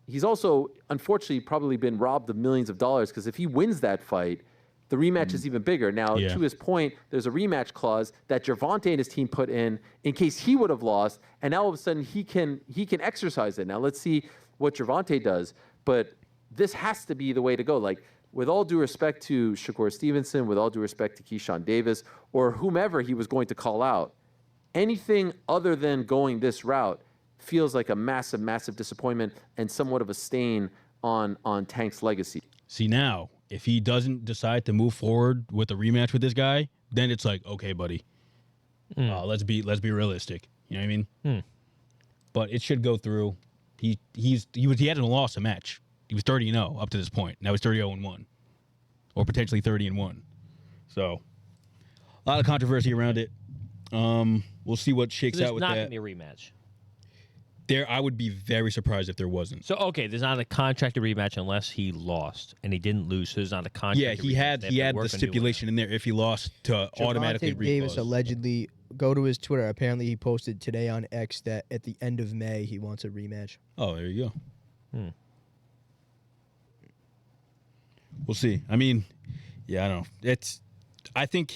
He's also, unfortunately, probably been robbed of millions of dollars because if he wins that fight, the rematch is even bigger. Now, Yeah. to his point, there's a rematch clause that Gervonta and his team put in case he would have lost, and now all of a sudden he can exercise it. Now let's see what Gervonta does, but this has to be the way to go. Like, with all due respect to Shakur Stevenson, with all due respect to Keyshawn Davis, or whomever he was going to call out, anything other than going this route feels like a massive, massive disappointment and somewhat of a stain on Tank's legacy. See, now, if he doesn't decide to move forward with a rematch with this guy, then it's like, okay, buddy, let's be realistic. You know what I mean? But it should go through. He hadn't lost a match. He was 30-0 up to this point. Now he's 30-0-1, or potentially 30-1. So, a lot of controversy around it. We'll see what shakes There's out with not that. going to be a rematch. I would be very surprised if there wasn't. So, okay, there's not a contracted rematch unless he lost, and he didn't lose, so there's not a contract. Yeah, he had the stipulation in there if he lost to automatically Gervonta Davis reclose. allegedly, go to his Twitter. Apparently, he posted today on X that at the end of May, he wants a rematch. Oh, there you go. We'll see. I mean, yeah, I don't know. I think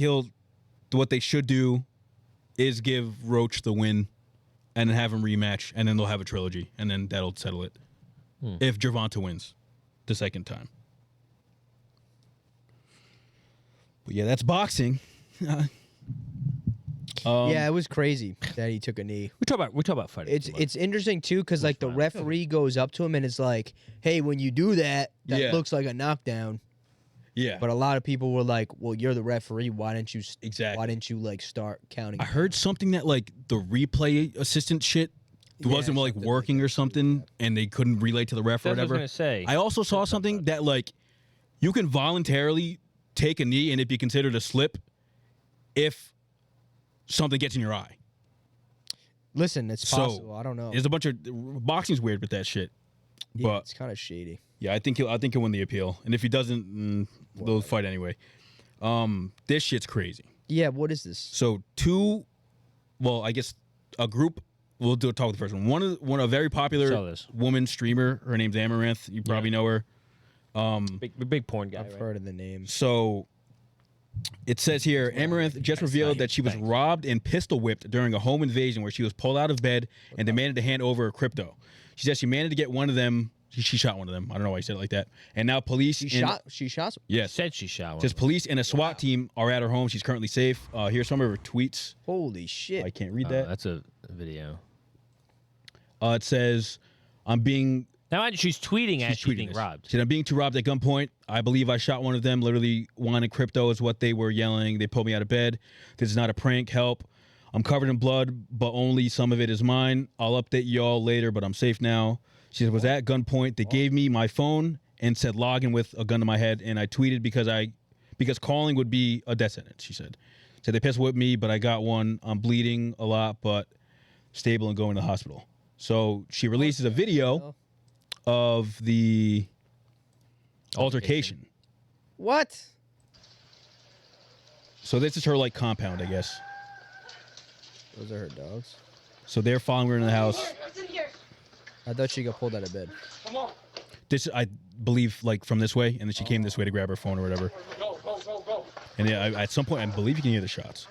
what they should do is give Roach the win and then have him rematch, and then they'll have a trilogy, and then that'll settle it. If Gervonta wins the second time. But yeah, that's boxing. Yeah, it was crazy that he took a knee. We talk about fighting. It's interesting too because like the referee goes up to him and is like, "Hey, when you do that, that Yeah. looks like a knockdown." Yeah. But a lot of people were like, "Well, you're the referee. Why didn't you? Exactly. Why didn't you like start counting?" I heard something that like the replay assistant shit wasn't like something working or something, and they couldn't relay to the ref or That's what I was whatever. gonna say. I also saw something that like you can voluntarily take a knee and it be considered a slip if something gets in your eye. Listen, it's So, possible. I don't know. There's a bunch of boxing's weird with that shit. Yeah, But it's kind of shady. yeah, I think he'll win the appeal, and if he doesn't, they'll fight anyway. This shit's crazy. Yeah, what is this? So I guess a group. We'll talk with the first one. A very Saw popular this. woman streamer. Her name's Amaranth. You probably know her. Big porn guy. I've right? heard of the name. So it says here, Amaranth just revealed that she was robbed and pistol whipped during a home invasion where she was pulled out of bed and demanded to hand over her crypto. She said she managed to get one of them. She shot one of them. I don't know why he said it like that. And now police. She shot. Yes. Said she shot one. Says police and a SWAT team are at her home. She's currently safe. Here's some of her tweets. Holy shit! I can't read that. That's a video. It says, I'm being. Now she's tweeting as she's being this. robbed. She said, I'm being too robbed at gunpoint. I believe I shot one of them. Literally wanted crypto is what they were yelling. They pulled me out of bed. This is not a prank. Help. I'm covered in blood, but only some of it is mine. I'll update y'all later, but I'm safe now. She said, was at gunpoint. They gave me my phone and said log in with a gun to my head. And I tweeted because calling would be a death sentence, she said. Said they pissed with me, but I got one. I'm bleeding a lot, but stable and going to the hospital. So she releases a video of the altercation. What? So this is her like compound, I guess. Those are her dogs. So they're following her in the house. I thought she got pulled out of bed. This I believe like from this way, and then she came this way to grab her phone or whatever. And yeah, at some point, I believe you can hear the shots.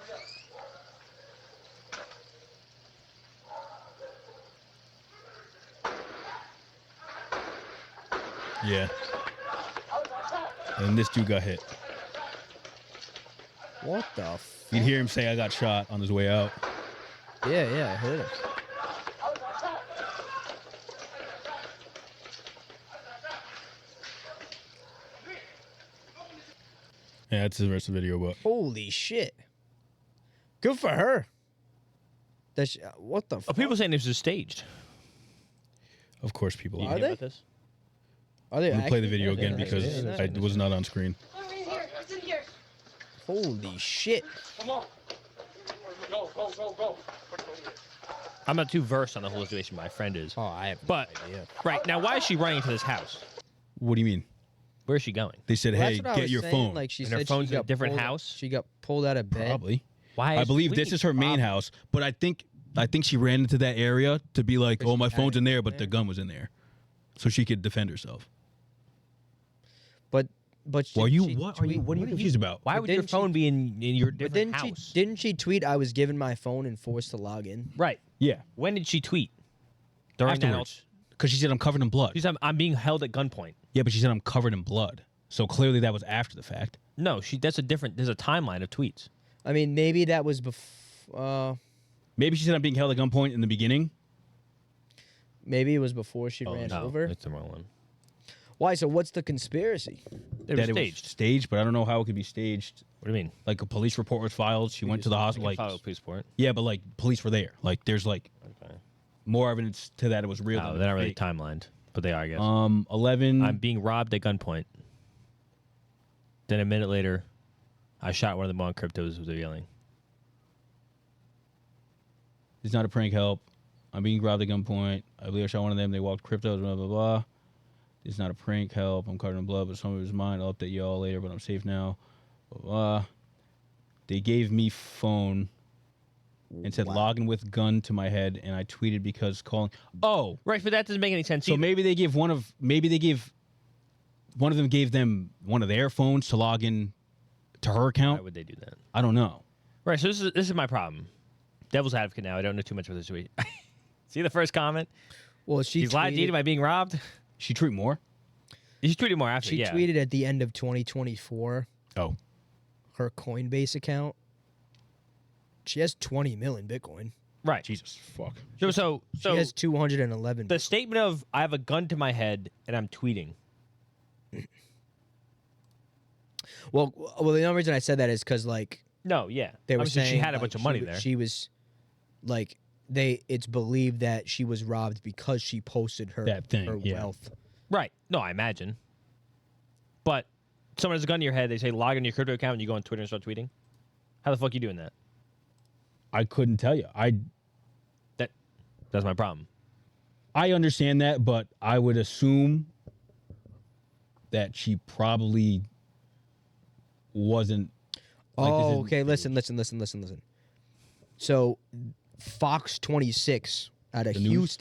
Yeah. And this dude got hit. What the f? You'd hear him say, "I got shot" on his way out. Yeah, I heard it. Yeah, that's the rest of the video, but Holy shit. Good for her. That's what the Oh, fuck? people saying this is staged. of course people Are are. they? About this? Are they I'm gonna play the actually- video are they again actually because doing that? I was not on screen. Holy shit. I'm not too versed on the whole situation. My friend is. Oh, I have But no idea. right now, why is she running into this house? What do you mean? Where is she going? They said, Well, "Hey, that's what I get was your saying, phone." Like she And her said, phone's she in a got different pulled- house? She got pulled out of bed. Probably. Why? I is believe she this is her main robbing? house, but I think she ran into that area to be like, But "Oh, she my had phone's it in there," in but the there? gun was in there, so she could defend herself. But Well, didn't you she what are you tweet- what are you confused about? Why But would your didn't she- phone be in your But different didn't house? she tweet I was given my phone and forced to log in? Right. Yeah, When did she tweet? During that afterwards, because she said I'm covered in blood. She said, I'm being held at gunpoint. Yeah, but she said I'm covered in blood, so clearly that was after the fact. No, that's a different. There's a timeline of tweets. I mean, maybe that was before. Maybe she said I'm being held at gunpoint in the beginning. Maybe it was before she ran no, over. that's the wrong one. Why? So what's the conspiracy? It was That staged. was staged, but I don't know how it could be staged. What do you mean? Like a police report was filed. She went to the hospital. Like, Follow police report. yeah, but like police were there. Like there's like Okay. more evidence to that it was real. No, than they're not really fake. timelined, but they are, I guess. 11. I'm being robbed at gunpoint. Then a minute later, I shot one of the Mon cryptos with a yelling. It's not a prank. Help! I'm being robbed at gunpoint. I believe I shot one of them. They walked cryptos. Blah blah blah. It's not a prank. Help! I'm covered in blood, but some of it's mine. I'll update you all later, but I'm safe now. Blah, blah. They gave me phone and said login with gun to my head, and I tweeted because calling. Oh, Right, but that doesn't make any sense. so either. maybe they give one of them gave them one of their phones to log in to her Why account. would they do that? I don't know. Right, so this is my problem. Devil's advocate now. I don't know too much about this situation. See the first comment? Well, she He's lied to you. Am I being robbed? She tweet more. You tweeted more after. She yeah. tweeted at the end of 2024 Oh, her Coinbase account. She has 20 million Bitcoin. Right. Jesus fuck. So She has 211. the statement of I have a gun to my head and I'm tweeting. Well, the only reason I said that is because like No, yeah. they were Obviously, saying she had a like, bunch of she money wa- there. She was like it's believed that she was robbed because she posted her That thing, her yeah. wealth. Right. No, I imagine. But someone has a gun to your head. They say log into your crypto account and you go on Twitter and start tweeting. How the fuck you doing that? I couldn't tell you. That's my problem. I understand that, but I would assume that she probably wasn't. like, this Oh, isn't okay. staged. Listen. So, Fox 26 out of The news?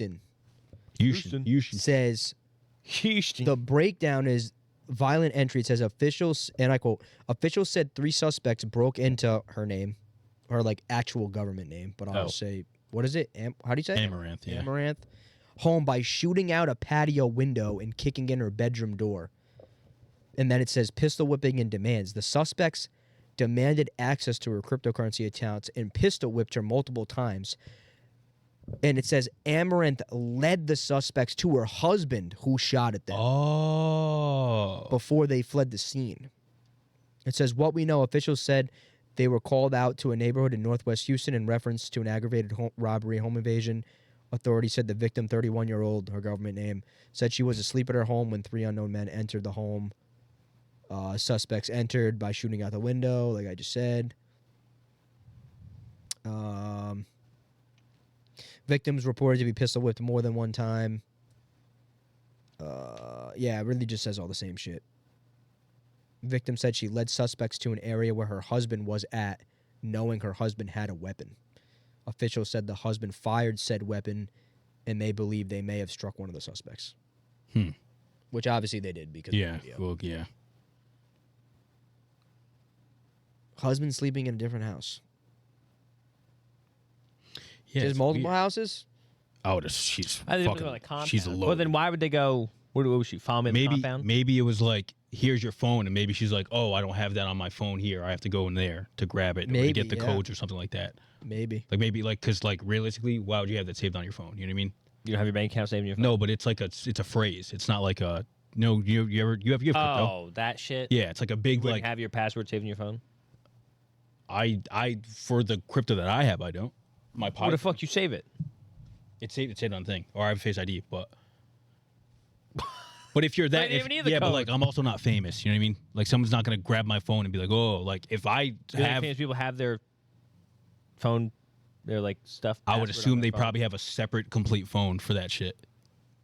Houston You should. says Houston. the breakdown is violent entry. It says officials, and I quote, officials said 3 suspects broke into her name, her like actual government name, but I'll Oh. say, what is it? How do you say it? Amaranth, yeah. Amaranth. Home by shooting out a patio window and kicking in her bedroom door. And then it says pistol whipping and demands. The suspects demanded access to her cryptocurrency accounts and pistol whipped her multiple times. And it says Amaranth led the suspects to her husband who shot at them Oh. before they fled the scene. It says, what we know, officials said they were called out to a neighborhood in northwest Houston in reference to an aggravated robbery home invasion. Authorities said the victim, 31-year-old, her government name, said she was asleep at her home when 3 unknown men entered the home. Suspects entered by shooting out the window, like I just said. Victims reported to be pistol whipped more than one time. Yeah, it really just says all the same shit. Victim said she led suspects to an area where her husband was at, knowing her husband had a weapon. Officials said the husband fired said weapon, and they believe they may have struck one of the suspects. Which obviously they did because of the video. Well, yeah. Husband sleeping in a different house. Yeah, There's it's multiple weird. houses? Oh, she's I think it was fucking. like compound. She's low. Well, then why would they go? What was she? Follow me in the compound? Maybe it was like, here's your phone, and maybe she's like, oh, I don't have that on my phone here. I have to go in there to grab it or to Maybe, get the yeah. codes or something like that. Maybe. Because realistically, why would you have that saved on your phone? You know what I mean? You don't have your bank account saved in your phone? No, but it's like it's a phrase. It's not like a no. You have crypto? Oh, that shit. Yeah, it's like a big You wouldn't like. have your password saved in your phone. I for the crypto that I have, I don't. My Where the fuck you save it? It's saved on the thing, or I have Face ID, but. But if you're that, didn't even need the yeah, but code. like I'm also not famous. You know what I mean? Like someone's not gonna grab my phone and be like, oh, like if I Really have, famous people have their phone, their like stuff. I would password on assume their they phone. probably have a separate, complete phone for that shit.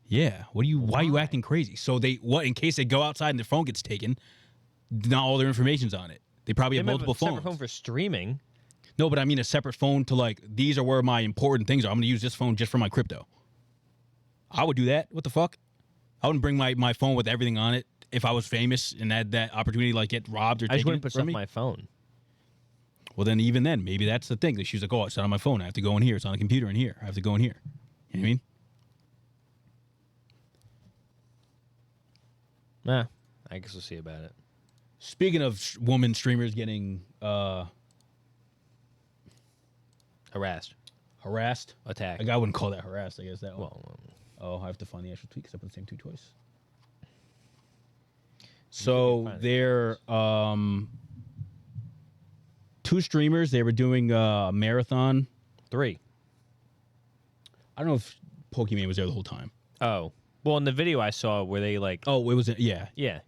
Yeah. Why are you acting crazy? So in case they go outside and their phone gets taken, not all their information's on it. They probably They have might multiple a separate phones. phone for streaming. No, but I mean a separate phone to like, these are where my important things are. I'm going to use this phone just for my crypto. I would do that. What the fuck? I wouldn't bring my phone with everything on it if I was famous and had that opportunity to like get robbed or I just taken wouldn't put from stuff me. on my phone. Well, then even then, maybe that's the thing. That she's like, oh, it's not on my phone. I have to go in here. It's on a computer in here. I have to go in here. You know what I mean? Nah, I guess we'll see about it. Speaking of woman streamers getting Harassed, harassed, attacked. like I wouldn't call that harassed. I guess that one. Well, Oh, I have to find the actual tweet because I put the same tweet twice. So find it. they're two streamers. They were doing a marathon. 3. I don't know if Pokemon was there the whole time. Oh, well, in the video I saw where they like, Oh, it was yeah, yeah, 'cause I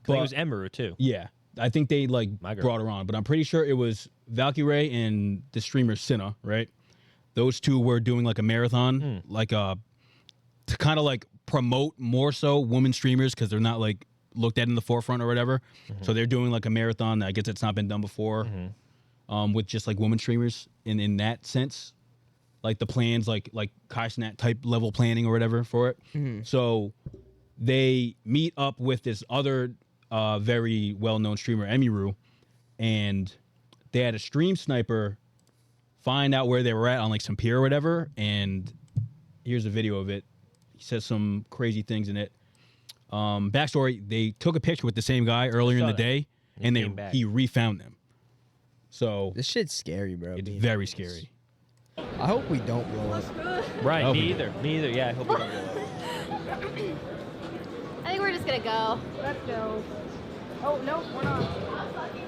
But- think it was Emeru too. yeah. I think they like My girl. brought her on, but I'm pretty sure it was Valkyrie and the streamer Cinna, right? Those two were doing like a marathon, like to kind of like promote more so women streamers because they're not like looked at in the forefront or whatever. So they're doing like a marathon. I guess it's not been done before, with just like women streamers in that sense, like the plans like Kai Cenat type level planning or whatever for it. So they meet up with this other very well-known streamer, Emiru, and they had a stream sniper find out where they were at on like some pier or whatever, and here's a video of it. He says some crazy things in it. Backstory, they took a picture with the same guy earlier in saw the that. day, He and came back. he refound them. So This shit's scary, bro. it's being very honest. scary. I hope we don't blow up. Right, Oh. me either. Me either. Yeah, I hope we don't go. I think we're just gonna go. Let's go. Oh, no, we're not.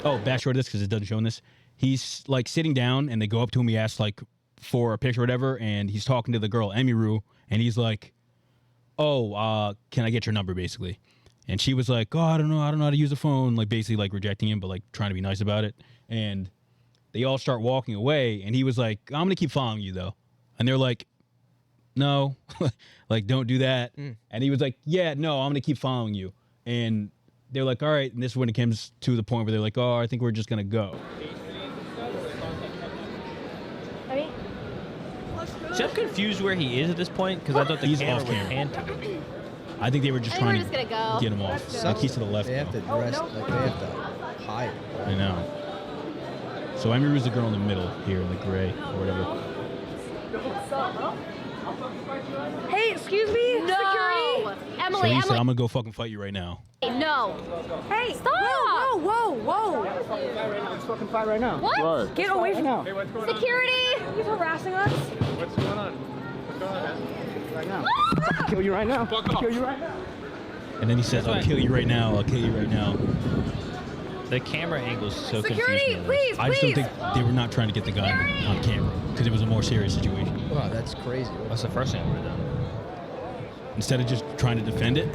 Oh, backstory to this because it doesn't show in this. He's like sitting down, and they go up to him. He asks like for a picture or whatever, and he's talking to the girl Emiru, and he's like, "Oh, can I get your number?" Basically, and she was like, "Oh, I don't know how to use a phone." Like basically like rejecting him, but like trying to be nice about it. And they all start walking away, and he was like, "I'm gonna keep following you though," and they're like, "No, like don't do that." And he was like, "Yeah, no, I'm gonna keep following you." And they're like, "All right." And this is when it comes to the point where they're like, "Oh, I think we're just gonna go." I mean, See, I'm confused where he is at this point because I thought the He's camera off was camera. panting. I think they were just I think we're trying just to gonna go. get him off. Like he's to the left. They have to now. dress, no, like they have to hide. I know. So Emiru's the girl in the middle here in the gray or whatever. hey, excuse me, No! security. So Emily, he said, Emily, "I'm gonna go fucking fight you right now." no. Hey, Stop! Whoa, whoa, whoa, whoa. Let's fucking fight right now. What? Get away from now. Security! He's harassing us. What's going on? What's going on, man? Right now. I'll kill you right now. I'll kill you right now. And then he says, "I'll kill you right now. I'll kill you right now." The camera angle's so Security, confusing. please, I just don't please. think they were not trying to get the guy on camera because it was a more serious situation. Wow, that's crazy. That's the first thing I would have done. Instead of just trying to defend it,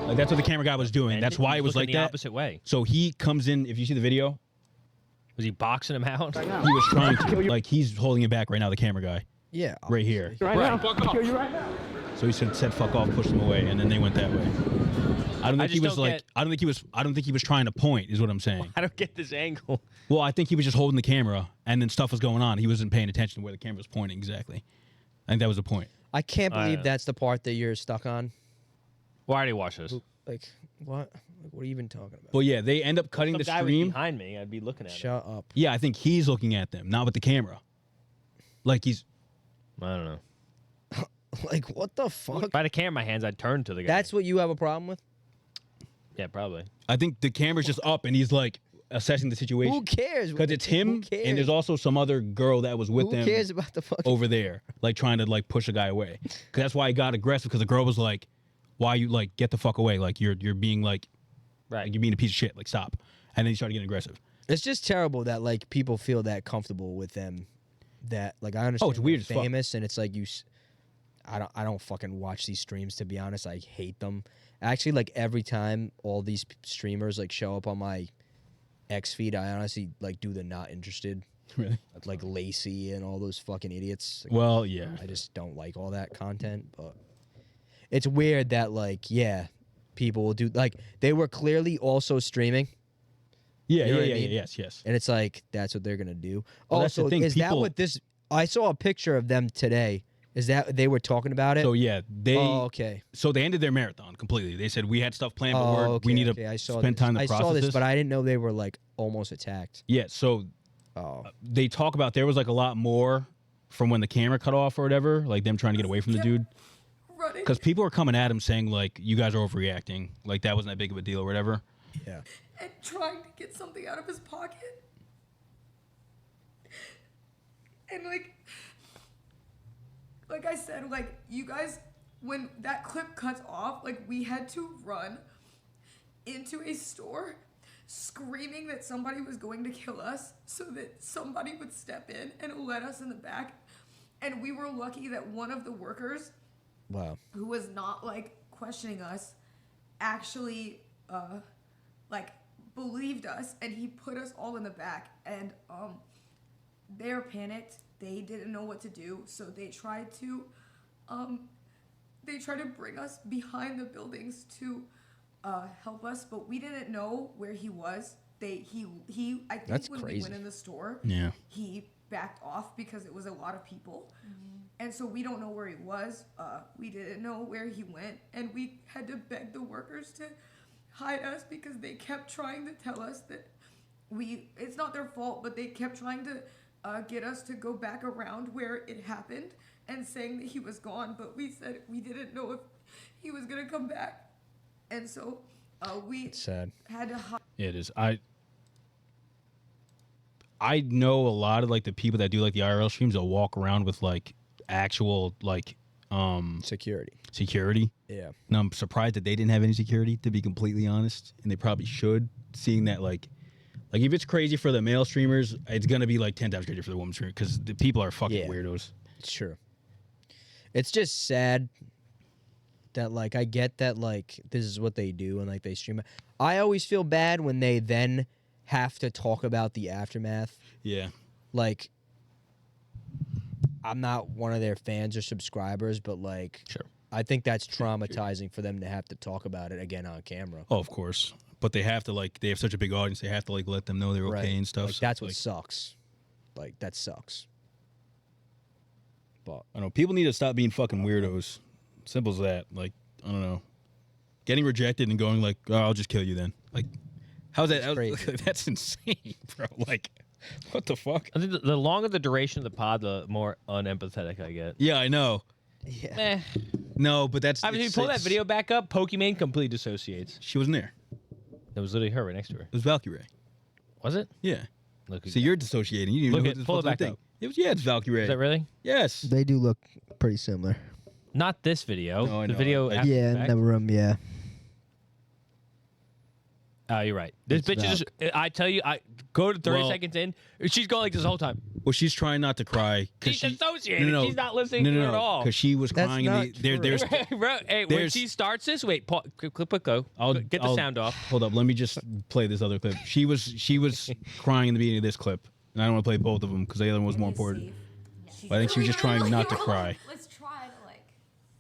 like that's what the camera guy was doing. And That's why it was looking like the that. opposite way. So he comes in. If you see the video, Was he boxing him out? he was trying to like he's holding it back right now. The camera guy Yeah. right here. Right now. I'll kill you right now. So he said "fuck off," pushed him away, and then they went that way. I don't think he just was don't like. get- I don't think he was trying to point. Is what I'm saying. I don't get this angle. Well, I think he was just holding the camera, and then stuff was going on. He wasn't paying attention to where the camera was pointing exactly. I think that was the point. I can't I believe don't- that's the part that you're stuck on. Well, I already watched this. Like what? Like, what are you even talking about? Well, yeah, they end up cutting Some the guy was stream. behind me. I'd be looking at him. Shut up. Yeah, I think he's looking at them, not with the camera. Like he's. I don't know. Like what the fuck? If I had a camera in my hands, I'd turn to the guy. That's what you have a problem with? Yeah, probably. I think the camera's just up, and he's like assessing the situation. Who cares? Because it's him, Who cares? and there's also some other girl that was with Who them cares about the fucking over there, like trying to like push a guy away. Because that's why he got aggressive. Because the girl was like, "Why you like get the fuck away? Like you're being like, Right. you're being a piece of shit. Like stop." And then he started getting aggressive. It's just terrible that like people feel that comfortable with them. That like I understand. it's weird as they're fuck. famous, and it's like I don't fucking watch these streams, to be honest. I hate them. Actually, like every time all these streamers like show up on my X feed, I honestly like do the not interested. Really? Like Lacey and all those fucking idiots. Like, Well, yeah. I just don't like all that content, but it's weird that like people will do like they were clearly also streaming. Yeah, You know yeah, what I yeah, mean? yes. And it's like that's what they're gonna do. Well, that's the also, thing, is that people- what this? I saw a picture of them today. Is that they were talking about it? So yeah, they. Oh, okay. So they ended their marathon completely. They said we had stuff planned, but Okay, we need okay, to I saw spend this. time to I process saw this, this. but I didn't know they were like almost attacked. Yeah, so Oh, they talk about there was like a lot more from when the camera cut off or whatever, like them trying to get away from the dude. Because people were coming at him saying like, "You guys are overreacting. Like that wasn't that big of a deal or whatever." yeah. And trying to get something out of his pocket. And like I said, like you guys, when that clip cuts off, like we had to run into a store screaming that somebody was going to kill us so that somebody would step in and let us in the back. And we were lucky that one of the workers Wow. who was not like questioning us actually like believed us, and he put us all in the back. And they're panicked, they didn't know what to do, so they tried to bring us behind the buildings to help us, but we didn't know where he was. I think That's when we crazy. went in the store, Yeah. he backed off because it was a lot of people. And so we don't know where he was. We didn't know where he went. And we had to beg the workers to hide us because they kept trying to tell us that it's not their fault, but they kept trying to get us to go back around where it happened and saying that he was gone. But we said we didn't know if he was going to come back. And so we It's sad. had to hide. Yeah, it is. I know a lot of like the people that do like the IRL streams that walk around with like actual like Security. Yeah. Yeah. And I'm surprised that they didn't have any security, to be completely honest. And they probably should, seeing that like if it's crazy for the male streamers, it's gonna be like 10 times crazier for the women streamer because the people are fucking Yeah. weirdos. It's true. It's just sad that like I get that like this is what they do and like they stream it. I always feel bad when they then have to talk about the aftermath. Yeah. Like I'm not one of their fans or subscribers, but like Sure. I think that's traumatizing for them to have to talk about it again on camera. Oh, of course. But they have to like they have such a big audience, they have to like let them know they're okay and stuff. Like, so, that's what like, sucks. Like that sucks. But I don't know. People need to stop being fucking weirdos. Simple as that. Like, I don't know. Getting rejected and going like, "Oh, I'll just kill you then." Like, how's that? That's insane, bro. Like, what the fuck? I think the longer the duration of the pod, the more unempathetic I get. Yeah, I know. yeah. Eh. No, but that's. I mean, if you pull that video back up, Pokimane completely dissociates. She wasn't there. That was literally her right next to her. It was Valkyrie. Was it? Yeah. Look, So you're dissociating. You didn't Look know at- what pull it the back thing. up. It was it's Valkyrie. is that really? Yes. They do look pretty similar. Not this video. No, I the know. video. I- after Yeah, the in fact. the room, yeah. Oh, you're right. This It's bitch is just. I tell you, I go to 30 Well- seconds in. She's going like this the whole time. Well, she's trying not to cry She's dissociated. She's not listening no, to no, it at all. Because she was That's crying. not And there, true. there's. Bro, hey, when there's- she starts this, wait, clip, go. Get the sound off. Hold up, let me just play this other clip. She was crying in the beginning of this clip, and I don't want to play both of them because the other one was more important. But I think she was just trying not to cry. Let's try to like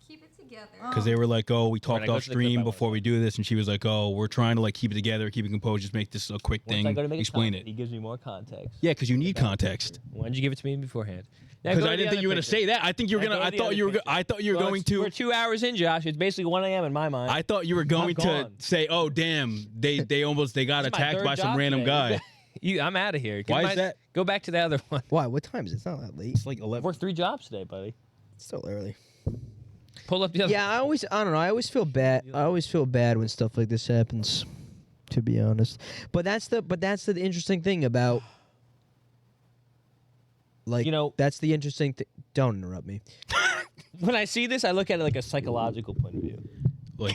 keep it together. together. Because they were like, oh, we talked I go off to the clip, I stream wanna before we do this, and she was like, oh, we're trying to like keep it together, keep it composed, just make this a quick Once thing. I go to make Explain a it. comment, he gives me more context. Yeah, because you need context. Why did you give it to me beforehand? Now Because go to I the didn't think other you were gonna picture. say that. I think you were Now gonna. go I to the thought other you were. picture. I thought you were Well, going We're to. 2 hours in, Josh. It's basically 1 a.m. in my mind. I thought you were going to gone. say, oh damn, they got This is my attacked third by some job random today. guy. I'm out of here. Why is that? Go back to the other one. Why? What time is it? It's not that late. It's like I've 11. worked 3 jobs today, buddy. It's still early. Pull up the other. Yeah, I don't know. I always feel bad. I always feel bad when stuff like this happens. To be honest, but that's the interesting thing about. Like, that's the interesting thing. Don't interrupt me. When I see this, I look at it like a psychological point of view. Like,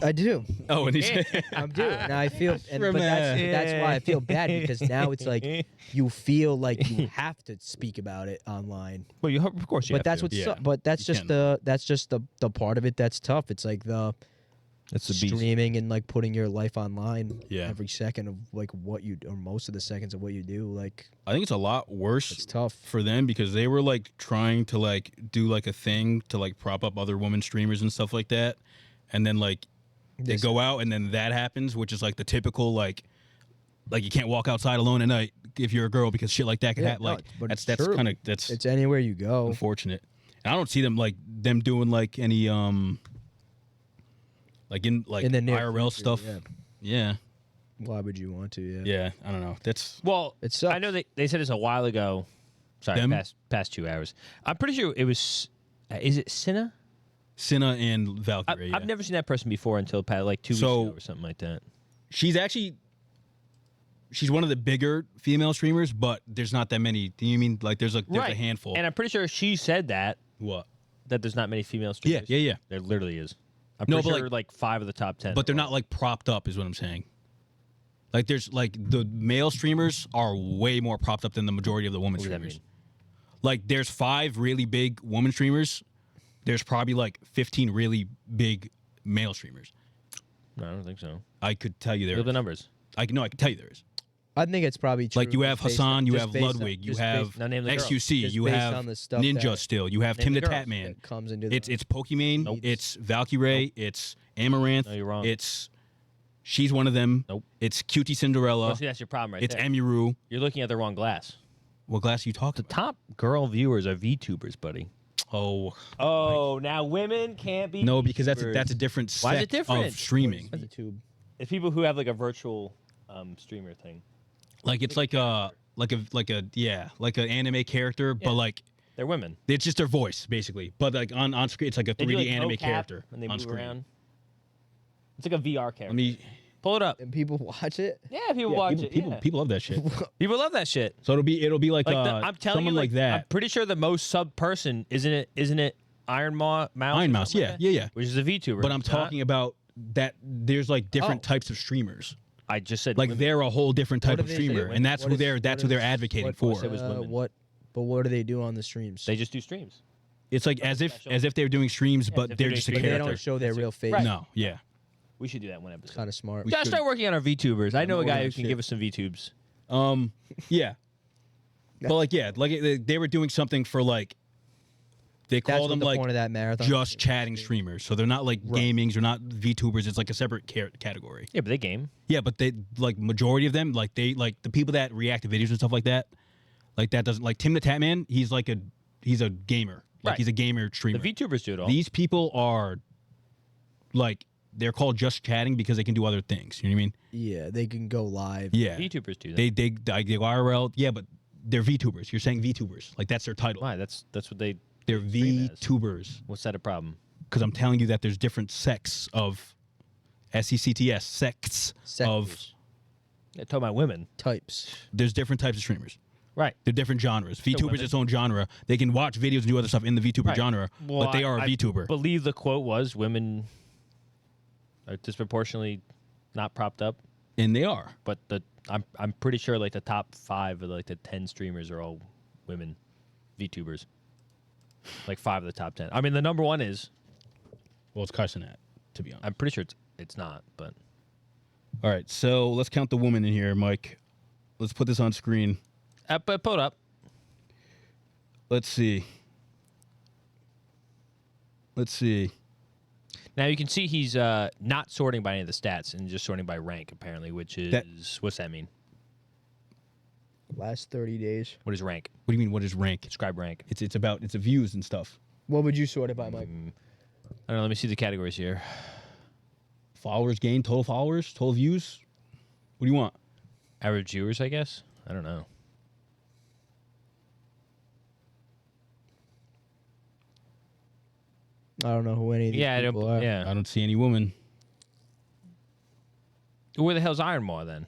I do. oh, and he's. I'm doing. And I feel, but that's why I feel bad, because now it's like you feel like you have to speak about it online. Well, of course you But that's have what's to. but that's You just can. the the part of it that's tough. It's like the That's the beast. streaming and like putting your life online. Yeah. Every second of like what you, or most of the seconds of what you do. Like, I think it's a lot worse. it's tough. For them, because they were like trying to like do like a thing to like prop up other women streamers and stuff like that, and then like they go out and then that happens, which is like the typical like you can't walk outside alone at night if you're a girl, because shit like that could happen. Like but that's it's true. kind of that's It's anywhere you go. unfortunate. And I don't see them doing like any like in the near IRL future, stuff. yeah. Yeah. Why would you want to? Yeah. Yeah, I don't know. That's Well, It sucks. I know they said this a while ago. Sorry, Them? past 2 hours. I'm pretty sure it was. Is it Cena? Cinna and Valkyrie. I've never seen that person before until like 2 weeks So- ago or something like that. She's one of the bigger female streamers, but there's not that many. Do you mean like there's a handful? And I'm pretty sure she said that What? there's not many female Yeah, streamers. yeah. There literally is. I'm No, pretty but, sure like 5 of the top 10. But they're not like propped up, is what I'm saying. Like there's like the male streamers are way more propped up than the majority of the women What does that streamers. mean? Like there's 5 really big woman streamers. There's probably like 15 really big male streamers. No, I don't think so. I could tell you there. Look at the numbers. I can tell you there is. I think it's probably true. Like you have just based Hassan, on- you just have based on- Ludwig, you just have based- Now name the girls. XQC, Just you based have on the stuff Ninja that- still, you have Name Tim the the girls. Tatman. that comes into It's Pokimane, it's Valkyrie, it's Amaranth. No, you're wrong. She's one of them. Nope. It's Cutie Cinderella. Well, see, that's your problem right It's there. Emiru. You're looking at the wrong glass. What glass are you talking The top girl viewers are VTubers, buddy. Oh. Oh, now women can't be. No, because that's VTubers. a different Why is it sect different? of streaming. YouTube. It's people who have like a virtual streamer thing. Like it's like an anime character, but like They're women. it's just their voice basically. But like on screen, it's like a They do, 3D like, anime mocap character and they on move screen. around. It's like a VR character. Let me. Pull it up. And people watch it. Yeah, people watch it. People, yeah. people love that shit. People love that shit. So it'll be like, I'm telling someone you, like that. I'm pretty sure the most sub person isn't it Iron Mouse? Iron Mouse, yeah, yeah. Which is a VTuber. But I'm It's not- talking about that. There's like different Oh. types of streamers. I just said Like women. they're a whole different type What of do they say? streamer, and that's What who is- they're what that's who they're is- advocating what- for. It was women. What do they do on the streams? They just do streams. It's like as if they're doing streams, as but if they're they're just a doing But they character. don't show their real face. Right. No, yeah. We should do that one episode. Kind of smart. We Gotta should. start working on our VTubers. I know a guy who that can shit. give us some VTubes. Yeah. But like they were doing something for like they That's call what them the like point of that marathon. just chatting streamers. So they're not like gamings, they're not VTubers. It's like a separate category. Yeah, but they game. Yeah, but they like majority of them like they like the people that react to videos and stuff like that. Like that doesn't like Tim the Tatman. He's a gamer. Like Right. he's a gamer The streamer. VTubers do it all. These people are like they're called just chatting because they can do other things. You know what I mean? Yeah, they can go live. Yeah. VTubers do that. They IRL. Yeah, but they're VTubers. You're saying VTubers. Like that's their title. Why? That's what they. They're stream as. VTubers. What's that a problem? Because I'm telling you that there's different sects of SECTS sects of Sectors. They're talking about women. Types. there's different types of streamers. Right. They're different genres. VTuber's women. its own genre. They can watch videos and do other stuff in the VTuber Right. genre, Well, but they are a I VTuber. believe the quote was women are disproportionately not propped up, And they are. but I'm pretty sure like the top 5 of like the 10 streamers are all women VTubers. Like 5 of the top 10. I mean, the number 1 is. Well, it's Carsonet, to be honest. I'm pretty sure it's not, but All right, so let's count the woman in here, Mike. Let's put this on screen. but pull it up. Let's see. Now you can see he's not sorting by any of the stats and just sorting by rank apparently, which is what's that mean? Last 30 days. What is rank? What do you mean? What is rank? Describe rank. It's a views and stuff. What would you sort it by, Mike? I don't know. Let me see the categories here. Followers gained, total followers, total views. What do you want? Average viewers, I guess. I don't know. I don't know who any of these people are. Yeah. I don't see any woman. Where the hell's Iron Maw then?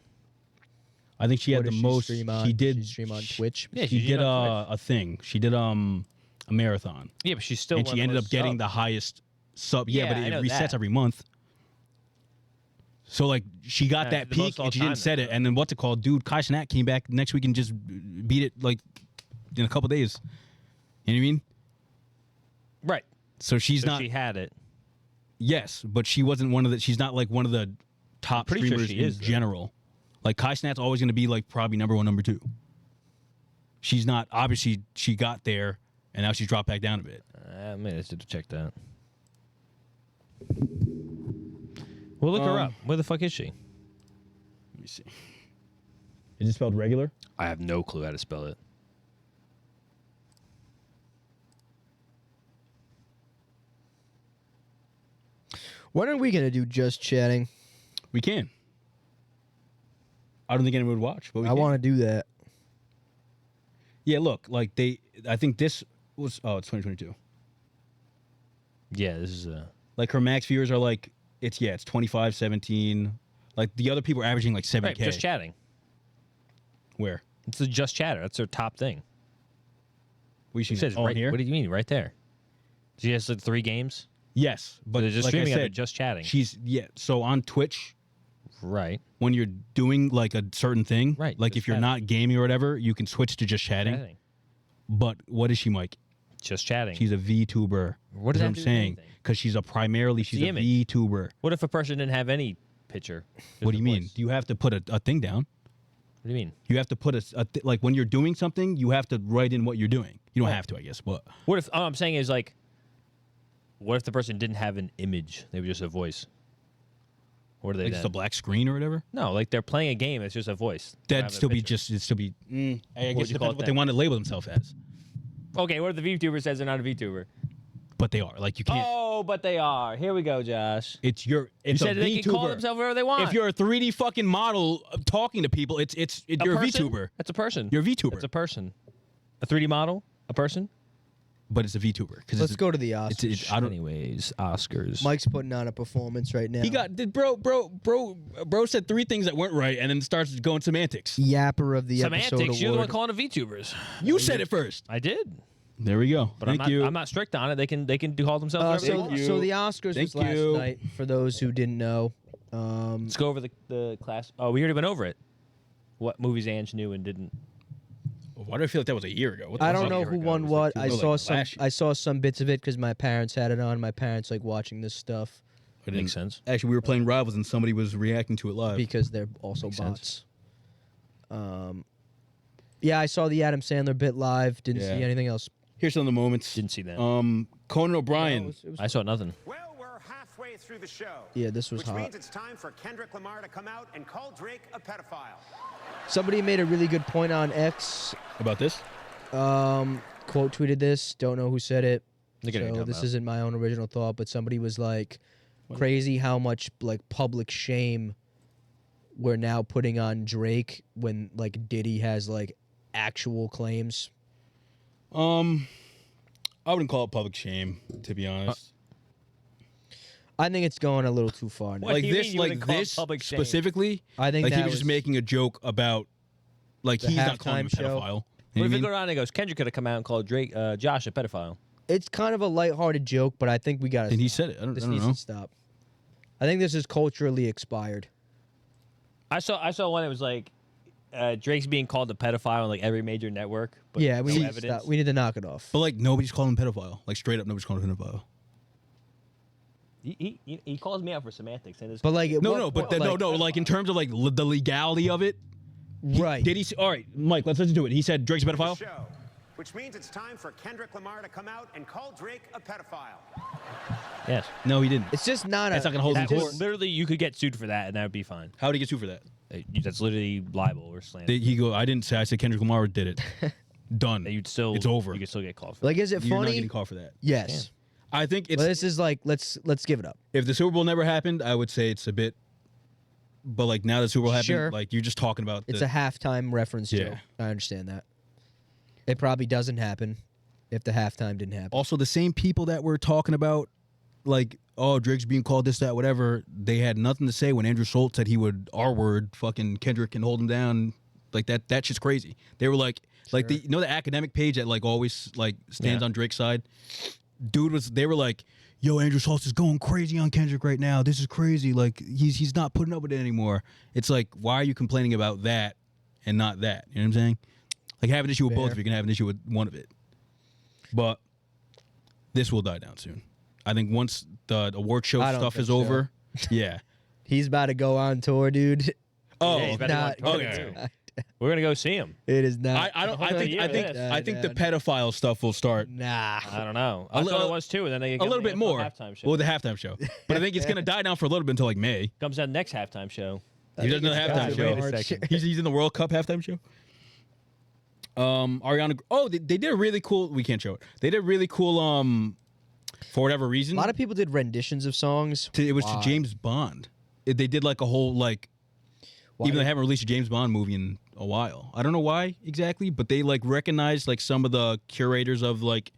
I think she had What the does most. stream on? She did She stream on Twitch. Yeah, She she's did on Twitch. a thing. She did a marathon, Yeah, but she's still. and one she of ended those up getting subs. the highest sub. Yeah, Yeah, but I it know resets that. every month. So like she got Yeah, that the peak most all and she didn't time set then. it, and then what's it called, dude? Kai Cenat came back next week and just beat it like in a couple days. You know what I mean? Right. So she's So not. she had it. Yes, but she wasn't one of the. She's not like one of the top pretty sure streamers she in is, though. general. Like Kai Cenat's always going to be like probably number 1, number 2. She's not. Obviously, she got there, and now she's dropped back down a bit. I mean, I should check that. We'll look her up. Where the fuck is she? Let me see. Is it spelled regular? I have no clue how to spell it. When are we gonna do just chatting? We can. I don't think anyone would watch, but we I can. want to do that. Yeah, look, like I think this was. Oh, it's 2022. Yeah, this is Like her max viewers are like it's 25, 17. Like the other people are averaging like 7K. right, just chatting. Where? It's a just chatter. That's their top thing. We It should says right here. What do you mean, right there? She has like 3 games. Yes, but They're just like streaming I under said, just chatting. She's So on Twitch, Right. when you're doing like a certain thing, Right, like just if you're chatting. not gaming or whatever, you can switch to just chatting. Chatting. But what is she, Mike? Just chatting. She's a VTuber. What does That's that I'm do with saying. anything? Because she's she's the a image. VTuber. What if a person didn't have any picture? What Just do you a mean? voice? Do you have to put a thing down? What do you mean? You have to put like when you're doing something, you have to write in what you're doing. You don't have to, I guess. But What if all I'm saying is like, what if the person didn't have an image? They were just a voice. What are they like then? just a black screen or whatever. No, like they're playing a game. It's just a voice. They don't That'd have a still be picture. just. It'd still be. I What guess would it you call depends it what they then? want to label themselves as. Okay, what if the VTuber says they're not a VTuber? But they are. Like you can't. Oh, but they are. Here we go, Josh. It's your. You It's said a they can call VTuber. themselves whatever they want. If you're a 3D fucking model talking to people, you're a person? VTuber. That's a person. You're a VTuber. It's a person. A 3D model? A person? But it's a VTuber. Let's go to the Oscars. I don't. Anyways, Oscars. Mike's putting on a performance right now. He got bro said 3 things that weren't right, and then starts going semantics. Yapper of the episode Semantics. You're the one award. calling it VTubers. You said it first. I did. There we go. But Thank I'm not, you. I'm not strict on it. They can call themselves whatever they want. So the Oscars Thank was last you. night. For those who didn't know, Let's go over the class. Oh, we already went over it. What movies Ange knew and didn't. Why do I feel like that was a year ago? What the I fuck? don't know A year who ago. won It was what. like I two- saw like some. last year. I saw some bits of it because my parents had it on. My parents like watching this stuff I didn't- Makes sense. Actually, we were playing Rivals, and somebody was reacting to it live. because they're also Makes bots. Yeah, I saw the Adam Sandler bit live. Didn't Yeah. see anything else. Here's some of the moments. Didn't see that. Conan O'Brien. I saw nothing. Well, we're halfway through the show. Yeah, this was which hot. means it's time for Kendrick Lamar to come out and call Drake a pedophile. Somebody made a really good point on X. About this? Quote tweeted this. Don't know who said it. Look at it, So talking this about. isn't my own original thought, but somebody was like, crazy how much like public shame we're now putting on Drake when like Diddy has like actual claims. I wouldn't call it public shame, to be honest. I think it's going a little too far now. What like do you this, mean you wouldn't like call it this public shame? specifically. I think like he that was just making a joke about, like The he's not calling him a halftime show. pedophile. You know What what I if it mean? go around and goes, Kendrick could have come out and called Drake, Josh a pedophile? It's kind of a lighthearted joke, but I think we got to. And he said it. I don't This know. needs to stop. I think this is culturally expired. I saw one that was like, Drake's being called a pedophile on like every major network. But Yeah, no we need to evidence. stop. We need to knock it off. But like nobody's calling him pedophile. Like straight up, nobody's calling him pedophile. He calls me out for semantics. And But like, No, like in terms of like the legality of it. Right. Did he? All right, Mike. Let's listen to it. He said Drake's a pedophile. Show. which means it's time for Kendrick Lamar to come out and call Drake a pedophile. Yes. No, he didn't. It's just not That's not gonna hold him That to was court. literally, you could get sued for that, and that would be fine. How would he get sued for that? That's literally libel or slander. I didn't say. I said Kendrick Lamar did it. Done. You'd still. It's over. You could still get called for. Like, is it You're not funny? getting called for that. Yes. I think it's. Well, this is like let's give it up. If the Super Bowl never happened, I would say it's a bit. But like now the Super Bowl happened, Sure. like you're just talking about. It's a halftime reference. Yeah. Joke. I understand that. It probably doesn't happen if the halftime didn't happen. Also, the same people that were talking about, like, oh, Drake's being called this, that, whatever, they had nothing to say when Andrew Schultz said he would R-word fucking Kendrick and hold him down. Like, that shit's crazy. They were like, the the academic page that, like, always, like, stands on Drake's side? They were like, yo, Andrew Schultz is going crazy on Kendrick right now. This is crazy. Like, he's not putting up with it anymore. It's like, why are you complaining about that and not that? You know what I'm saying? Like, have an issue with both if you can have an issue with one of it. But this will die down soon. I think once the award show stuff is over, yeah. He's about to go on tour, dude. Oh, Yeah, he's about to go on tour, too. We're gonna go see him. It is not. I think the pedophile stuff will start. Nah, I don't know. I thought it was too, and then they a little bit more. Halftime show. Well, the halftime show, but I think it's gonna die down for a little bit until like May. Comes out next halftime show. He does the halftime show. Wait a second. He's in the World Cup halftime show. Ariana. Oh, they did a really cool. We can't show it. They did a really cool. For whatever reason, a lot of people did renditions of songs. It was to James Bond. They did like a whole like. Even though they haven't released a James Bond movie in a while, I don't know why exactly, but they like recognized like some of the curators of like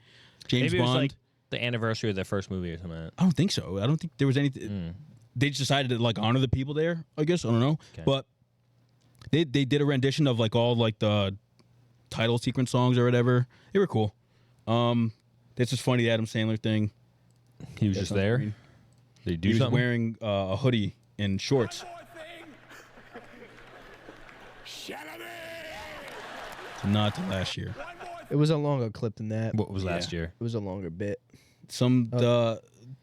James Maybe Bond. it was like the anniversary of their first movie or something. I don't think so. I don't think there was anything. They just decided to like honor the people there. I guess I don't know, but they did a rendition of like all like the title sequence songs or whatever. They were cool. That's just funny. The Adam Sandler thing. He was just there. Did he do he was something? wearing a hoodie and shorts. Not to last year. It was a longer clip than that. What was last year? It was a longer bit.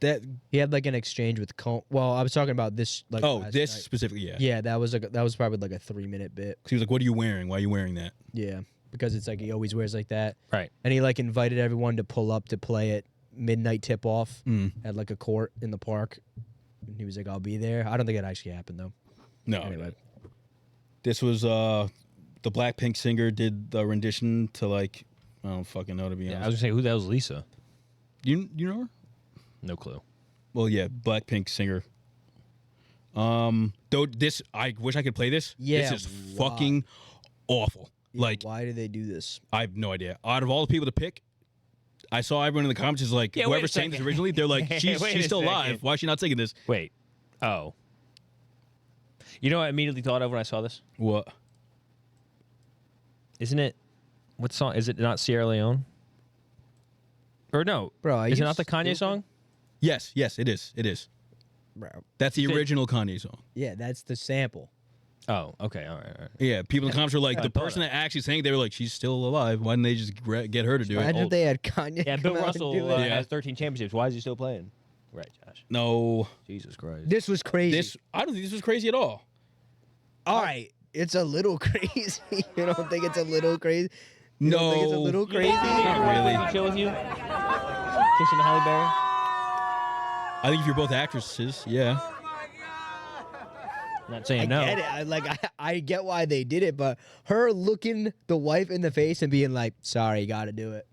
That he had like an exchange with Well, I was talking about this. Like last this night. specifically, yeah. Yeah, that was probably like a 3-minute bit. He was like, "What are you wearing? Why are you wearing that?" Yeah, because it's like he always wears like that. Right. And he like invited everyone to pull up to play at midnight tip off at like a court in the park. And he was like, "I'll be there." I don't think it actually happened though. No. Anyway, this was the Blackpink singer did the rendition to like I don't fucking know to be honest. I was gonna say who the hell's Lisa? You know her? No clue. Well, yeah, Blackpink singer. Though this, I wish I could play this. Yeah, this is fucking awful. yeah, Like, why do they do this? I have no idea. Out of all the people to pick, I saw everyone in the comments is like, Yeah, wait a whoever sang this second. originally, they're like, she's Wait a still alive. second. Why is she not singing this? Wait. Oh. You know what I immediately thought of when I saw this? What? Isn't it? What song? Is it not Sierra Leone? Or no? Bro, are is it you not the Kanye stupid? song? Yes, it is. It is. Bro. That's the original Kanye song. Yeah, that's the sample. Oh, okay, all right. Yeah, people in the comments were like, I the thought person that actually sang, they were like, she's still alive. Why didn't they just get her to do Imagine it? if they had Kanye. Yeah, Bill come out and Russell do it. has 13 championships. Why is he still playing? Right, Josh. No. Jesus Christ. This was crazy. I don't think this was crazy at all. All right, it's a little crazy. You don't think it's a little crazy? You No. don't think it's a little crazy? Not really. Chill with you? Kissing Halle Berry? I think if you're both actresses, yeah. Not saying I no. get it. I get why they did it, but her looking the wife in the face and being like, "Sorry, gotta do it,"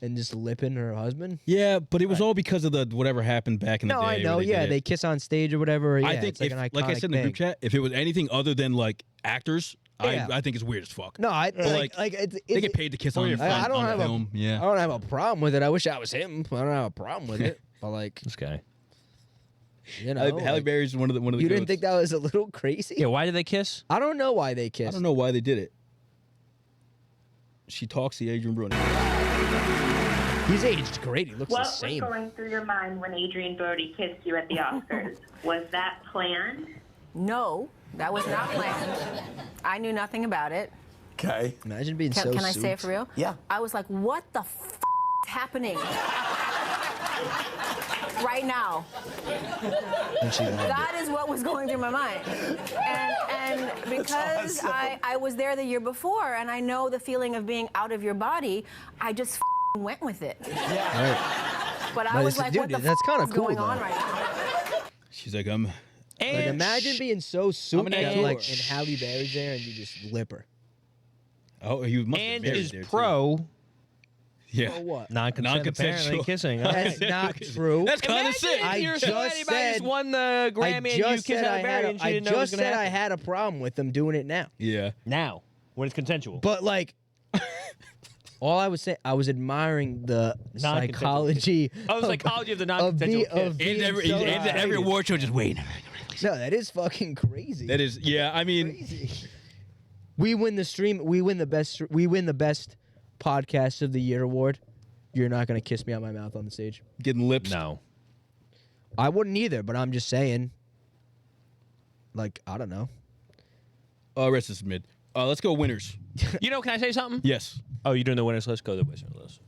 and just lipping her husband. Yeah, but it was all because of the whatever happened back in the No, day. I know. where Yeah, did they it. kiss on stage or whatever. Yeah, I think, it's like if, an iconic like I said in the thing. group chat, if it was anything other than like actors, Yeah. I think it's weird as fuck. No, I But, like it's, they get paid to kiss on, I don't on have film. I Yeah. don't have a problem with it. I wish I was him. I don't have a problem with it. But like This guy. you know, Halle like, Berry's one of the you didn't goats. think that was a little crazy? Yeah, why did they kiss? I don't know why they kissed. I don't know why they did it. She talks to Adrian Brody. He's aged great. He looks What the was same. going through your mind when Adrian Brody kissed you at the Oscars? Was that planned? No, that was not planned. I knew nothing about it. Okay. Imagine being Can, so can I say it souped. for real? Yeah. I was like, what the f happening right now? That is what was going through my mind. And because I was there the year before and I know the feeling of being out of your body, I just went with it. Right. But I was like, what the that's kind of is cool, going on though. right now? She's like, Like, imagine being so super an like, actor. and Halle Berry's there and you just lip her. oh, you must And have is there, too. pro Yeah. For what? non-consent apparently kissing. All That's right. not true. That's kind of sick. I You're just anybody said just won the Grammy and you kissed Halle Berry and she I didn't know it was just gonna said I happen. had a problem with them doing it now. Yeah. Now, when it's consensual. But like, all I was saying, I was admiring the Non-consensual psychology. Oh, the psychology of the non-consensual kiss. And being every, so and every excited. award show just wait. No, that is fucking crazy. That is, yeah. I mean, crazy. We win the stream. We win the best. We win the best podcast of the year award. You're not gonna kiss me out my mouth on the stage. getting lips. No. I wouldn't either, but I'm just saying. Like, I don't know. Rest is mid. Let's go winners. You know, can I say something? Yes. Oh, you're doing the winners list? Go to the winners list.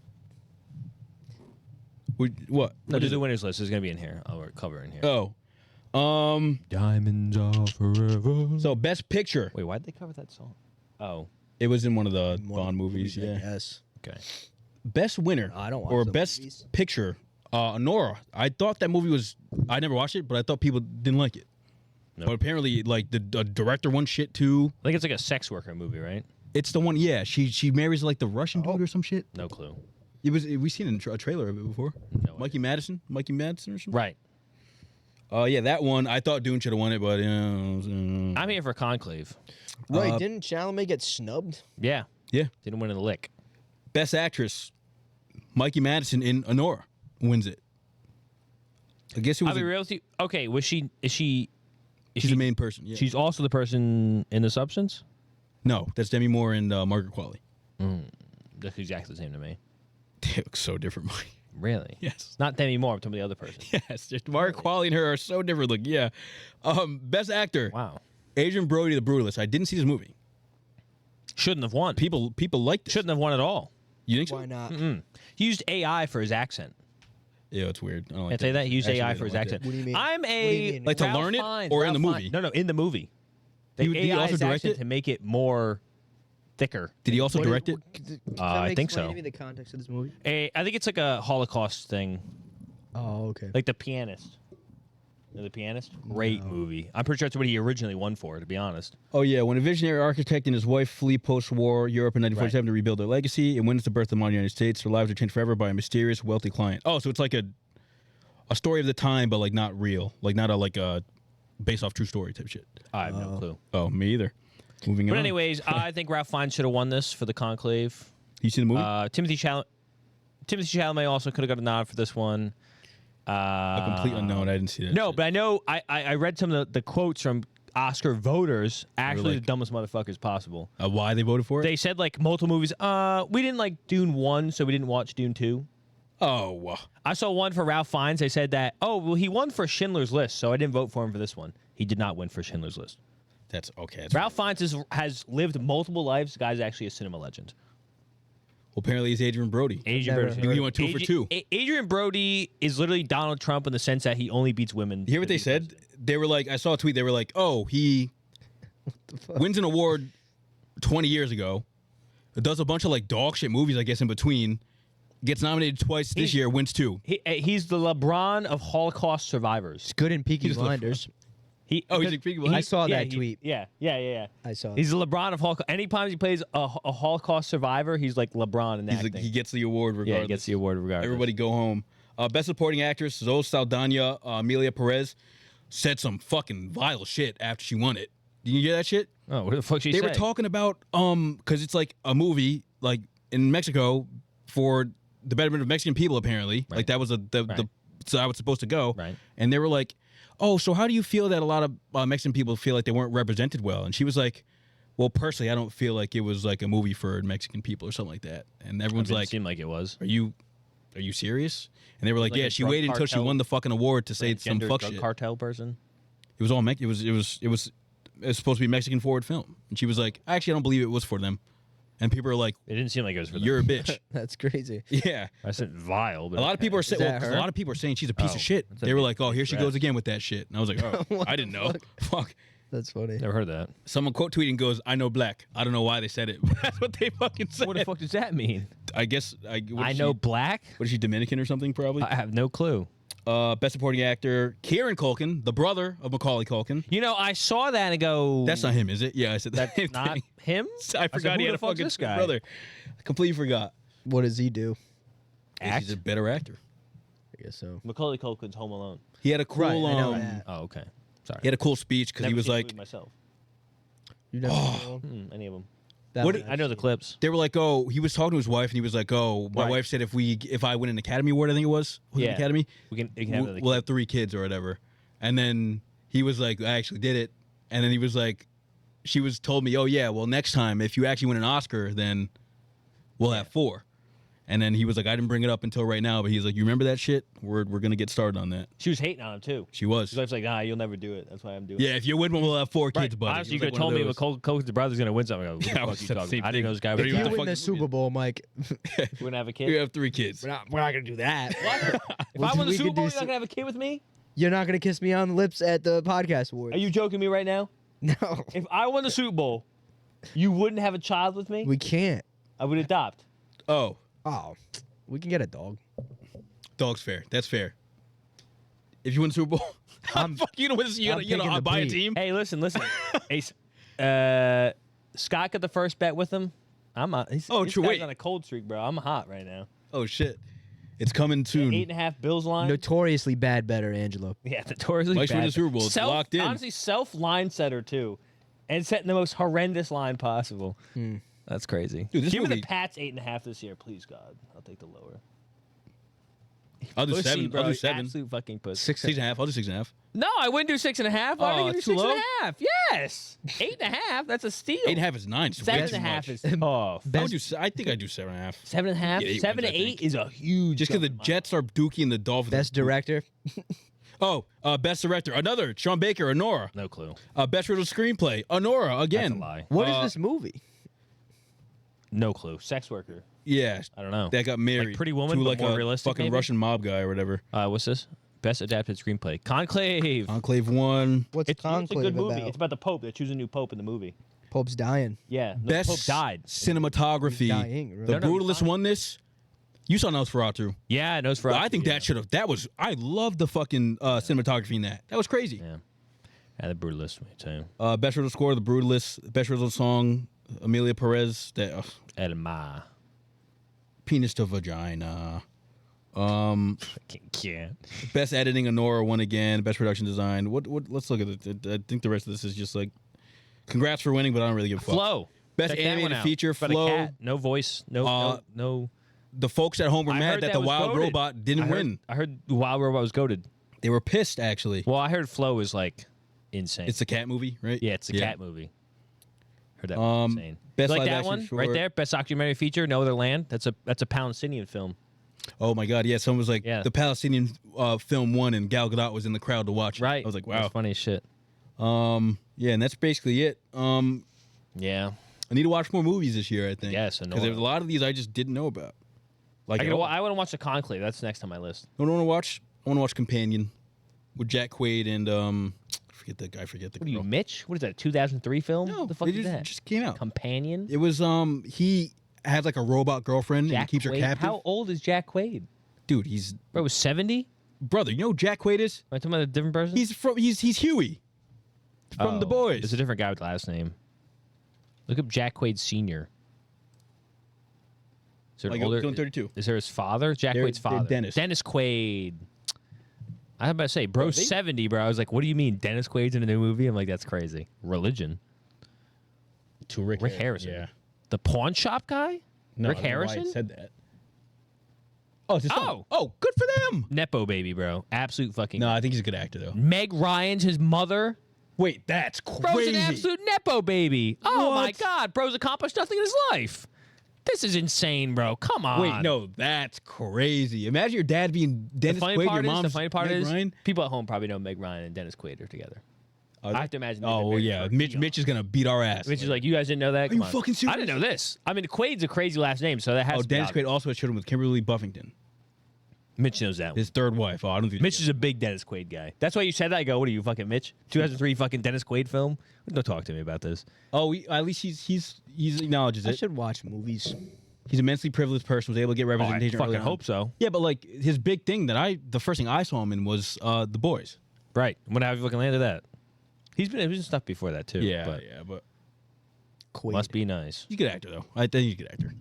What? No, What do is the it? winners list. It's going to be in here. I'll cover in here. Oh. Diamonds are forever. So best picture. Wait, why'd they cover that song? Oh. It was in one of the Bond movies. Yeah. Yes. Okay. Best winner. I don't watch or the best movies. picture. Nora. I thought that movie was. I never watched it, but I thought people didn't like it. Nope. But apparently, like the director won shit too. I think it's like a sex worker movie, right? It's the one. Yeah, she marries like the Russian dude or some shit. No clue. It was. We seen a trailer of it before. No Mikey Madison or something. Right. Yeah, that one. I thought Dune should have won it, but I'm here for Conclave. Right? Didn't Chalamet get snubbed? Yeah. Yeah. Didn't win in the lick. Best actress, Mikey Madison in Honora wins it. I guess it was. I'll be real with you. Okay, was she? Is she? She's the main person. Yeah. She's also the person in The Substance. No, that's Demi Moore and Margaret Qualley. That's exactly the same to me. They look so different, Mike. Really? Yes. Not Demi Moore. I'm talking about the other person. Yes, just Margaret Qualley and her are so different. Look, yeah. Best actor. Wow. Adrian Brody, The Brutalist. I didn't see this movie. Shouldn't have won. People liked it. Shouldn't have won at all. You think so? Why not? He used AI for his accent. Yeah, it's weird. I don't like Can't say that. He used Actually, AI I for don't his like accent. that. What do you mean? I'm What do you a mean? Like to Ralph learn it Fiennes, or in Ralph the movie? Fiennes. No, in the movie. They Did he AI also his direct accent it? to make it more thicker. Did he also What is- direct it? I think explain so. to me the context of this movie. I think it's like a Holocaust thing, Oh, okay. like The Pianist. You know The Pianist? Great movie. I'm pretty sure that's what he originally won for, to be honest. Oh, yeah. When a visionary architect and his wife flee post-war Europe in 1947 to rebuild their legacy, and wins the birth of the modern United States, their lives are changed forever by a mysterious, wealthy client. Oh, so it's like a story of the time, but like not real. Like not a based off true story type shit. I have no clue. Oh, me either. Moving on. But anyways, I think Ralph Fiennes should have won this for the Conclave. You seen the movie? Timothy Chalamet also could have got a nod for this one. A complete unknown. I didn't see that. No, shit. but I know I read some of the quotes from Oscar voters. Actually, like- the dumbest motherfuckers possible. Why they voted for it? They said like multiple movies. We didn't like Dune 1, so we didn't watch Dune 2. Oh, I saw one for Ralph Fiennes. They said that, well, he won for Schindler's List, so I didn't vote for him for this one. He did not win for Schindler's List. that's okay. That's Ralph Fiennes has lived multiple lives. The guy's actually a cinema legend. Well, apparently he's Adrian Brody. He went 2 for 2. Adrian Brody is literally Donald Trump in the sense that he only beats women. You hear what they said? They were like, I saw a tweet. They were like, oh, he wins an award 20 years ago, does a bunch of like dog shit movies, I guess, in between, gets nominated twice this year, wins 2. He's the LeBron of Holocaust survivors. It's good in Peaky Blinders. He's a Peaky Blinders? I saw that tweet. Yeah. I saw. He's the LeBron of Holocaust. Anytime he plays a Holocaust survivor, he's like LeBron in acting. He gets the award regardless. Yeah, he gets the award regardless. Everybody go home. Best Supporting Actress, Zoe Saldana, Amelia Perez, said some fucking vile shit after she won it. Did you hear that shit? Oh, what the fuck she They say? were talking about, because it's like a movie, like in Mexico for the betterment of Mexican people, apparently. Like that was so how it's supposed to go. Right. And they were like, oh, so how do you feel that a lot of Mexican people feel like they weren't represented well? And she was like, well, personally, I don't feel like it was like a movie for Mexican people or something like that. And everyone's It like, seemed like it was. Are you serious? And they were like, Like yeah, a she drug waited until she cartel- won the fucking award to say some Transgender fuck drug shit. cartel person. It was all it was supposed to be a Mexican forward film. And she was like, actually, I don't believe it was for them. and people are like, It didn't seem like it was for them. "You're a bitch." That's crazy. Yeah. I said vile, but A lot of people are saying. that Well, her? a lot of people are saying she's a piece Oh, of shit. that's a They were big like, "Oh, here she threat. goes again with that shit." And I was like, "Oh, What I didn't the know." Fuck. That's funny. never heard that. Someone quote tweeting goes, "I know black." I don't know why they said it, but that's what they fucking said. What the fuck does that mean? I guess what I is know she- black. What is she, Dominican or something? Probably. I have no clue. Best supporting actor, Kieran Culkin, the brother of Macaulay Culkin. You know, I saw that and go. That's not him, is it? Yeah, I said the That's same not thing. him. I forgot who he the had a fuck's fucking this guy? brother. I completely forgot. What does he do? Act? He's a better actor. I guess so. Macaulay Culkin's Home Alone. He had a cool. Right, I know that. Oh, okay. Sorry. He had a cool speech because he Never was seen the like, movie myself. You never know Any of them. that What one I know the clips. they were like, oh, he was talking to his wife and he was like, oh, my Right. wife said if I win an Academy Award, I think it was Yeah. an Academy, We can have another we'll have 3 kids or whatever. And then he was like, I actually did it. And then he was like, she was told me, oh yeah, well next time if you actually win an Oscar, then we'll have 4. And then he was like, I didn't bring it up until right now, but he's like, you remember that shit? We're gonna get started on that. She was hating on him too. She was. His wife's like, nah, you'll never do it. That's why I'm doing it. Yeah, if you win one, we'll have 4 kids, buddy. Honestly, It you was could like have told one me of when those. Culkin's brother's going to win something. I go, what Yeah, the I fuck was you the talking same about? I didn't know this guy thing. was If What you the win fuck the is Super Bowl, Mike, We're going to have a kid? Oh, You have 3 kids. we're not gonna do that. If I won the We Super could Bowl, do you're not going to have a kid with me? You're not gonna kiss me on the lips at the podcast awards. Are you joking me right now? No, If I won the Super Bowl, you wouldn't have a child with me? we can't. I would adopt. Oh, Oh, we can get a dog. dog's fair. That's fair. If you win the Super Bowl, how the fuck you gonna win this? You I'm gotta picking the buy a breed. team? Hey, listen. Hey, Scott got the first bet with him. I'm on. This Oh, true, guy's wait. on a cold streak, bro. I'm hot right now. Oh shit, it's coming soon. 8.5 Bills line. Notoriously bad better, Angelo. Yeah, notoriously Mike's bad. winning the Super Bowl. It's locked in. Honestly, self line setter too, and setting the most horrendous line possible. That's crazy. Dude, this Give me movie- the Pats 8.5 this year, please God. I'll take the lower. I'll do Pussy, 7. bro. I'll do 7. Absolute fucking pussy. 6.5. I'll do 6.5. No, I wouldn't do 6.5. Why Oh, would I it's do too low? 6.5? Yes, 8.5. That's a steal. 8.5 is 9. It's way too 7.5 much. is tough. I think I do 7.5. 7.5. Yeah, 7 to wins, I 8 think. is a huge. Just because the jump in Jets are Dookie and the Dolphins. Best director. Oh, best director. Another Sean Baker. Honora. No clue. Best original screenplay. Honora again. That's a lie. What is this movie? No clue. Sex worker. Yeah. I don't know. That got married. Like Pretty Woman, to but like more a realistic, fucking maybe? Russian mob guy or whatever. What's this? Best adapted screenplay. Conclave. Enclave 1. What's It's a Conclave good movie. about? It's about the Pope. They choose a new Pope in the movie. Pope's dying. Yeah. No, Best the Pope died. cinematography. He's dying, really. The No, no, he's Brutalist fine. won this. You saw Nosferatu. Yeah, Nosferatu. I think that should have. That was. I love the fucking cinematography in that. That was crazy. Yeah. Yeah, the Brutalist, me too. Best original score, The Brutalist. Best original song, Amelia Perez. That Elma. penis to vagina. Can't. Best editing, Honora won again. Best production design. What? Let's look at it. I think the rest of this is just like, congrats for winning, but I don't really give a fuck. Flow. Best Check that one animated out. feature, It's about a Flow. cat. No voice. No. The folks at home were I mad heard that the was Wild goated. Robot didn't win. I heard the Wild Robot was goated. They were pissed, actually. Well, I heard Flow is like insane. It's a cat movie, right? Yeah, it's a cat movie. Heard that was insane. Best You like live that action one short. right there? Best documentary feature, No Other Land. That's a Palestinian film. Oh my God! Yeah, someone was like, Yeah. the Palestinian film won, and Gal Gadot was in the crowd to watch it. Right. I was like, wow. That's funny as shit. Yeah, and that's basically it. Yeah. I need to watch more movies this year. I think. Yes, because there's a lot of these I just didn't know about. Like, I I want to watch The Conclave. That's next on my list. want to watch. I want to watch Companion with Jack Quaid and forget that guy. Forget the What are girl. you, Mitch? What is that? A 2003 film? No, what the fuck it is that? just came out. Companion. It was he has like a robot girlfriend and he Jack keeps her Quaid? captive. How old is Jack Quaid? Dude, he's Bro, was 70? brother. You know who Jack Quaid is? Am I talking about a different person? He's Huey from The Boys. There's a different guy with the last name. Look up Jack Quaid Sr. Is there an Like, older? doing 32. Is there his father? Jack They're Quaid's father. Dennis. Dennis Quaid. I was about to say, bro's 70, bro. I was like, what do you mean Dennis Quaid's in a new movie? I'm like, that's crazy. Religion. To Rick Harrison. Yeah. The pawn shop guy? No, Rick I don't know why Harrison? I said that. Oh, it's his son. Oh, good for them. Nepo baby, bro. Absolute fucking. No, I think he's a good actor though. Meg Ryan's his mother. Wait, that's crazy. Bro's an absolute Nepo baby. Oh my What? God. Bro's accomplished nothing in his life. This is insane, bro. Come on. Wait, no, that's crazy. Imagine your dad being Dennis the funny Quaid, part your is, mom's the funny part Meg is, Ryan. people at home probably know Meg Ryan and Dennis Quaid are together. I have to imagine. Oh well, yeah. Mitch is gonna beat our ass. Mitch is like, you guys didn't know that? Are you fucking serious? I didn't know this. I mean, Quaid's a crazy last name, so that has to be Dennis obvious. Quaid also has children with Kimberly Buffington. Mitch knows that one. His third wife. Oh, I don't think Mitch is a big Dennis Quaid guy. That's why you said that. I go, what are you, fucking Mitch? 2003 fucking Dennis Quaid film? Don't talk to me about this. Oh, at least he's acknowledges it. I should watch movies. He's a immensely privileged person. Was able to get representation. I fucking early on. hope so. Yeah, but like his big thing the first thing I saw him in was The Boys. Right. When have you fucking landed that? He's been in stuff before that too. Yeah, but Quaid. Must be nice. he's a good actor though. I think he's a good actor.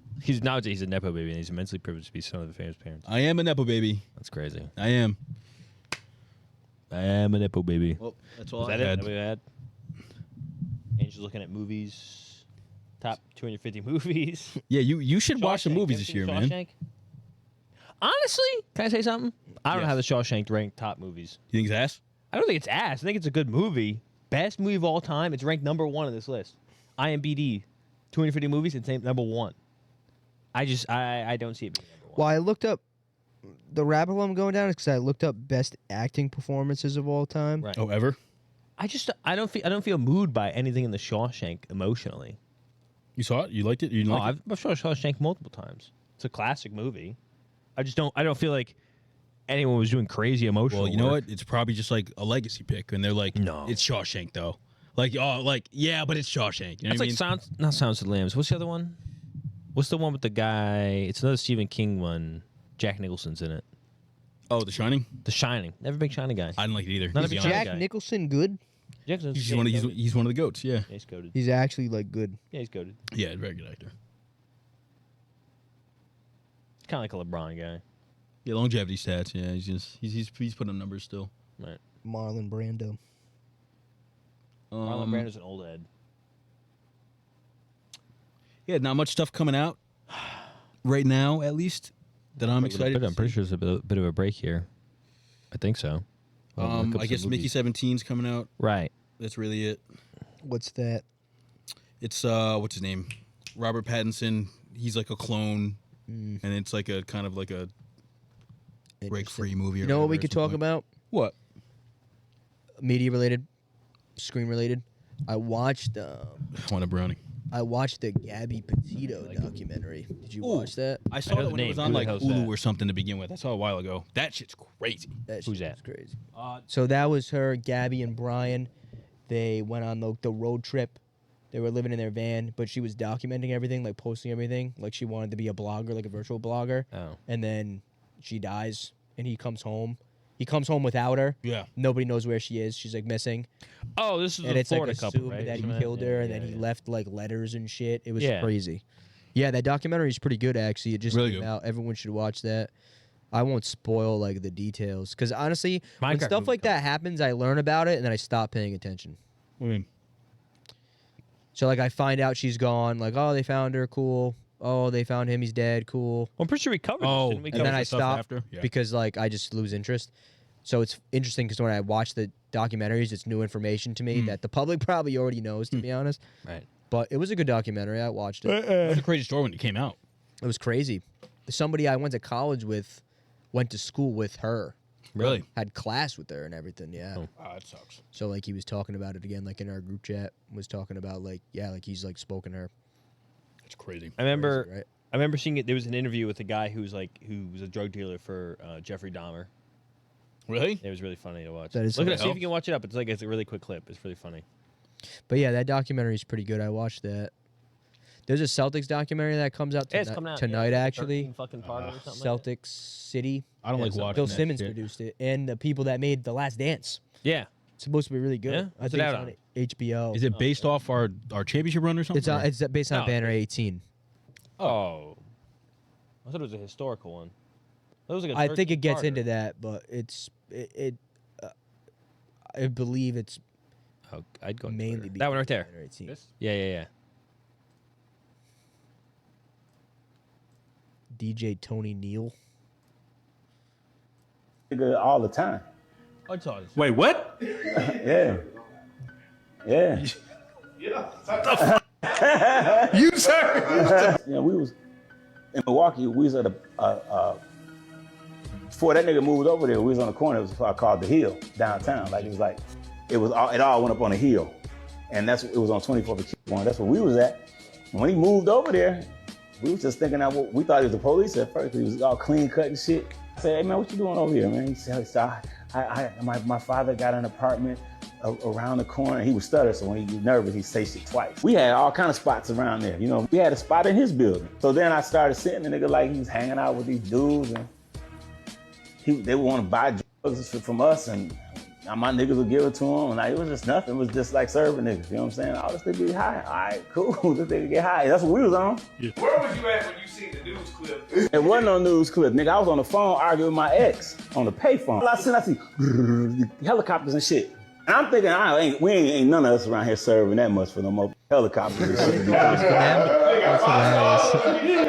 Nowadays he's a nepo baby and he's immensely privileged to be son of the famous parents. I am a nepo baby. That's crazy. I am. I am a nepo baby. Well, that's all Was I that had. it? That we had? Angel's looking at movies. Top 250 movies. Yeah, you should watch some Shawshank. movies You this ever year, seen man. Shawshank? Honestly, can I say something? I don't know Yes. how the Shawshank ranked top movies. You think it's ass? I don't think it's ass. I think it's a good movie. Best movie of all time. It's ranked number 1 on this list. IMDb, 250 movies. It's named number 1. I don't see it being number 1. Well, I looked up the rabbit hole I'm going down is because I looked up best acting performances of all time. Right. Oh, ever? I don't feel moved by anything in the Shawshank emotionally. You saw it? You liked it? You didn't like it? I've saw Shawshank multiple times. It's a classic movie. I don't feel like anyone was doing crazy emotional. Well, you know work. what? It's probably just like a legacy pick, and they're like, No. it's Shawshank though. Like, yeah, but it's Shawshank. You know That's what I like mean? not Sounds of the Lambs. What's the other one? What's the one with the guy? It's another Stephen King one. Jack Nicholson's in it. Oh, The Shining. The Shining. Never big Shining guy. I didn't like it either. Not to a be big honest. Shining Jack guy. Nicholson, good. Jackson's He's one of the goats. Yeah. Yeah, he's goated. He's actually like good. Yeah, he's goated. Yeah, very good actor. He's kind of like a LeBron guy. Yeah, longevity stats. Yeah, he's putting up numbers still. Right. Marlon Brando. Marlon Brando's an old head. Yeah, not much stuff coming out right now, at least that I'm excited. I'm pretty sure there's a bit of a break here. I think so. I guess Mickey 17's coming out. Right. That's really it. What's that? It's what's his name? Robert Pattinson. He's like a clone, and it's like a kind of like a break-free movie. You know what we could talk about? What? Media related, screen related. I watched Want a brownie? I watched the Gabby Petito documentary. Did you watch that? I saw know that the when it name. was Who on the like hell's Hulu that? or something to begin with. I saw it a while ago. That shit's crazy. That Who's shit that? was crazy. So that was her, Gabby and Brian. They went on the road trip. They were living in their van, but she was documenting everything, like posting everything. Like she wanted to be a blogger, like a virtual blogger. Oh. And then she dies, and he comes home. He comes home without her. Yeah. Nobody knows where she is. She's like missing. Oh, this is And the it's like Florida couple, assumed right? that he Isn't killed her, and Yeah, then he yeah. left like letters and shit. It was Yeah. crazy. Yeah, that documentary is pretty good actually. It just Really came good. out. Everyone should watch that. I won't spoil like the details because honestly, when Minecraft stuff movie like that happens, I learn about it and then I stop paying attention. What do you mean? So like I find out she's gone. Like, oh, they found her. Cool. Oh, they found him. He's dead. Cool. Well, I'm pretty sure we covered Oh, this, didn't we? And then was I the stuff stop after? Yeah. because like I just lose interest. So it's interesting because when I watch the documentaries, it's new information to me that the public probably already knows, to be honest. Right. But it was a good documentary. I watched it. It was a crazy story when it came out. It was crazy. Somebody I went to college with went to school with her. Really? Had class with her and everything, yeah. Oh. That sucks. So like he was talking about it again, like in our group chat, was talking about like, yeah, like he's like spoken to her. It's crazy. I remember. Crazy, right? I remember seeing it. There was an interview with a guy who was a drug dealer for Jeffrey Dahmer. Really? It was really funny to watch. That is Look at it. funny. See if you can watch it up. It's a really quick clip. It's really funny. But yeah, that documentary is pretty good. I watched that. There's a Celtics documentary that comes out Yeah, it's coming out tonight yeah, actually. 13 fucking part or something like that. Celtics City. I don't like watching Bill that Simmons shit. produced it, and the people that made The Last Dance. Yeah. It's supposed to be really good. Yeah? I What's think it it's out on HBO. Is it based off our championship run or something? It's based on No, Banner 18. Oh. I thought it was a historical one. That was like a I think it gets 13-parter. into that, but I believe it's Oh, I'd go mainly that one right there. Banner 18. This? Yeah. DJ Tony Neal. Nigga all the time. I saw this. Wait, what? Yeah. Yeah. You, sir. Yeah, we was in Milwaukee. We was at before that nigga moved over there. We was on the corner. It was called The Hill downtown. Like it was like it all went up on a hill. And it was on 24th and That's where we was at. When he moved over there, we was just thinking that we thought he was the police at first. He was all clean cut and shit. I said, hey man, what you doing over here, man? He said, my father got an apartment around the corner. He was stutter, so when he was nervous, he'd say shit twice. We had all kind of spots around there. You know, we had a spot in his building. So then I started seeing the nigga like he was hanging out with these dudes and they would want to buy drugs from us and my niggas would give it to him, and like, it was just nothing. It was just like serving niggas, you know what I'm saying? Oh, this nigga be high. All right, cool. This nigga get high. That's what we was on. Yeah. Where was you at when you seen the news clip? It wasn't no news clip, nigga. I was on the phone arguing with my ex on the payphone. I see helicopters and shit. And I'm thinking, ain't none of us around here serving that much for no more helicopters and shit.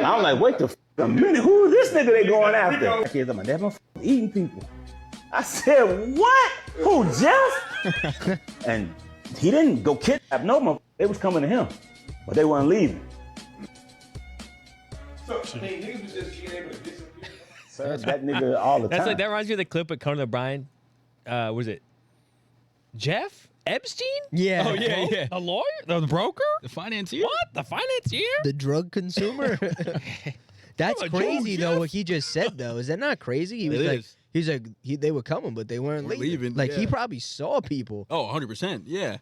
I'm like, wait a minute. Who is this nigga they going after? Kids, I'm like, that motherfucker eating people. I said, what? Who, Jeff? And he didn't go kidnap no motherfucker. They was coming to him, but they weren't leaving. So, niggas was just being able to disappear? Sir, that nigga all the time. That reminds me of the clip with Conan O'Brien. Was it Jeff Epstein? Yeah. Oh, yeah. The lawyer? The broker? The financier? What? The financier? The drug consumer? That's Oh, crazy, Joe, though, Jeff? what he just said, though. Is that not crazy? He was It like, is. he's like, they were coming, but they weren't leaving. Like, he yeah. probably saw people. Oh, 100%. Yeah.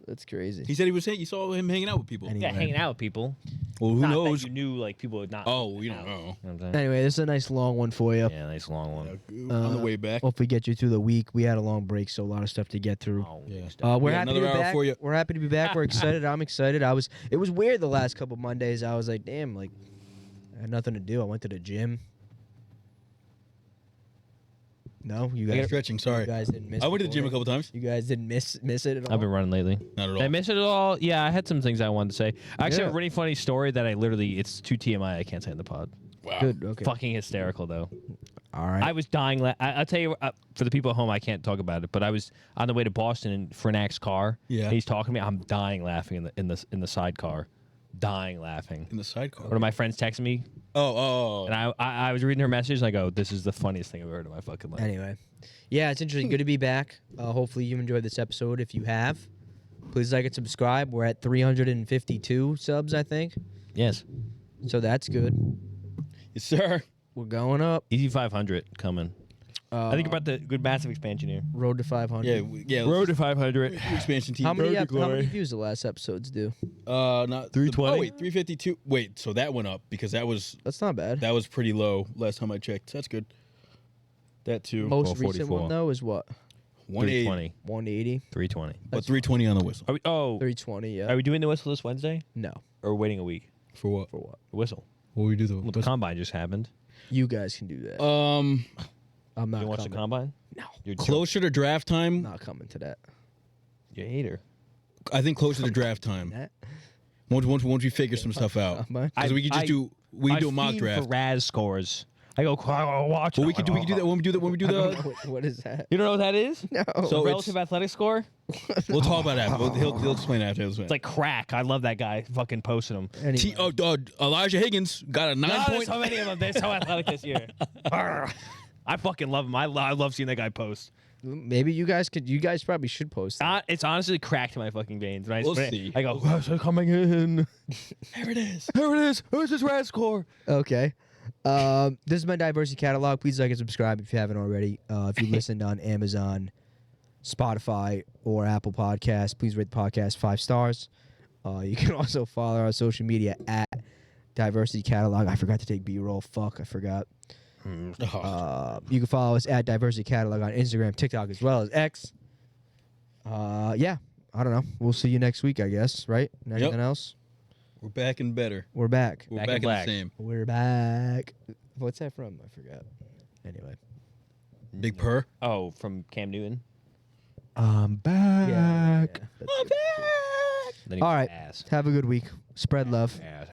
That's crazy. He said you saw him hanging out with people. Yeah, hanging out with people. Well, who Not knows? That you knew, like, people would not. Oh, you don't know. You know what I'm saying? Anyway, this is a nice long one for you. Yeah, nice long one. On the way back. Hopefully get you through the week. We had a long break, so a lot of stuff to get through. Yeah. We're got happy to be another hour back. for you. We're happy to be back. We're excited. I'm excited. It was weird the last couple Mondays. I was like, damn, like, I had nothing to do. I went to the gym. No, you guys stretching. Sorry, you guys didn't miss. I went to it the gym a couple times. You guys didn't miss it at all. I've been running lately. Not at all. Did I miss it at all? Yeah, I had some things I wanted to say. I actually have a Yeah. really funny story that it's too TMI. I can't say in the pod. Wow. Good. Okay. Fucking hysterical though. All right. I was dying. I'll tell you, for the people at home, I can't talk about it. But I was on the way to Boston in Frenac's car. Yeah. And he's talking to me. I'm dying laughing in the sidecar. Dying laughing. In the sidecar. One of my friends texted me. Oh. And I was reading her message. And I go, "This is the funniest thing I've heard in my fucking life." Anyway, yeah, it's interesting. Good to be back. Hopefully you enjoyed this episode. If you have, please like and subscribe. We're at 352 subs, I think. Yes. So that's good. Yes, sir. We're going up. Easy 500 coming. I think about the good massive expansion here. Road to 500. Yeah. Road to 500. Expansion team. How many Road to glory. views the last episodes do? Not 320? Oh, wait, 352. Wait, so that went up because That's not bad. that was pretty low last time I checked. That's good. That too. Most recent 444. one though is what? 180. 180. 320. But 320 on the whistle. Are we, 320. Yeah. are we doing the whistle this Wednesday? No. Or waiting a week? For what? For what? The whistle. What we do though? Well, the combine just happened. You guys can do that. I'm not You watch the coming. combine? No. You're Closer to draft time. Not coming to that. You a hater. I think closer to draft time. That. Once we figure some stuff out, because we could just do a mock fiend draft. for Raz scores. I go watch. Well, we could do that when we do the. What is that? You don't know what that is? No. So Relative athletic score. We'll talk about that. He'll explain after. It's like crack. I love that guy. Fucking posting them. Anyway. Elijah Higgins got a 9 No, point. there's so many of them. They're so athletic this year. I fucking love him. I love seeing that guy post. Maybe you guys could. You guys probably should post. It's honestly cracked in my fucking veins. When I We'll sprint, see. I go, "Who's coming in? There it is. Here it is. Who's this red score?" Okay. This is my diversity catalog. Please like and subscribe if you haven't already. If you listened on Amazon, Spotify, or Apple Podcasts, please rate the podcast 5 stars. You can also follow our social media at Diversity Catalog. I forgot to take B-roll. Fuck, I forgot. You can follow us at Diversity Catalog on Instagram, TikTok, as well as X. Yeah, I don't know. We'll see you next week, I guess, right? Anything else? We're back and better. We're back. We're Back back in in the black. same. We're back. What's that from? I forgot. Anyway. Big purr. Oh, from Cam Newton. I'm back. Then he All was right. ass. Have a good week. Spread love. Ass.